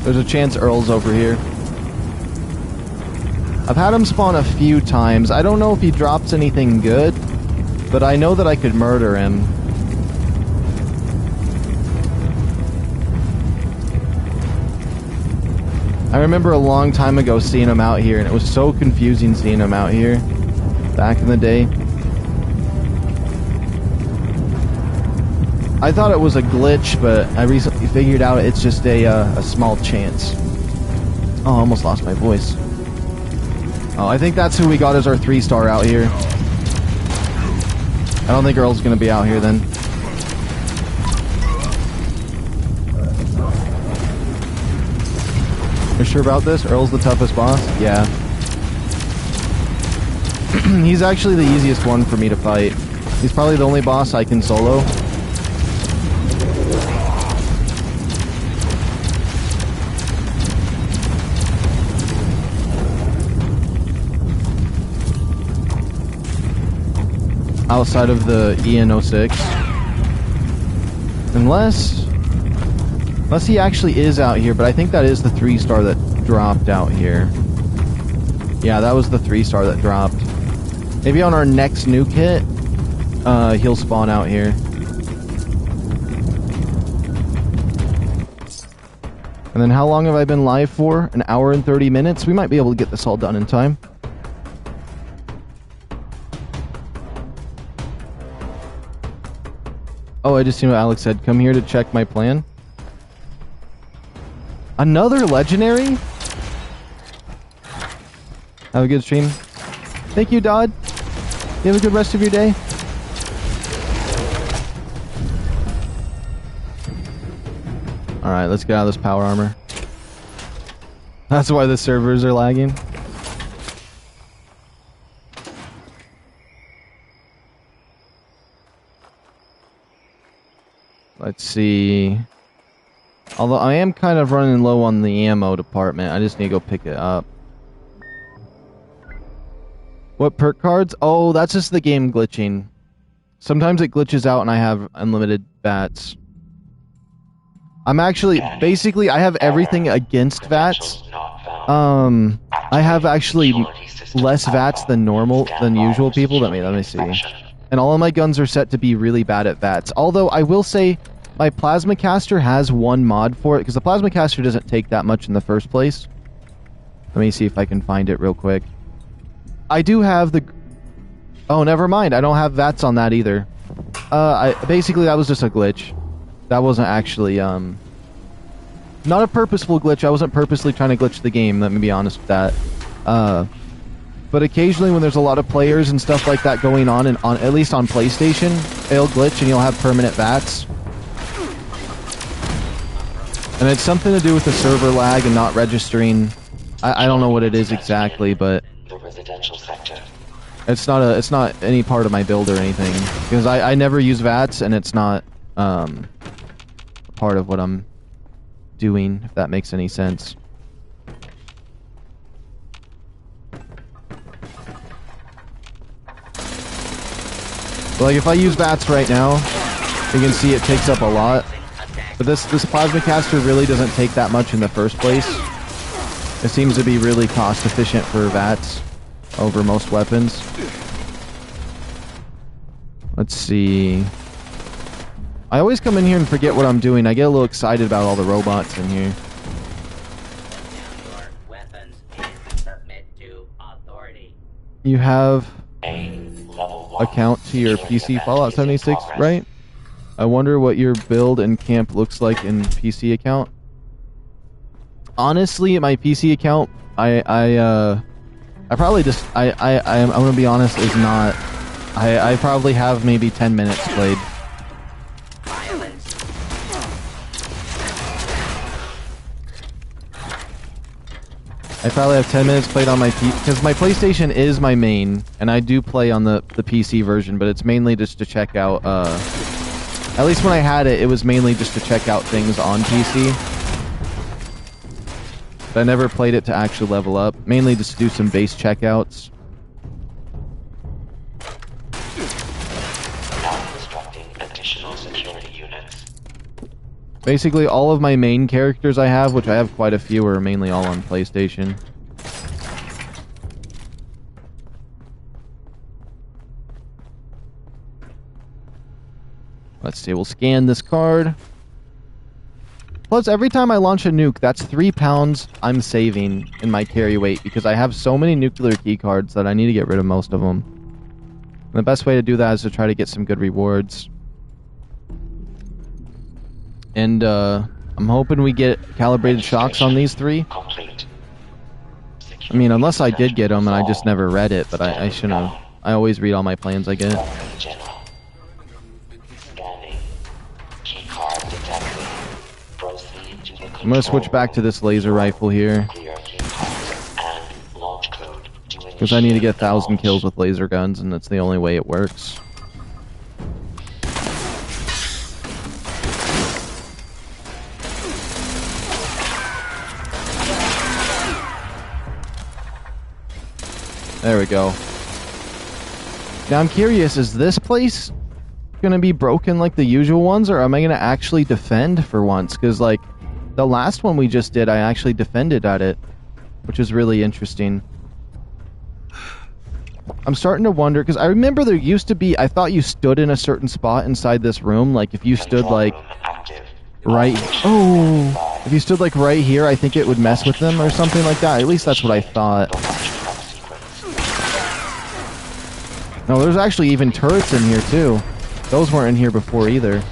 There's a chance Earl's over here. I've had him spawn a few times. I don't know if he drops anything good, but I know that I could murder him. I remember a long time ago seeing him out here, and it was so confusing seeing him out here back in the day. I thought it was a glitch, but I recently figured out it's just a small chance. Oh, I almost lost my voice. Oh, I think that's who we got as our 3-star out here. I don't think Earl's gonna be out here then. You sure about this? Earl's the toughest boss? Yeah. He's actually the easiest one for me to fight. He's probably the only boss I can solo. Outside of the EN06. Unless he actually is out here, but I think that is the 3-star that dropped out here. Yeah, that was the 3-star that dropped. Maybe on our next nuke hit, he'll spawn out here. And then how long have I been live for? An hour and 30 minutes? We might be able to get this all done in time. Oh, I just seen what Alex said. Come here to check my plan. Another legendary? Have a good stream. Thank you, Dodd. You have a good rest of your day. Alright, let's get out of this power armor. That's why the servers are lagging. Let's see. Although I am kind of running low on the ammo department. I just need to go pick it up. What perk cards? Oh, that's just the game glitching. Sometimes it glitches out and I have unlimited VATS. I'm actually... Basically, I have everything against VATS. I have actually less VATS than usual people. Let me see. And all of my guns are set to be really bad at VATS. Although, I will say... My Plasma Caster has one mod for it, because the Plasma Caster doesn't take that much in the first place. Let me see if I can find it real quick. I do have the... Oh, never mind. I don't have VATS on that either. Basically, that was just a glitch. That wasn't actually, not a purposeful glitch. I wasn't purposely trying to glitch the game, let me be honest with that. But occasionally when there's a lot of players and stuff like that going on, and at least on PlayStation, it'll glitch and you'll have permanent VATS. And it's something to do with the server lag and not registering. I don't know what it is exactly, but The residential sector. it's not any part of my build or anything, because I never use VATS and it's not part of what I'm doing, if that makes any sense. But like if I use VATS right now, you can see it takes up a lot. But this Plasma Caster really doesn't take that much in the first place. It seems to be really cost efficient for VATS over most weapons. Let's see. I always come in here and forget what I'm doing. I get a little excited about all the robots in here. You have account to your PC Fallout 76, right? I wonder what your build and camp looks like in PC account. Honestly, my PC account, I probably just I'm gonna be honest, is not. I probably have maybe 10 minutes played. I probably have 10 minutes played on my PC, because my PlayStation is my main, and I do play on the PC version, but it's mainly just to check out, at least when I had it, it was mainly just to check out things on PC. But I never played it to actually level up, mainly just to do some base checkouts. Now constructing additional security units. Basically, all of my main characters I have, which I have quite a few, are mainly all on PlayStation. Let's see, we'll scan this card. Plus, every time I launch a nuke, that's 3 pounds I'm saving in my carry weight because I have so many nuclear key cards that I need to get rid of most of them. And the best way to do that is to try to get some good rewards. And, I'm hoping we get calibrated shocks on these 3. I mean, unless I did get them and I just never read it, but I shouldn't have. I always read all my plans I get. I'm gonna switch back to this laser rifle here. Because I need to get 1,000 kills with laser guns, and that's the only way it works. There we go. Now I'm curious, is this place gonna be broken like the usual ones, or am I gonna actually defend for once? Because, like, the last one we just did, I actually defended at it, which is really interesting. I'm starting to wonder, because I remember there used to be, I thought you stood in a certain spot inside this room, like if you stood like right, oh, if you stood like right here, I think it would mess with them or something like that. At least that's what I thought. No, there's actually even turrets in here too. Those weren't in here before either.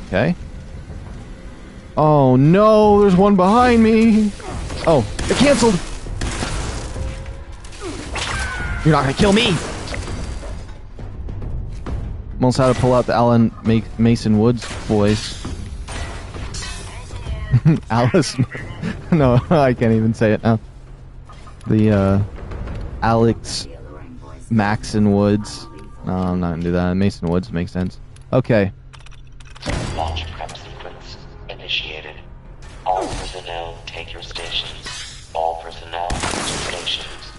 Okay. Oh no, there's one behind me. Oh, it canceled. You're not gonna kill me. Almost had to pull out the Alan Mason Woods voice. Alice. No, I can't even say it now. The Alex Maxon Woods. No, I'm not gonna do that. Mason Woods makes sense. Okay. Launch prep sequence initiated. All personnel take your stations. All personnel take your stations.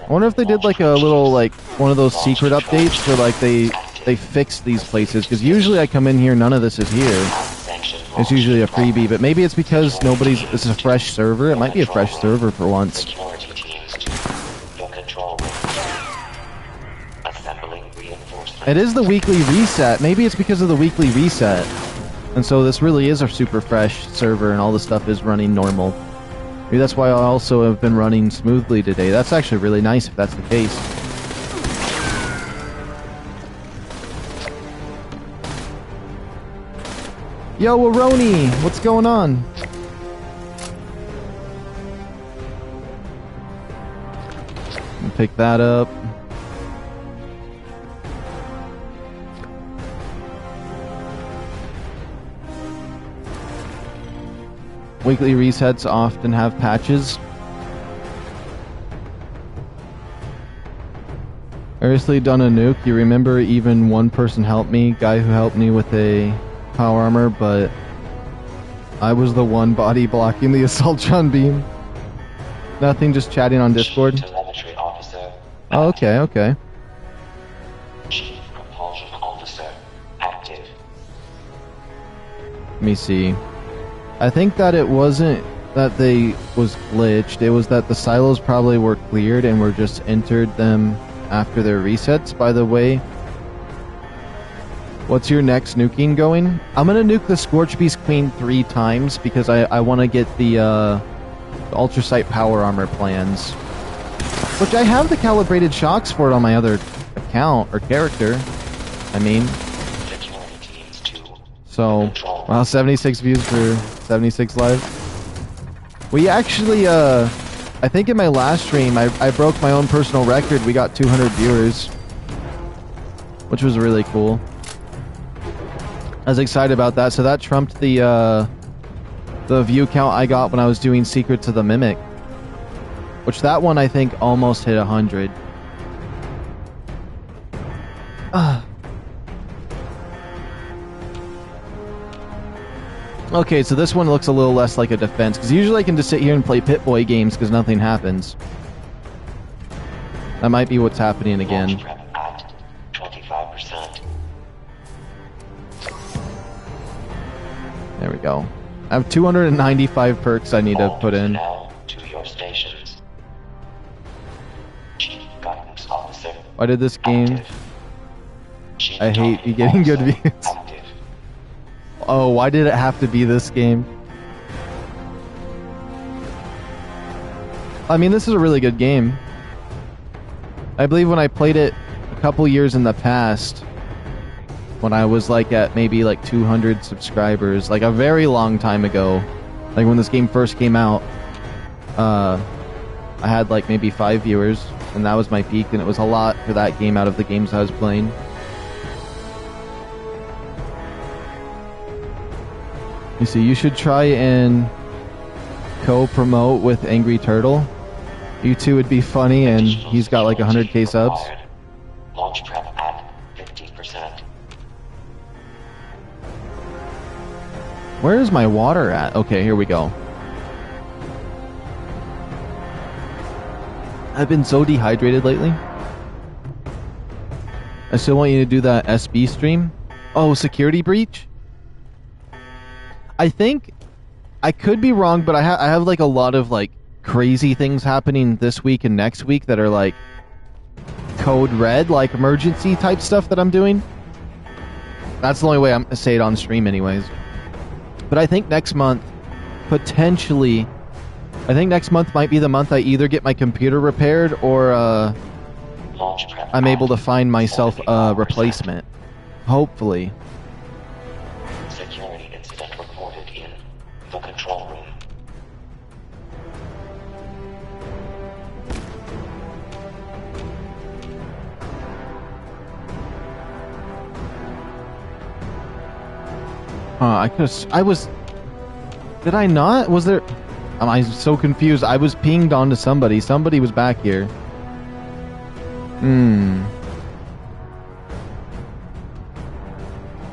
I wonder if they did like a little, like, one of those secret updates where, like, they fixed these places, because usually I come in here, none of this is here. It's usually a freebie, but maybe it's because this is a fresh server. It might be a fresh server for once. It is the weekly reset. Maybe it's because of the weekly reset. And so this really is a super fresh server and all the stuff is running normal. Maybe that's why I also have been running smoothly today. That's actually really nice if that's the case. Yo, Aroni! What's going on? Pick that up. Weekly resets often have patches. Seriously, done a nuke. You remember even one person helped me, guy who helped me with a power armor, but I was the one body blocking the assaultron beam. Nothing, just chatting on Discord. Telemetry officer. Oh, okay, okay. Chief propulsion officer active. Let me see. I think that it wasn't that they was glitched. It was that the silos probably were cleared and were just entered them after their resets. By the way, what's your next nuking going? I'm gonna nuke the Scorch Beast Queen 3 times because I want to get the Ultrasight power armor plans, which I have the calibrated shocks for it on my other account or character. I mean. So, wow, 76 views for 76 live. We actually, I think in my last stream, I broke my own personal record. We got 200 viewers, which was really cool. I was excited about that. So that trumped the view count I got when I was doing Secrets of the Mimic, which that one I think almost hit 100. Okay, so this one looks a little less like a defense, because usually I can just sit here and play Pit-Boy games because nothing happens. That might be what's happening Launch again. prep at 25%. There we go. I have 295 perks I need to All put in. personnel to your stations. Chief Guidance Officer. Why did this game... Active. Chief I hate you Targeting getting good Officer, views. Active. Oh, why did it have to be this game? I mean, this is a really good game. I believe when I played it a couple years in the past, when I was like at maybe like 200 subscribers, like a very long time ago, like when this game first came out, I had like maybe 5 viewers, and that was my peak, and it was a lot for that game out of the games I was playing. You see, you should try and co-promote with Angry Turtle. You two would be funny, and Additional he's got like 100k subs. required. Launch prep at 50%. Where is my water at? Okay, here we go. I've been so dehydrated lately. I still want you to do that SB stream. Oh, security breach? I think... I could be wrong, but I have like a lot of like crazy things happening this week and next week that are like code red, like emergency type stuff that I'm doing. That's the only way I'm gonna say it on stream anyways. But I think next month, potentially, I think next month might be the month I either get my computer repaired or Launch prep I'm at able to find myself a 75%. replacement. Hopefully. Security incident reported in the control room. Did I not? Was there... I'm so confused. I was pinged onto somebody. Somebody was back here.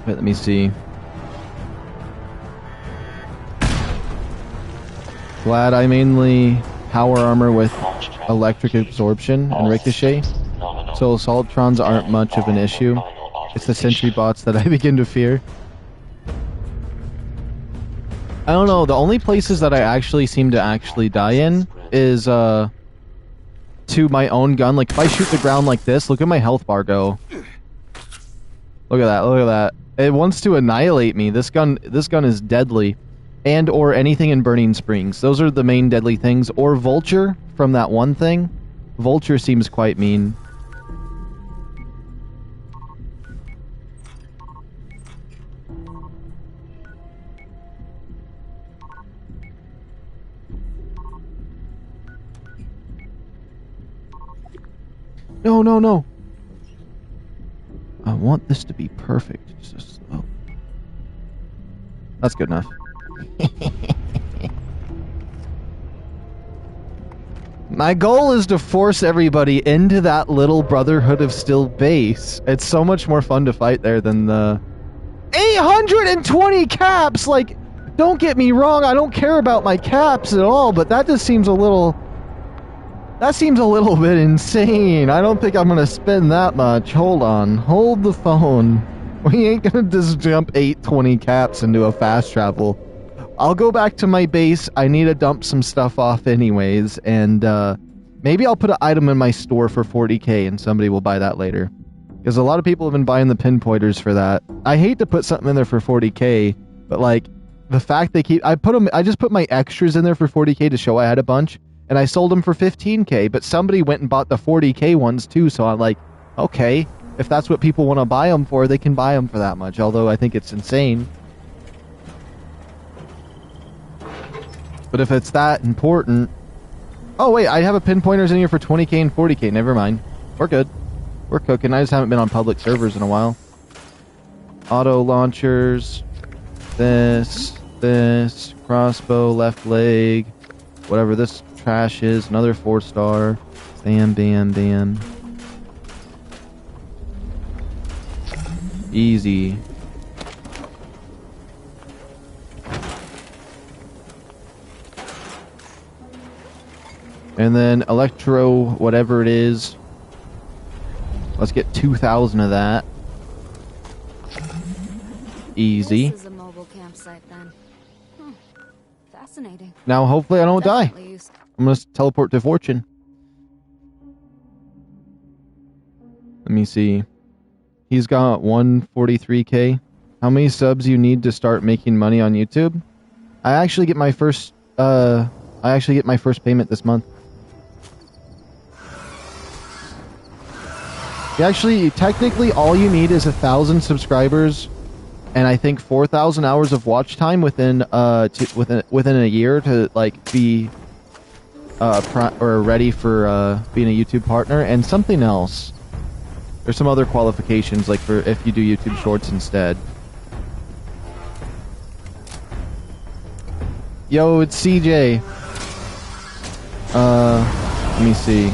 Wait, let me see. Glad I mainly power armor with Launch prep electric absorption and ricochet, nominal. so assaultrons aren't much of an issue. It's the sentry bots that I begin to fear. I don't know, the only places that I actually seem to actually die in is to my own gun. Like if I shoot the ground like this, look at my health bar go. Look at that, look at that. It wants to annihilate me. This gun is deadly. And or anything in Burning Springs. Those are the main deadly things. Or Vulture from that one thing. Vulture seems quite mean. No, no, no. I want this to be perfect. It's just, oh. That's good enough. My goal is to force everybody into that little Brotherhood of Steel base. It's so much more fun to fight there than the 820 caps. Like, don't get me wrong, I don't care about my caps at all, but that just seems a little... That seems a little bit insane. I don't think I'm gonna spend that much. Hold on. Hold the phone. We ain't gonna just jump 820 caps into a fast travel. I'll go back to my base. I need to dump some stuff off anyways, and maybe I'll put an item in my store for 40k and somebody will buy that later. Because a lot of people have been buying the pinpointers for that. I hate to put something in there for 40k, but like, the fact they keep... I just put my extras in there for 40k to show I had a bunch, and I sold them for 15k, but somebody went and bought the 40k ones too, so I'm like, okay, if that's what people want to buy them for, they can buy them for that much, although I think it's insane. But if it's that important... Oh wait, I have a pinpointers in here for 20k and 40k, never mind. We're good. We're cooking, I just haven't been on public servers in a while. Auto launchers, this, crossbow, left leg, whatever this trash is, another 4-star. Bam, bam, bam. Easy. And then electro, whatever it is, Let's get 2,000 of that. Easy. This is a mobile campsite then. Fascinating. Now, hopefully I don't die. Definitely used- I'm going to teleport to Fortune. Let me see. He's got 143k. How many subs you need to start making money on YouTube? I actually get my first payment this month. Actually, technically all you need is 1,000 subscribers and I think 4,000 hours of watch time within within a year to like be ready for being a YouTube partner, and something else. There's some other qualifications, like for if you do YouTube Shorts instead. Yo, it's CJ. Let me see.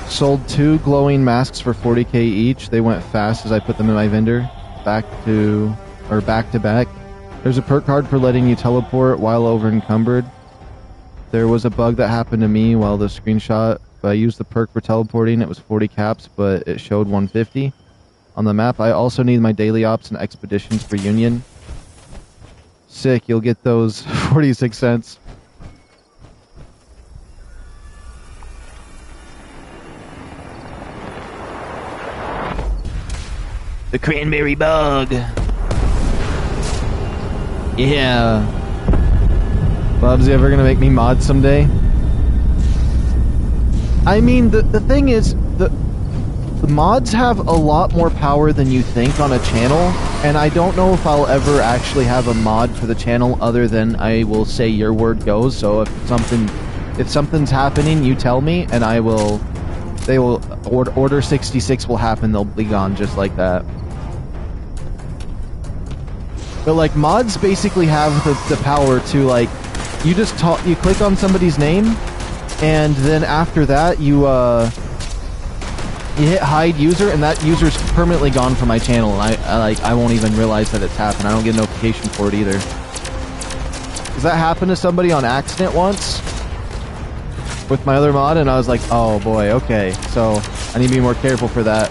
Sold 2 glowing masks for 40k each. They went fast as I put them in my vendor. Back to back. There's a perk card for letting you teleport while over encumbered. There was a bug that happened to me while the screenshot. I used the perk for teleporting. It was 40 caps, but it showed 150 on the map. I also need my daily ops and expeditions for Union. Sick, you'll get those 46 cents. The cranberry bug. Yeah. Bubsy ever gonna make me mod someday? I mean, the thing is, the mods have a lot more power than you think on a channel, and I don't know if I'll ever actually have a mod for the channel other than I will say your word goes. So if something's happening, you tell me, and order 66 will happen. They'll be gone just like that. But like mods basically have the power to like, you click on somebody's name, and then after that you hit hide user, and that user's permanently gone from my channel, and I won't even realize that it's happened. I don't get a notification for it either. Does that happen to somebody on accident once with my other mod, and I was like, oh boy, okay, so I need to be more careful for that.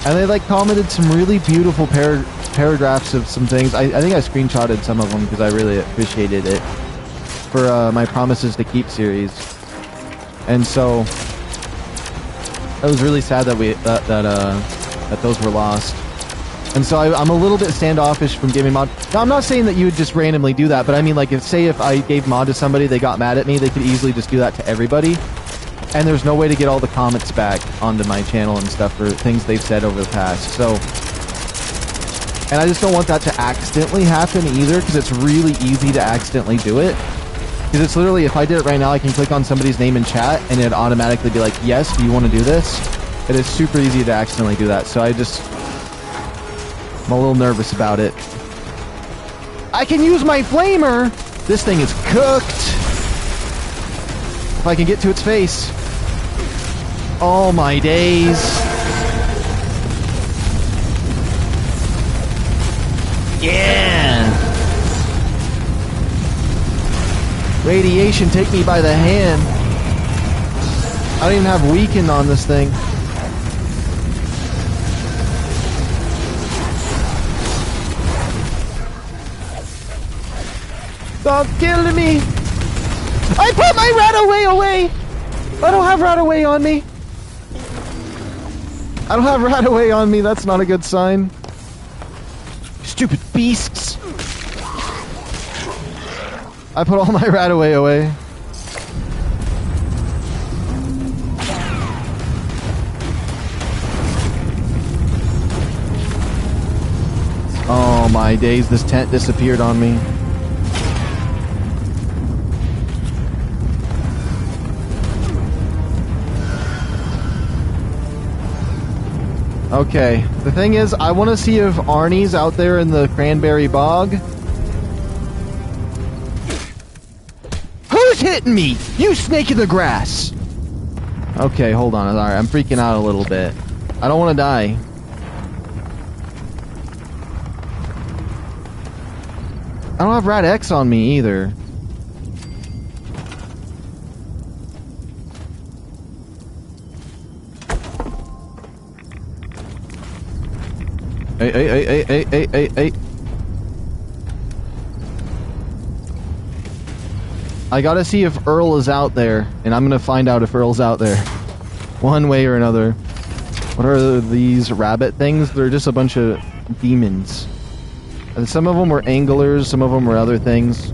And they like commented some really beautiful paragraphs of some things. I think I screenshotted some of them because I really appreciated it for my Promises to Keep series. And so I was really sad that those were lost. And so I'm a little bit standoffish from giving mod. Now, I'm not saying that you would just randomly do that, but I mean, like, if I gave mod to somebody, they got mad at me, they could easily just do that to everybody. And there's no way to get all the comments back onto my channel and stuff for things they've said over the past. So, and I just don't want that to accidentally happen either, because it's really easy to accidentally do it. Because it's literally, if I did it right now, I can click on somebody's name in chat, and it'd automatically be like, yes, do you want to do this? It is super easy to accidentally do that, so I'm a little nervous about it. I can use my flamer! This thing is cooked! If I can get to its face. Oh my days. Yeah! Radiation, take me by the hand. I don't even have weaken on this thing. Stop killing me! I put my Radaway away! I don't have Radaway on me. I don't have Radaway on me. That's not a good sign. Stupid beasts! I put all my Radaway away. Oh my days, this tent disappeared on me. Okay, the thing is, I want to see if Arnie's out there in the cranberry bog. Who's hitting me? You snake in the grass! Okay, hold on. Alright, I'm freaking out a little bit. I don't want to die. I don't have Rad X on me either. Hey. I gotta see if Earl is out there, and I'm gonna find out if Earl's out there. One way or another. What are these rabbit things? They're just a bunch of demons. And some of them were anglers, some of them were other things.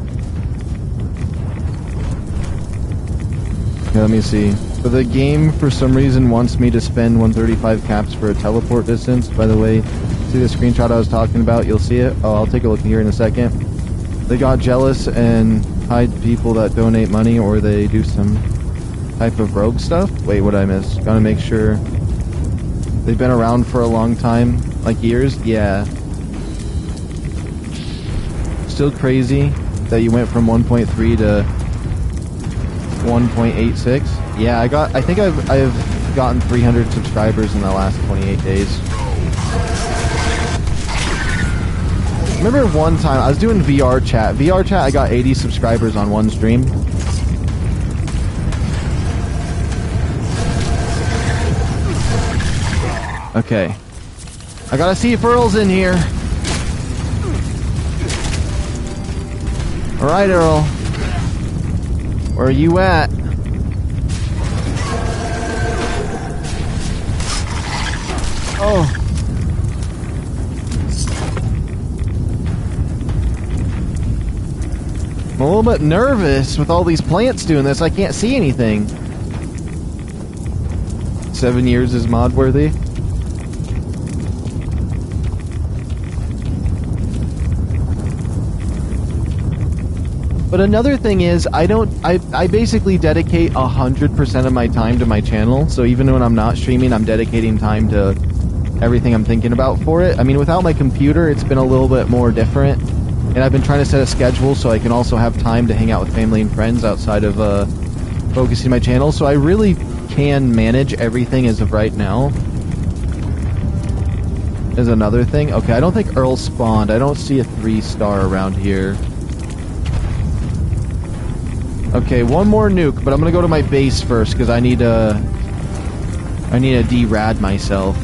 Okay, let me see. So the game, for some reason, wants me to spend 135 caps for a teleport distance. By the way, see the screenshot I was talking about? You'll see it. Oh, I'll take a look here in a second. They got jealous and hide people that donate money, or they do some type of rogue stuff. Wait, what did I miss? Gotta make sure. They've been around for a long time, like years. Yeah. Still crazy that you went from 1.3 to 1.86. Yeah, I think I've gotten 300 subscribers in the last 28 days. Remember one time I was doing VR chat. VR chat, I got 80 subscribers on one stream. Okay. I gotta see if Earl's in here. Alright, Earl. Where are you at? Oh. I'm a little bit nervous with all these plants doing this. I can't see anything. 7 years is mod worthy. But another thing is, I basically dedicate 100% of my time to my channel. So even when I'm not streaming, I'm dedicating time to everything I'm thinking about for it. I mean, without my computer, it's been a little bit more different. And I've been trying to set a schedule so I can also have time to hang out with family and friends outside of focusing my channel. So I really can manage everything as of right now. Is another thing. Okay, I don't think Earl spawned. I don't see a 3-star around here. Okay, one more nuke, but I'm gonna go to my base first because I need to de-rad myself.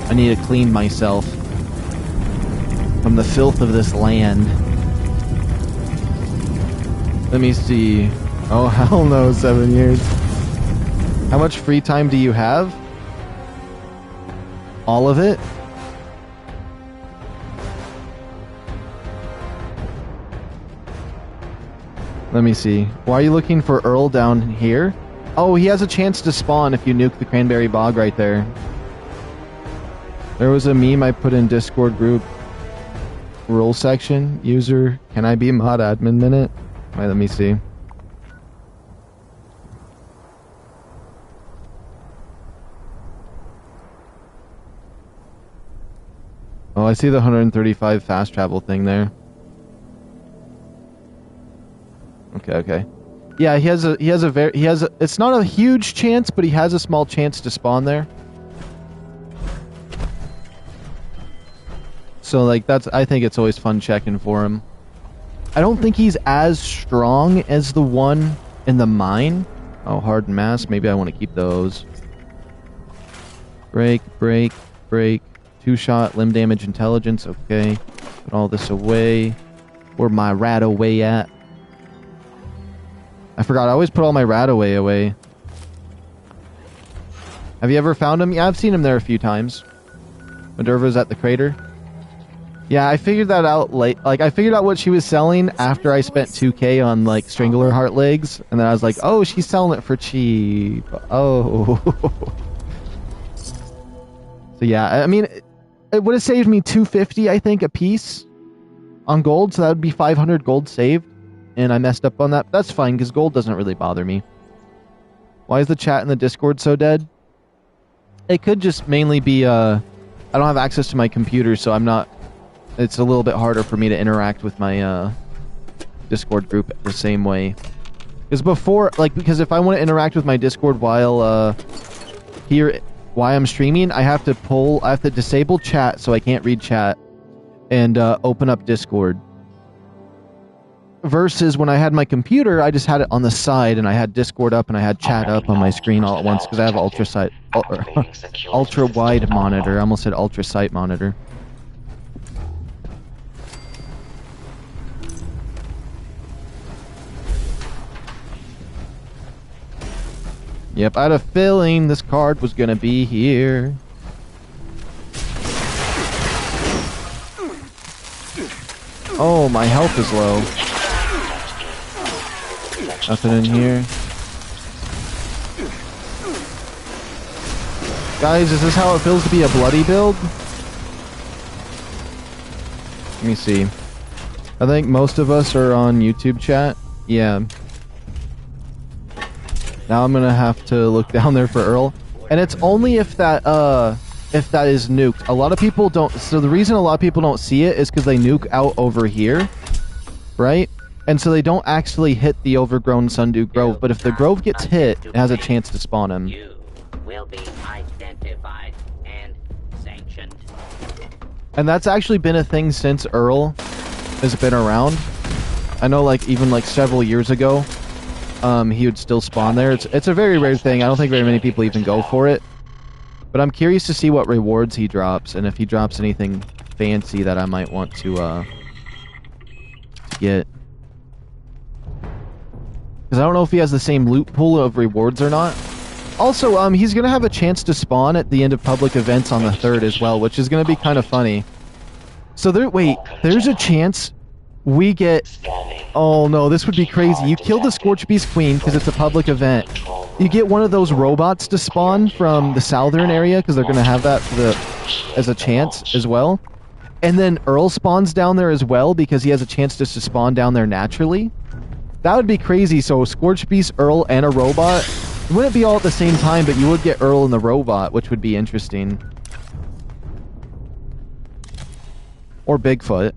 I need to clean myself from the filth of this land. Let me see. Oh, hell no, 7 years. How much free time do you have? All of it? Let me see. Why are you looking for Earl down here? Oh, he has a chance to spawn if you nuke the Cranberry Bog right there. There was a meme I put in Discord group rule section. User, can I be mod admin minute? Wait, let me see. Oh, I see the 135 fast travel thing there. Okay. Yeah, it's not a huge chance, but he has a small chance to spawn there. So like I think it's always fun checking for him. I don't think he's as strong as the one in the mine. Oh, hardened mass, maybe I want to keep those. Break. 2-shot, limb damage, intelligence, okay. Put all this away. Where my rat away at? I forgot, I always put all my Radaway away. Have you ever found him? Yeah, I've seen him there a few times. Minerva's at the crater. Yeah, I figured that out late. Like, I figured out what she was selling after I spent 2K on, like, Strangler Heart Legs. And then I was like, oh, she's selling it for cheap. Oh. So yeah, I mean, it would have saved me $250, I think, a piece on gold. So that would be 500 gold saved. And I messed up on that. That's fine, because gold doesn't really bother me. Why is the chat in the Discord so dead? It could just mainly be, I don't have access to my computer, so I'm not... It's a little bit harder for me to interact with my, Discord group the same way. Because before, like, because if I want to interact with my Discord while, while I'm streaming, I have to disable chat, so I can't read chat, and, open up Discord. Versus when I had my computer, I just had it on the side, and I had Discord up, and I had chat up on my screen all at once, because I have ultra wide monitor. I almost said ultra sight monitor. Yep, I had a feeling this card was gonna be here. Oh, my health is low. Nothing in here. Guys, is this how it feels to be a bloody build? Let me see. I think most of us are on YouTube chat. Yeah. Now I'm gonna have to look down there for Earl. And it's only if that is nuked. A lot of people don't, so the reason a lot of people don't see it is because they nuke out over here, right? And so they don't actually hit the overgrown Sundew Grove, but if the grove gets hit, it has a chance to spawn him. You will be identified and sanctioned. And that's actually been a thing since Earl has been around. I know, like, even like several years ago, he would still spawn there. It's a very rare thing. I don't think very many people even go for it. But I'm curious to see what rewards he drops, and if he drops anything fancy that I might want to get. Because I don't know if he has the same loot pool of rewards or not. Also, he's going to have a chance to spawn at the end of public events on the 3rd as well, which is going to be kind of funny. So there's a chance we get... Oh no, this would be crazy. You kill the Scorch Beast Queen because it's a public event. You get one of those robots to spawn from the southern area because they're going to have that as a chance as well. And then Earl spawns down there as well because he has a chance just to spawn down there naturally. That would be crazy. So Scorch Beast, Earl, and a robot. It wouldn't be all at the same time, but you would get Earl and the robot, which would be interesting. Or Bigfoot.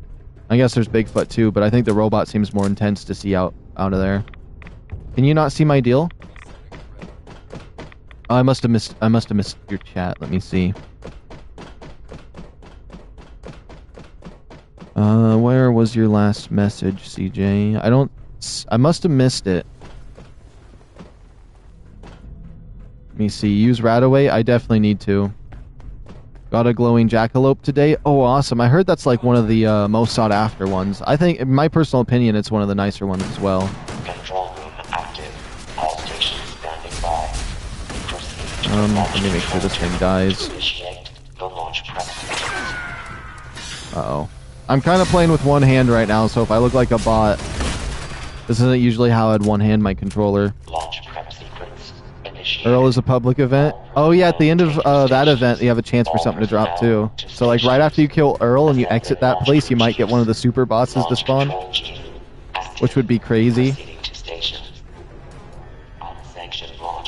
I guess there's Bigfoot too, but I think the robot seems more intense to see out of there. Can you not see my deal? Oh, I must have missed your chat. Let me see. Where was your last message, CJ? I must have missed it. Let me see. Use Radaway? I definitely need to. Got a glowing jackalope today? Oh, awesome. I heard that's like one of the most sought after ones. I think, in my personal opinion, it's one of the nicer ones as well. Control room active. All stations standing by. Let me make sure this thing dies. Initiate the launch prep. Uh-oh. I'm kind of playing with one hand right now, so if I look like a bot, this isn't usually how I'd one-hand my controller. Launch prep sequence. Initiate. Earl is a public event. Oh yeah, at the end of that event, you have a chance for something to drop too. So like right after you kill Earl and you exit that place, you might get one of the super bosses to spawn, which would be crazy.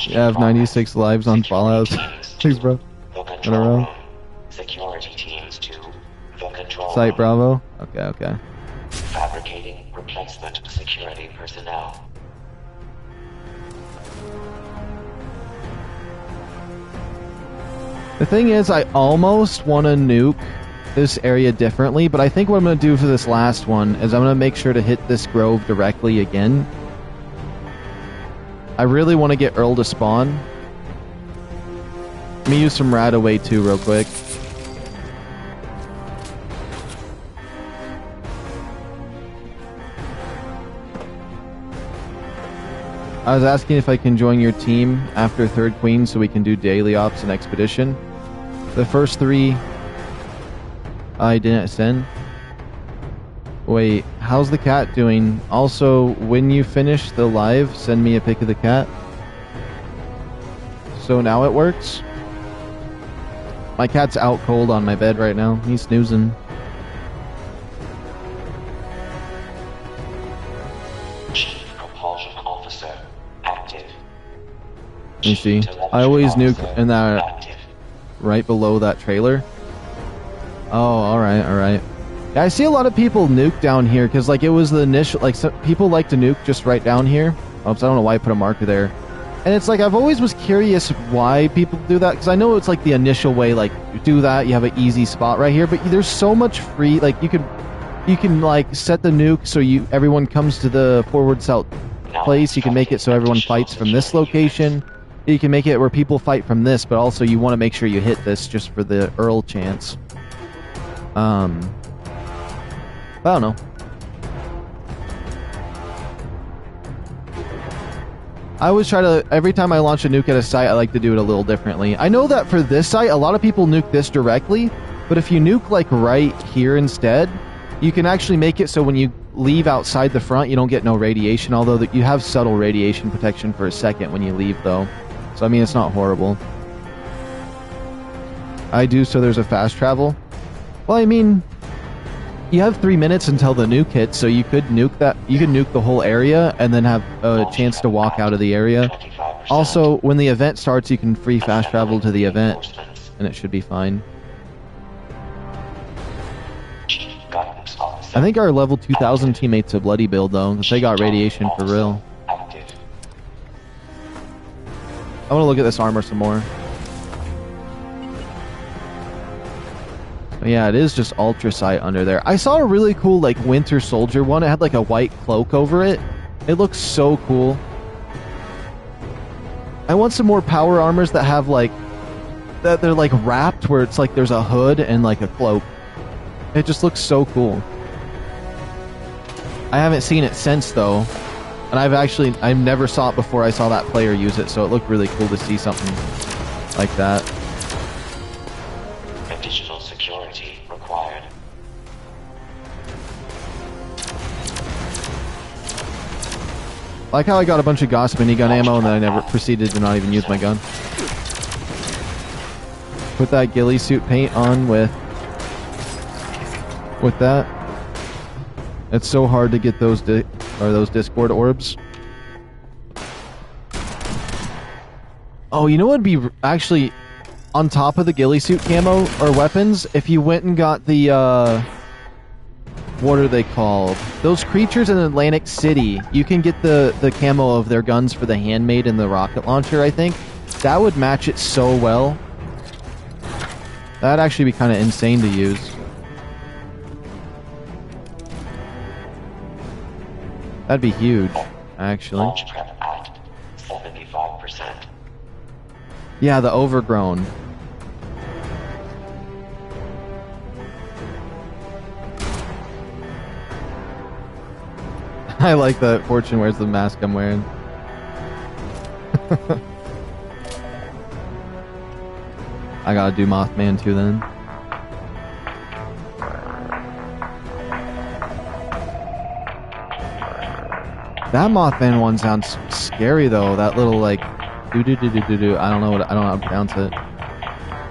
You have 96 lives on Fallout. Thanks, bro. In a row. Security teams to the control Site Bravo. Okay. Fabricating replacement security personnel. The thing is, I almost want to nuke this area differently, but I think what I'm going to do for this last one is I'm going to make sure to hit this grove directly again. I really want to get Earl to spawn. Let me use some Radaway too real quick. I was asking if I can join your team after 3rd Queen so we can do daily ops and expedition. The first 3 I didn't send. Wait, how's the cat doing? Also, when you finish the live, send me a pic of the cat. So now it works? My cat's out cold on my bed right now. He's snoozing. Chief Propulsion Officer active. Let me see. I always nuke in that right below that trailer. Oh, alright. Yeah, I see a lot of people nuke down here because, like, it was the initial, like, some people like to nuke just right down here. Oops, I don't know why I put a marker there. And it's like, I've always was curious why people do that because I know it's like the initial way, like, you do that, you have an easy spot right here, but there's so much free, like, you can like set the nuke so everyone comes to the forward south place. You can make it so everyone fights from this location. You can make it where people fight from this, but also you want to make sure you hit this just for the Earl chance. I don't know. I always try to, every time I launch a nuke at a site, I like to do it a little differently. I know that for this site, a lot of people nuke this directly, but if you nuke like right here instead, you can actually make it so when you leave outside the front, you don't get no radiation, although that you have subtle radiation protection for a second when you leave though. So I mean, it's not horrible. I do, so there's a fast travel. Well, I mean, you have 3 minutes until the nuke hits, so you could nuke that. You could nuke the whole area and then have a chance to walk out of the area. Also, when the event starts, you can free fast travel to the event, and it should be fine. I think our level 2000 teammates a bloody build though, because they got radiation for real. I want to look at this armor some more. Yeah, it is just ultra sight under there. I saw a really cool like Winter Soldier one. It had like a white cloak over it. It looks so cool. I want some more power armors that have like that they're like wrapped, where it's like there's a hood and like a cloak. It just looks so cool. I haven't seen it since though, and I never saw it before I saw that player use it, so it looked really cool to see something like that. Additional security required. I like how I got a bunch of Gauss minigun ammo and then I never proceeded to not even use my gun. Put that ghillie suit paint on with that. It's so hard to get those those Discord orbs. Oh, you know what would be actually on top of the ghillie suit camo or weapons? If you went and got the what are they called? Those creatures in Atlantic City. You can get the camo of their guns for the handmade and the rocket launcher, I think. That would match it so well. That'd actually be kind of insane to use. That'd be huge, actually. Launch prep at 75%. Yeah, the overgrown. I like that Fortune wears the mask I'm wearing. I gotta do Mothman too then. That Mothman one sounds scary though. That little like do do do do do do. I don't know how to pronounce it.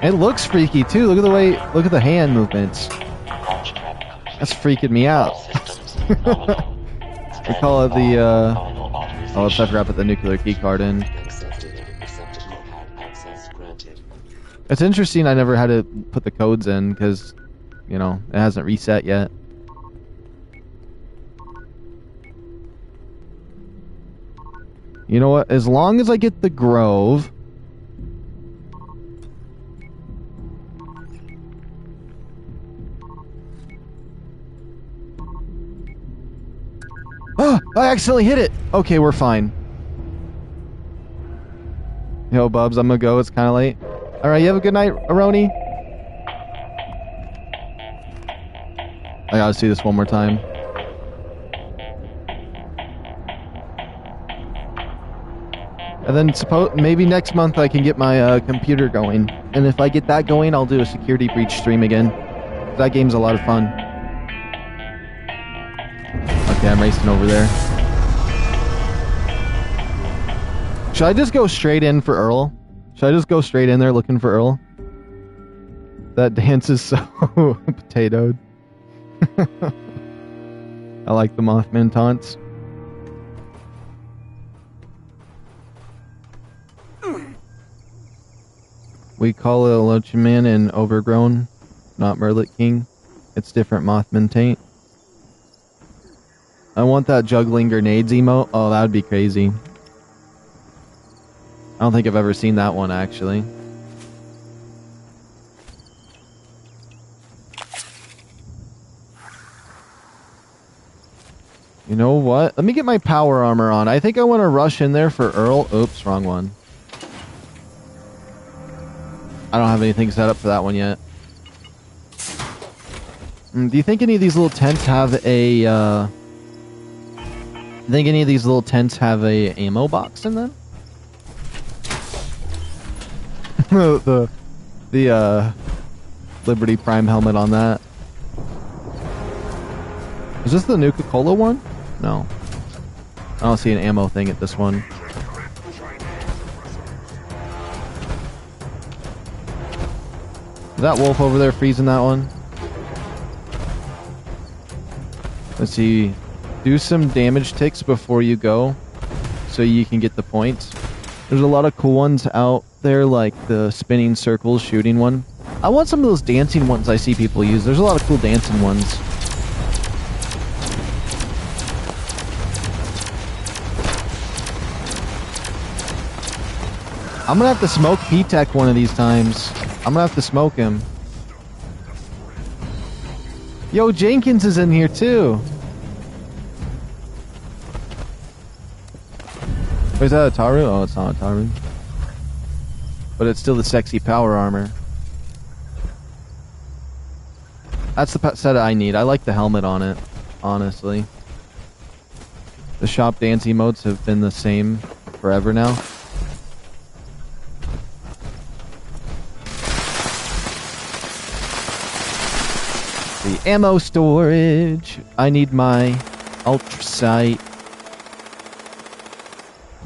It looks freaky too. Look at the hand movements. That's freaking me out. We call it the oh, I forgot to put the nuclear key card in. It's interesting I never had to put the codes in because, you know, it hasn't reset yet. You know what? As long as I get the Grove... Oh! I accidentally hit it! Okay, we're fine. Yo, Bubs, I'm gonna go. It's kind of late. Alright, you have a good night, Aroni. I gotta see this one more time. And then maybe next month I can get my computer going. And if I get that going, I'll do a Security Breach stream again. That game's a lot of fun. Okay, I'm racing over there. Should I just go straight in for Earl? Should I just go straight in there looking for Earl? That dance is so potatoed. I like the Mothman taunts. We call it a Lunchman and Overgrown, not Merlit King. It's different Mothman taint. I want that juggling grenades emote. Oh, that would be crazy. I don't think I've ever seen that one, actually. You know what? Let me get my power armor on. I think I want to rush in there for Earl. Oops, wrong one. I don't have anything set up for that one yet. Do you think any of these little tents have a, ammo box in them? the Liberty Prime helmet on that. Is this the Nuka-Cola one? No. I don't see an ammo thing at this one. Is that wolf over there freezing that one? Let's see. Do some damage ticks before you go, so you can get the points. There's a lot of cool ones out there, like the spinning circles shooting one. I want some of those dancing ones I see people use. There's a lot of cool dancing ones. I'm gonna have to smoke P-Tech one of these times. I'm gonna have to smoke him. Yo, Jenkins is in here too. Wait, is that a Taru? Oh, it's not a Taru. But it's still the sexy power armor. That's the set I need. I like the helmet on it, honestly. The shop dance emotes have been the same forever now. The ammo storage. I need my ultrasight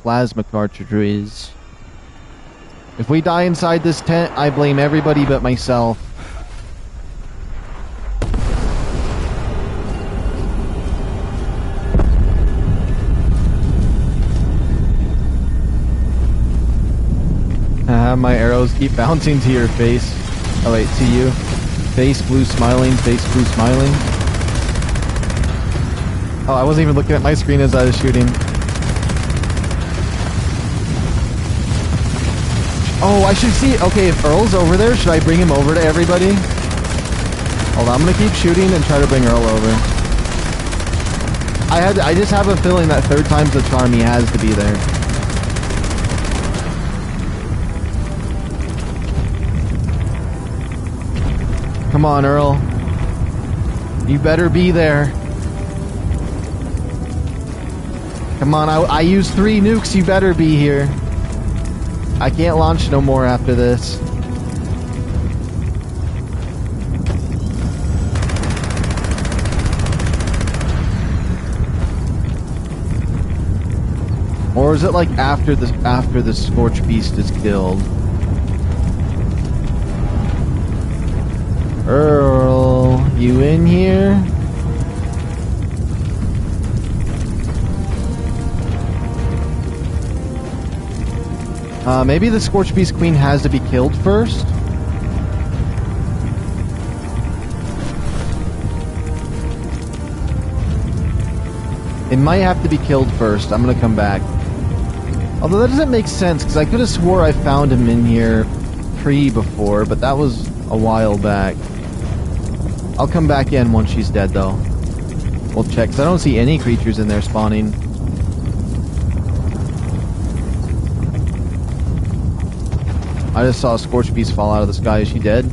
plasma cartridges. If we die inside this tent, I blame everybody but myself. My arrows keep bouncing to your face. Oh wait, to you. Face blue smiling, face blue smiling. Oh, I wasn't even looking at my screen as I was shooting. Oh, I should see. Okay, if Earl's over there, should I bring him over to everybody? Hold on, I'm gonna keep shooting and try to bring Earl over. I just have a feeling that third time's the charm, he has to be there. Come on, Earl. You better be there. Come on, I used 3 nukes, you better be here. I can't launch no more after this. Or is it like after the Scorch Beast is killed? Earl, you in here? Maybe the Scorch Beast Queen has to be killed first? It might have to be killed first. I'm gonna come back. Although that doesn't make sense, because I could have swore I found him in here before, but that was a while back. I'll come back in once she's dead, though. We'll check, because I don't see any creatures in there spawning. I just saw a Scorch Beast fall out of the sky. Is she dead?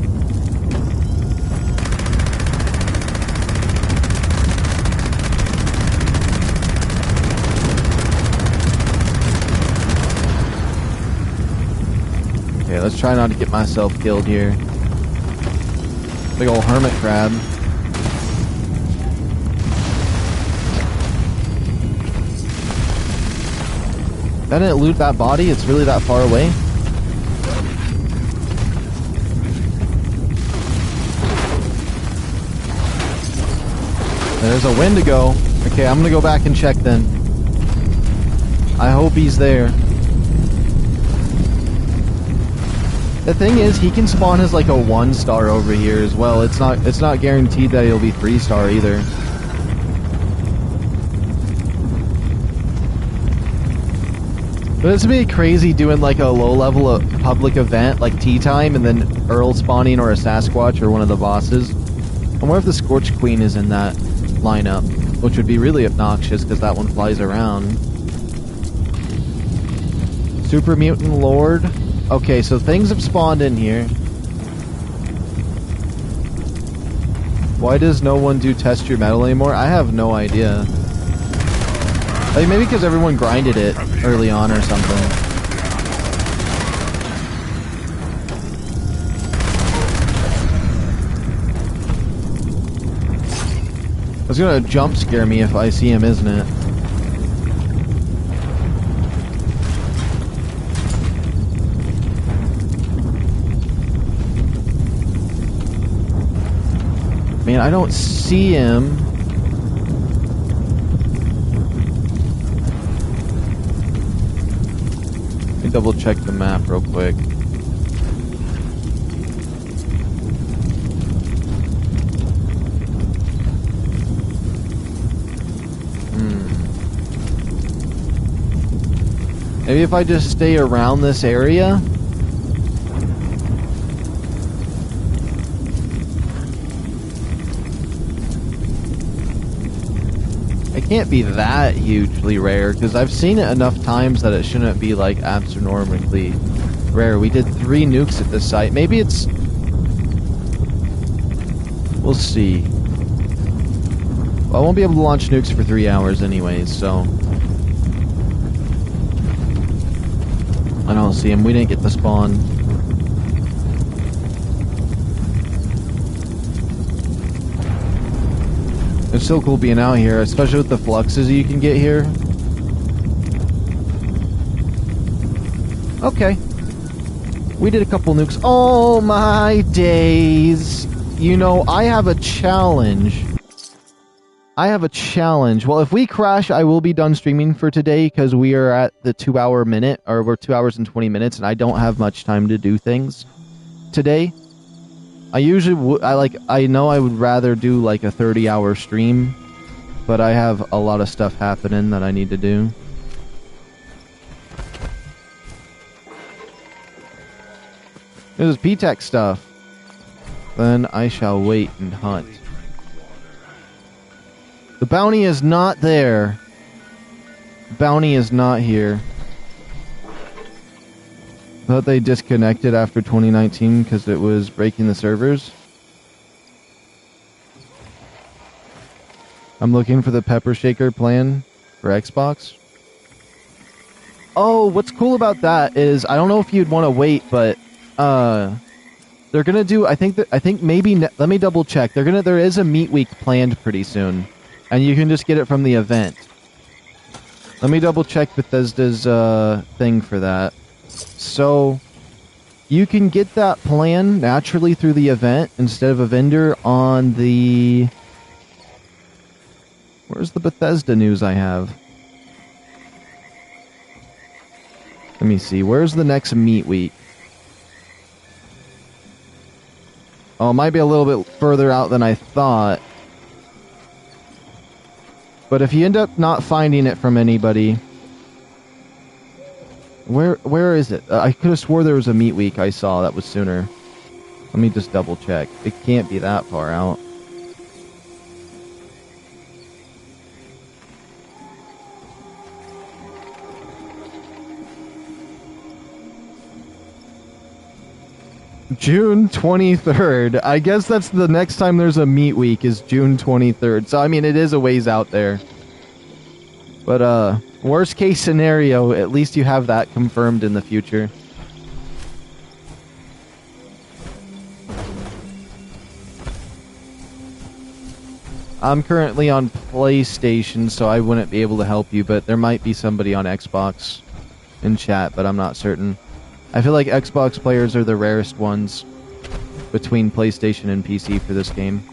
Okay, let's try not to get myself killed here. Big old hermit crab. Didn't it loot that body? It's really that far away? There's a Wendigo. Okay, I'm gonna go back and check then. I hope he's there. The thing is, he can spawn as like a 1-star over here as well. It's not guaranteed that he'll be 3-star either. But it's gonna be crazy doing like a low-level public event like Tea Time and then Earl spawning or a Sasquatch or one of the bosses. I wonder if the Scorch Queen is in that lineup, which would be really obnoxious because that one flies around. Super Mutant Lord. Okay, so things have spawned in here. Why does no one do test your metal anymore? I have no idea. Like maybe because everyone grinded it early on or something. It's gonna jump scare me if I see him, isn't it? Man, I don't see him. Let me double check the map real quick. Maybe if I just stay around this area? It can't be that hugely rare, because I've seen it enough times that it shouldn't be like astronomically rare. We did 3 nukes at this site. Maybe it's... We'll see. Well, I won't be able to launch nukes for 3 hours anyways, so... I don't see him. We didn't get the spawn. It's so cool being out here, especially with the fluxes you can get here. Okay. We did a couple nukes. Oh my days. You know, I have a challenge. Well, if we crash, I will be done streaming for today because we are at the 2-hour minute, or we're 2 hours and 20 minutes, and I don't have much time to do things today. I usually I know I would rather do like a 30-hour stream, but I have a lot of stuff happening that I need to do. This is P-Tech stuff. Then I shall wait and hunt. The bounty is not there. The bounty is not here. Thought they disconnected after 2019 because it was breaking the servers. I'm looking for the Pepper Shaker plan for Xbox. Oh, what's cool about that is I don't know if you'd want to wait, but they're gonna do. I think maybe let me double check. There is a meat week planned pretty soon. And you can just get it from the event. Let me double check Bethesda's thing for that. So, you can get that plan naturally through the event instead of a vendor on the... Where's the Bethesda news I have? Let me see. Where's the next meat week? Oh, it might be a little bit further out than I thought. But if you end up not finding it from anybody... Where is it? I could have swore there was a meat week I saw that was sooner. Let me just double check. It can't be that far out. June 23rd. I guess that's the next time there's a meat week is June 23rd. So, I mean, it is a ways out there. But, worst case scenario, at least you have that confirmed in the future. I'm currently on PlayStation, so I wouldn't be able to help you, but there might be somebody on Xbox in chat, but I'm not certain. I feel like Xbox players are the rarest ones between PlayStation and PC for this game.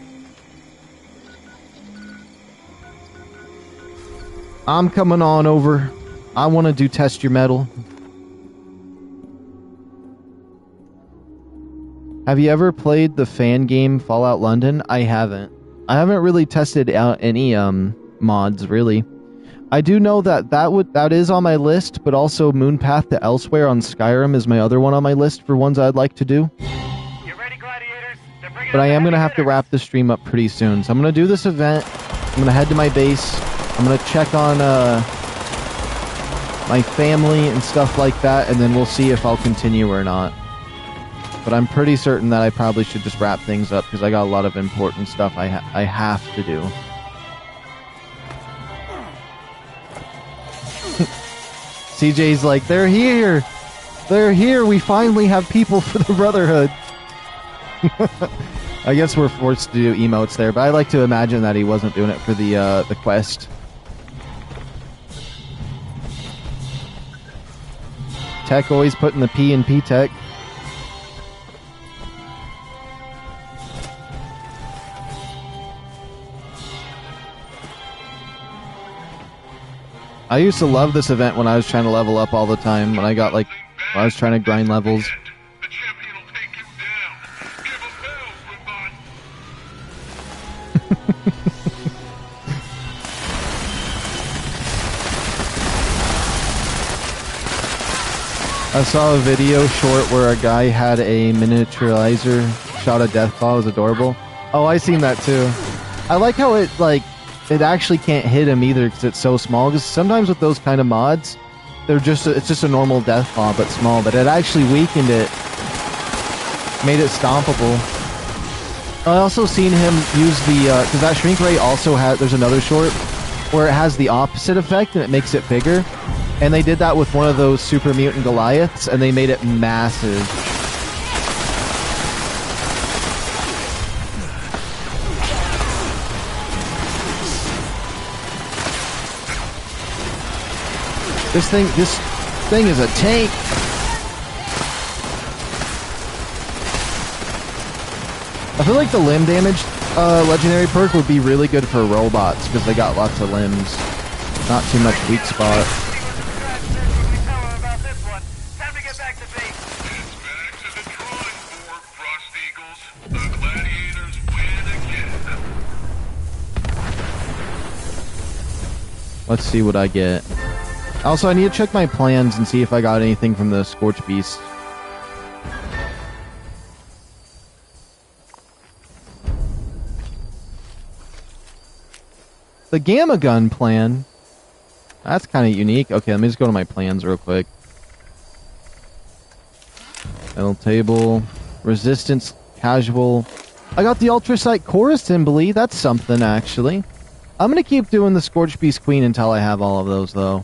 I'm coming on over. I want to do Test Your Metal. Have you ever played the fan game Fallout London? I haven't. I haven't really tested out any mods, really. I do know that that is on my list, but also Moonpath to Elsewhere on Skyrim is my other one on my list for ones I'd like to do. You ready, gladiators? But I am going to have to wrap the stream up pretty soon. So I'm going to do this event. I'm going to head to my base. I'm going to check on my family and stuff like that, and then we'll see if I'll continue or not. But I'm pretty certain that I probably should just wrap things up because I got a lot of important stuff I have to do. CJ's like, they're here! They're here! We finally have people for the Brotherhood! I guess we're forced to do emotes there, but I like to imagine that he wasn't doing it for the quest. Tech always putting the P in P-Tech. I used to love this event when I was trying to level up all the time, when I got like, when I was trying to grind levels. The champion will take you down. Give him hell, I saw a video short where a guy had a miniaturizer shot a Deathclaw. It was adorable. Oh, I seen that too. I like how it actually can't hit him either because it's so small. Because sometimes with those kind of mods, it's just a normal Deathclaw but small. But it actually weakened it, made it stompable. I also seen him use the because that shrink ray also has. There's another short where it has the opposite effect and it makes it bigger. And they did that with one of those Super Mutant Goliaths, and they made it massive. This thing is a tank. I feel like the limb damage legendary perk would be really good for robots because they got lots of limbs, not too much weak spot. Let's see what I get. Also, I need to check my plans and see if I got anything from the Scorch Beast. The Gamma Gun plan? That's kind of unique. Okay, let me just go to my plans real quick. Metal table. Resistance. Casual. I got the Ultrasight Chorus Symbol. That's something, actually. I'm going to keep doing the Scorch Beast Queen until I have all of those, though.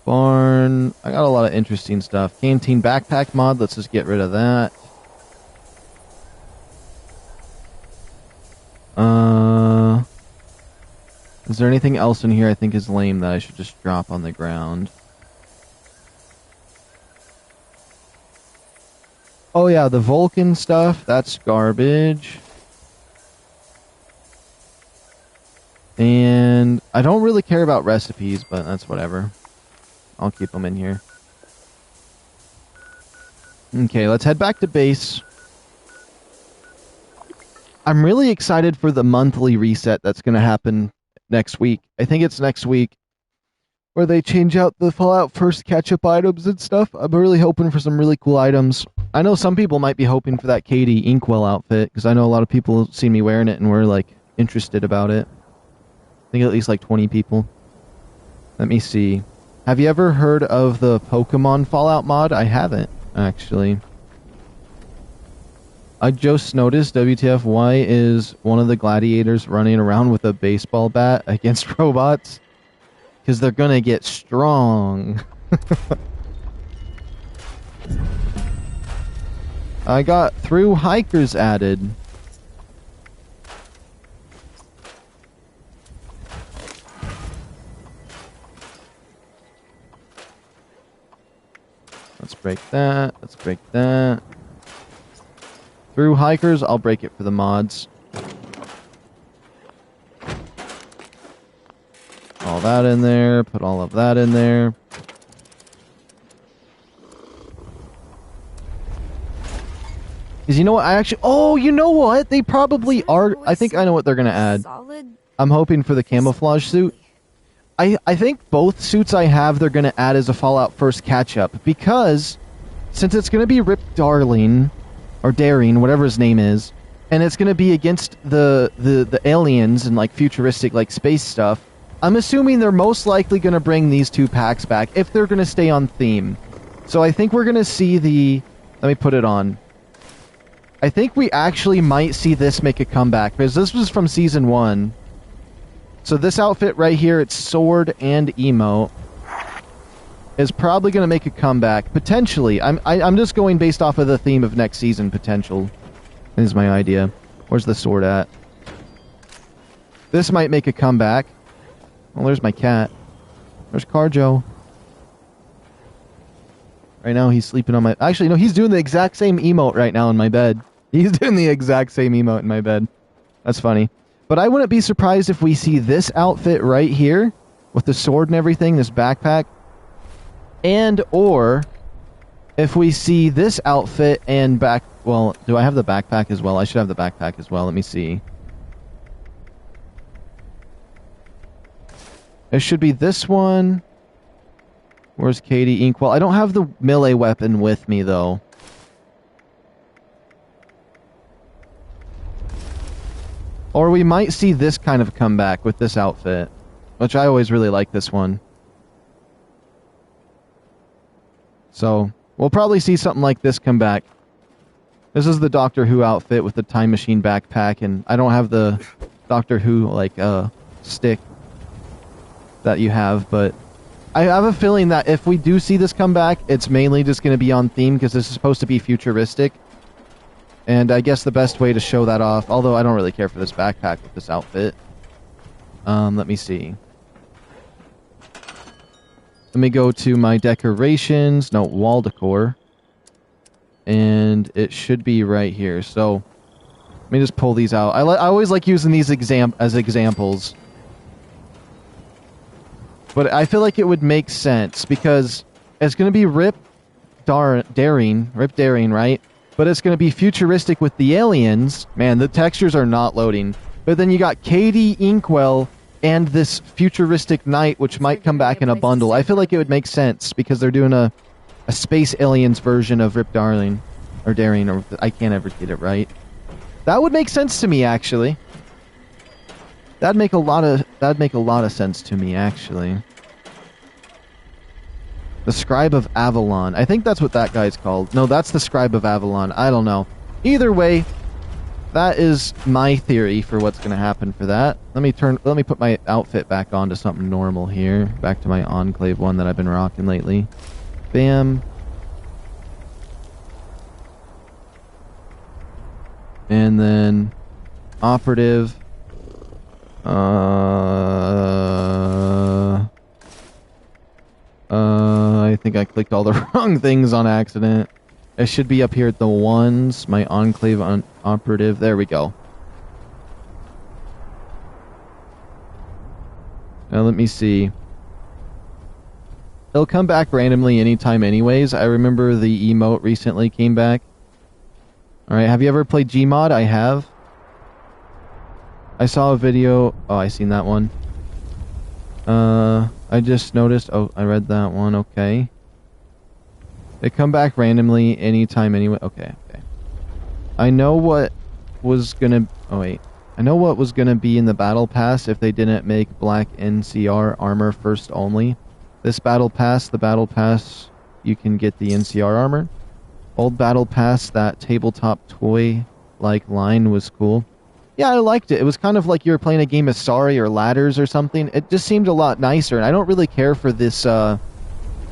Barn. I got a lot of interesting stuff. Canteen Backpack mod. Let's just get rid of that. Is there anything else in here I think is lame that I should just drop on the ground? Oh yeah, the Vulcan stuff, that's garbage. And I don't really care about recipes, but that's whatever. I'll keep them in here. Okay, let's head back to base. I'm really excited for the monthly reset that's going to happen next week. I think it's next week where they change out the Fallout First catch-up items and stuff. I'm really hoping for some really cool items. I know some people might be hoping for that Katie Inkwell outfit, because I know a lot of people have seen me wearing it and were, like, interested about it. I think at least, like, 20 people. Let me see. Have you ever heard of the Pokemon Fallout mod? I haven't, actually. I just noticed, WTF, why is one of the gladiators running around with a baseball bat against robots? Because they're gonna get strong. I got through hikers added. Let's break that. Let's break that. Through hikers, I'll break it for the mods. All that in there. Put all of that in there. Because you know what? I actually... Oh, you know what? They probably are... I think I know what they're going to add. I'm hoping for the camouflage suit. I think both suits I have they're going to add as a Fallout First catch-up. Because since it's going to be Rip Darling... or Daring, whatever his name is, and it's going to be against the aliens and like futuristic like space stuff, I'm assuming they're most likely going to bring these two packs back if they're going to stay on theme. So I think we're going to see the... Let me put it on. I think we actually might see this make a comeback, because this was from Season 1. So this outfit right here, it's sword and emote. is probably going to make a comeback. Potentially. I'm just going based off of the theme of next season potential. Is my idea. Where's the sword at? This might make a comeback. Well, there's my cat. There's Carjo. Right now he's sleeping on my... Actually, no, he's doing the exact same emote right now in my bed. He's doing the exact same emote in my bed. That's funny. But I wouldn't be surprised if we see this outfit right here with the sword and everything, this backpack. And or if we see this outfit and back... Well, do I have the backpack as well? I should have the backpack as well. Let me see. It should be this one. Where's Katie Inkwell? I don't have the melee weapon with me, though. Or we might see this kind of comeback with this outfit. Which I always really like this one. So, we'll probably see something like this come back. This is the Doctor Who outfit with the time machine backpack, and I don't have the Doctor Who, like, stick that you have, but I have a feeling that if we do see this come back, it's mainly just going to be on theme, because this is supposed to be futuristic. And I guess the best way to show that off, although I don't really care for this backpack with this outfit. Let me see. Let me go to my decorations. No, wall decor. And it should be right here. So, let me just pull these out. I always like using these as examples. But I feel like it would make sense, because it's going to be Rip Daring, right? But it's going to be futuristic with the aliens. Man, the textures are not loading. But then you got Katie Inkwell and this futuristic knight, which might come back in a bundle. I feel like it would make sense, because they're doing a Space Aliens version of Rip Daring, or I can't ever get it right. That would make sense to me, actually. That'd make a lot of sense to me, actually. The Scribe of Avalon. I think that's what that guy's called. No, that's the Scribe of Avalon. I don't know. Either way, that is my theory for what's going to happen for that. Let me put my outfit back on to something normal here. Back to my Enclave one that I've been rocking lately. Bam. And then Operative. I think I clicked all the wrong things on accident. It should be up here at the ones. My Enclave Operative. There we go. Now let me see. It'll come back randomly anytime anyways. I remember the emote recently came back. Alright, have you ever played Gmod? I have. I saw a video... Oh, I seen that one. I just noticed... Oh, I read that one. Okay. They come back randomly anytime anyway. Okay. I know what was gonna... Oh, wait. I know what was gonna be in the Battle Pass if they didn't make black NCR armor first only. This Battle Pass, you can get the NCR armor. Old Battle Pass, that tabletop toy-like line was cool. Yeah, I liked it. It was kind of like you were playing a game of Sorry or Ladders or something. It just seemed a lot nicer, and I don't really care for this, I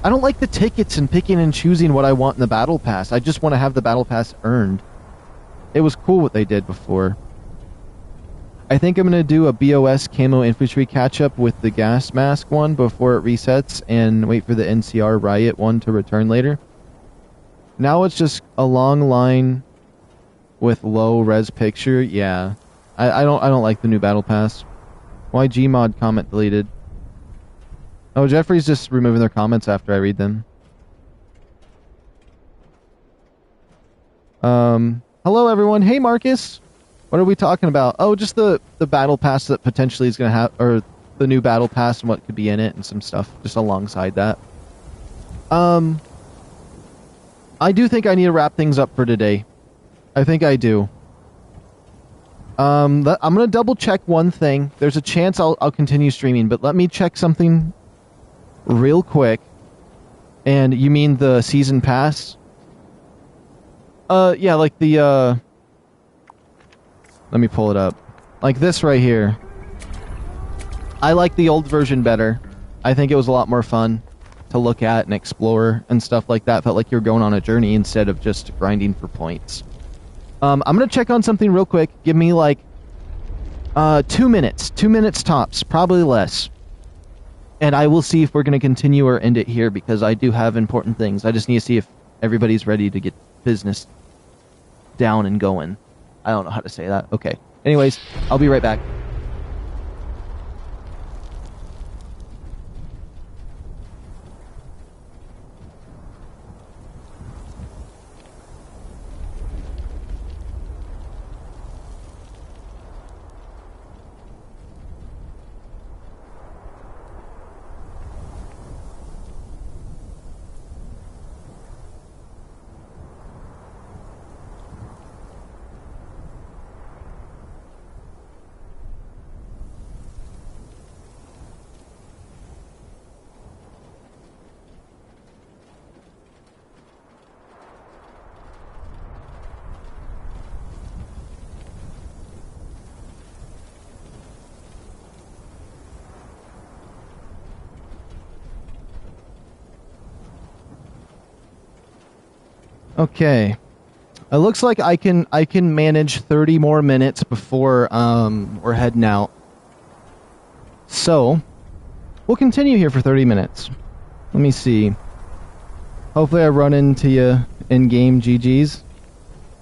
don't like the tickets and picking and choosing what I want in the Battle Pass. I just want to have the Battle Pass earned. It was cool what they did before. I think I'm going to do a BOS Camo Infantry catch-up with the gas mask one before it resets, and wait for the NCR Riot one to return later. Now it's just a long line with low res picture. Yeah. I don't like the new Battle Pass. Why Gmod comment deleted? Oh, Jeffrey's just removing their comments after I read them. Hello everyone. Hey Marcus. What are we talking about? Oh, just the Battle Pass that potentially is going to have, or the new Battle Pass and what could be in it and some stuff just alongside that. I do think I need to wrap things up for today. I think I do. I'm going to double check one thing. There's a chance I'll continue streaming, but let me check something real quick. And you mean the season pass? Yeah, like the, let me pull it up. Like this right here. I like the old version better. I think it was a lot more fun to to look at and explore and stuff like that. Felt like you're going on a journey instead of just grinding for points. I'm gonna check on something real quick. Give me like 2 minutes. 2 minutes tops, probably less. And I will see if we're gonna continue or end it here because I do have important things. I just need to see if everybody's ready to get business down and going. I don't know how to say that. Okay. Anyways, I'll be right back. Okay. It looks like I can manage 30 more minutes before we're heading out. So, we'll continue here for 30 minutes. Let me see. Hopefully I run into you in-game GGs.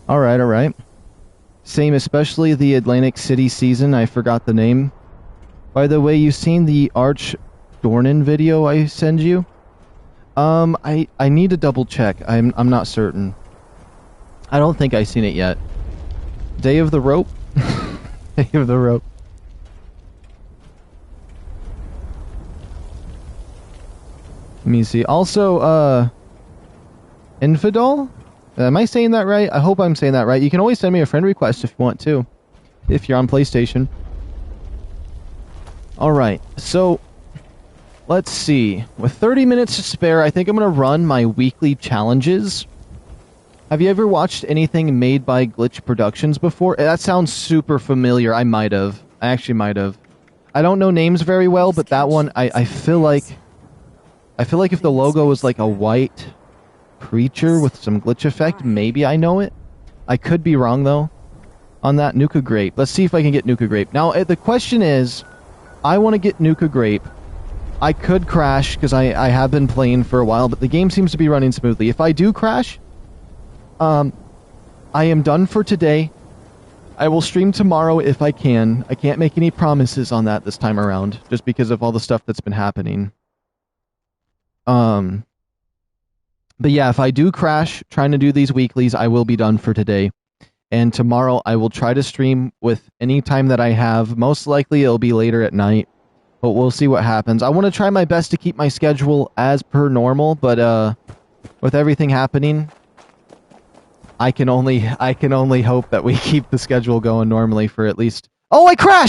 Alright, alright. Same, especially the Atlantic City season. I forgot the name. By the way, you seen the Arch Dornan video I send you? I need to double check. I'm not certain. I don't think I've seen it yet. Day of the Rope? Day of the Rope. Let me see. Also, Infidel? Am I saying that right? I hope I'm saying that right. You can always send me a friend request if you want to. If you're on PlayStation. Alright, so let's see. With 30 minutes to spare, I think I'm going to run my weekly challenges. Have you ever watched anything made by Glitch Productions before? That sounds super familiar. I might have. I actually might have. I don't know names very well, but that one, I feel like... I feel like if the logo was like a white creature with some glitch effect, maybe I know it. I could be wrong, though, on that. Nuka Grape. Let's see if I can get Nuka Grape. Now, the question is, I want to get Nuka Grape. I could crash, because I have been playing for a while, but the game seems to be running smoothly. If I do crash, I am done for today. I will stream tomorrow if I can. I can't make any promises on that this time around, just because of all the stuff that's been happening. But yeah, if I do crash trying to do these weeklies, I will be done for today. And tomorrow I will try to stream with any time that I have. Most likely it'll be later at night, but we'll see what happens. I want to try my best to keep my schedule as per normal, but with everything happening, I can only hope that we keep the schedule going normally for at least... Oh, I crashed!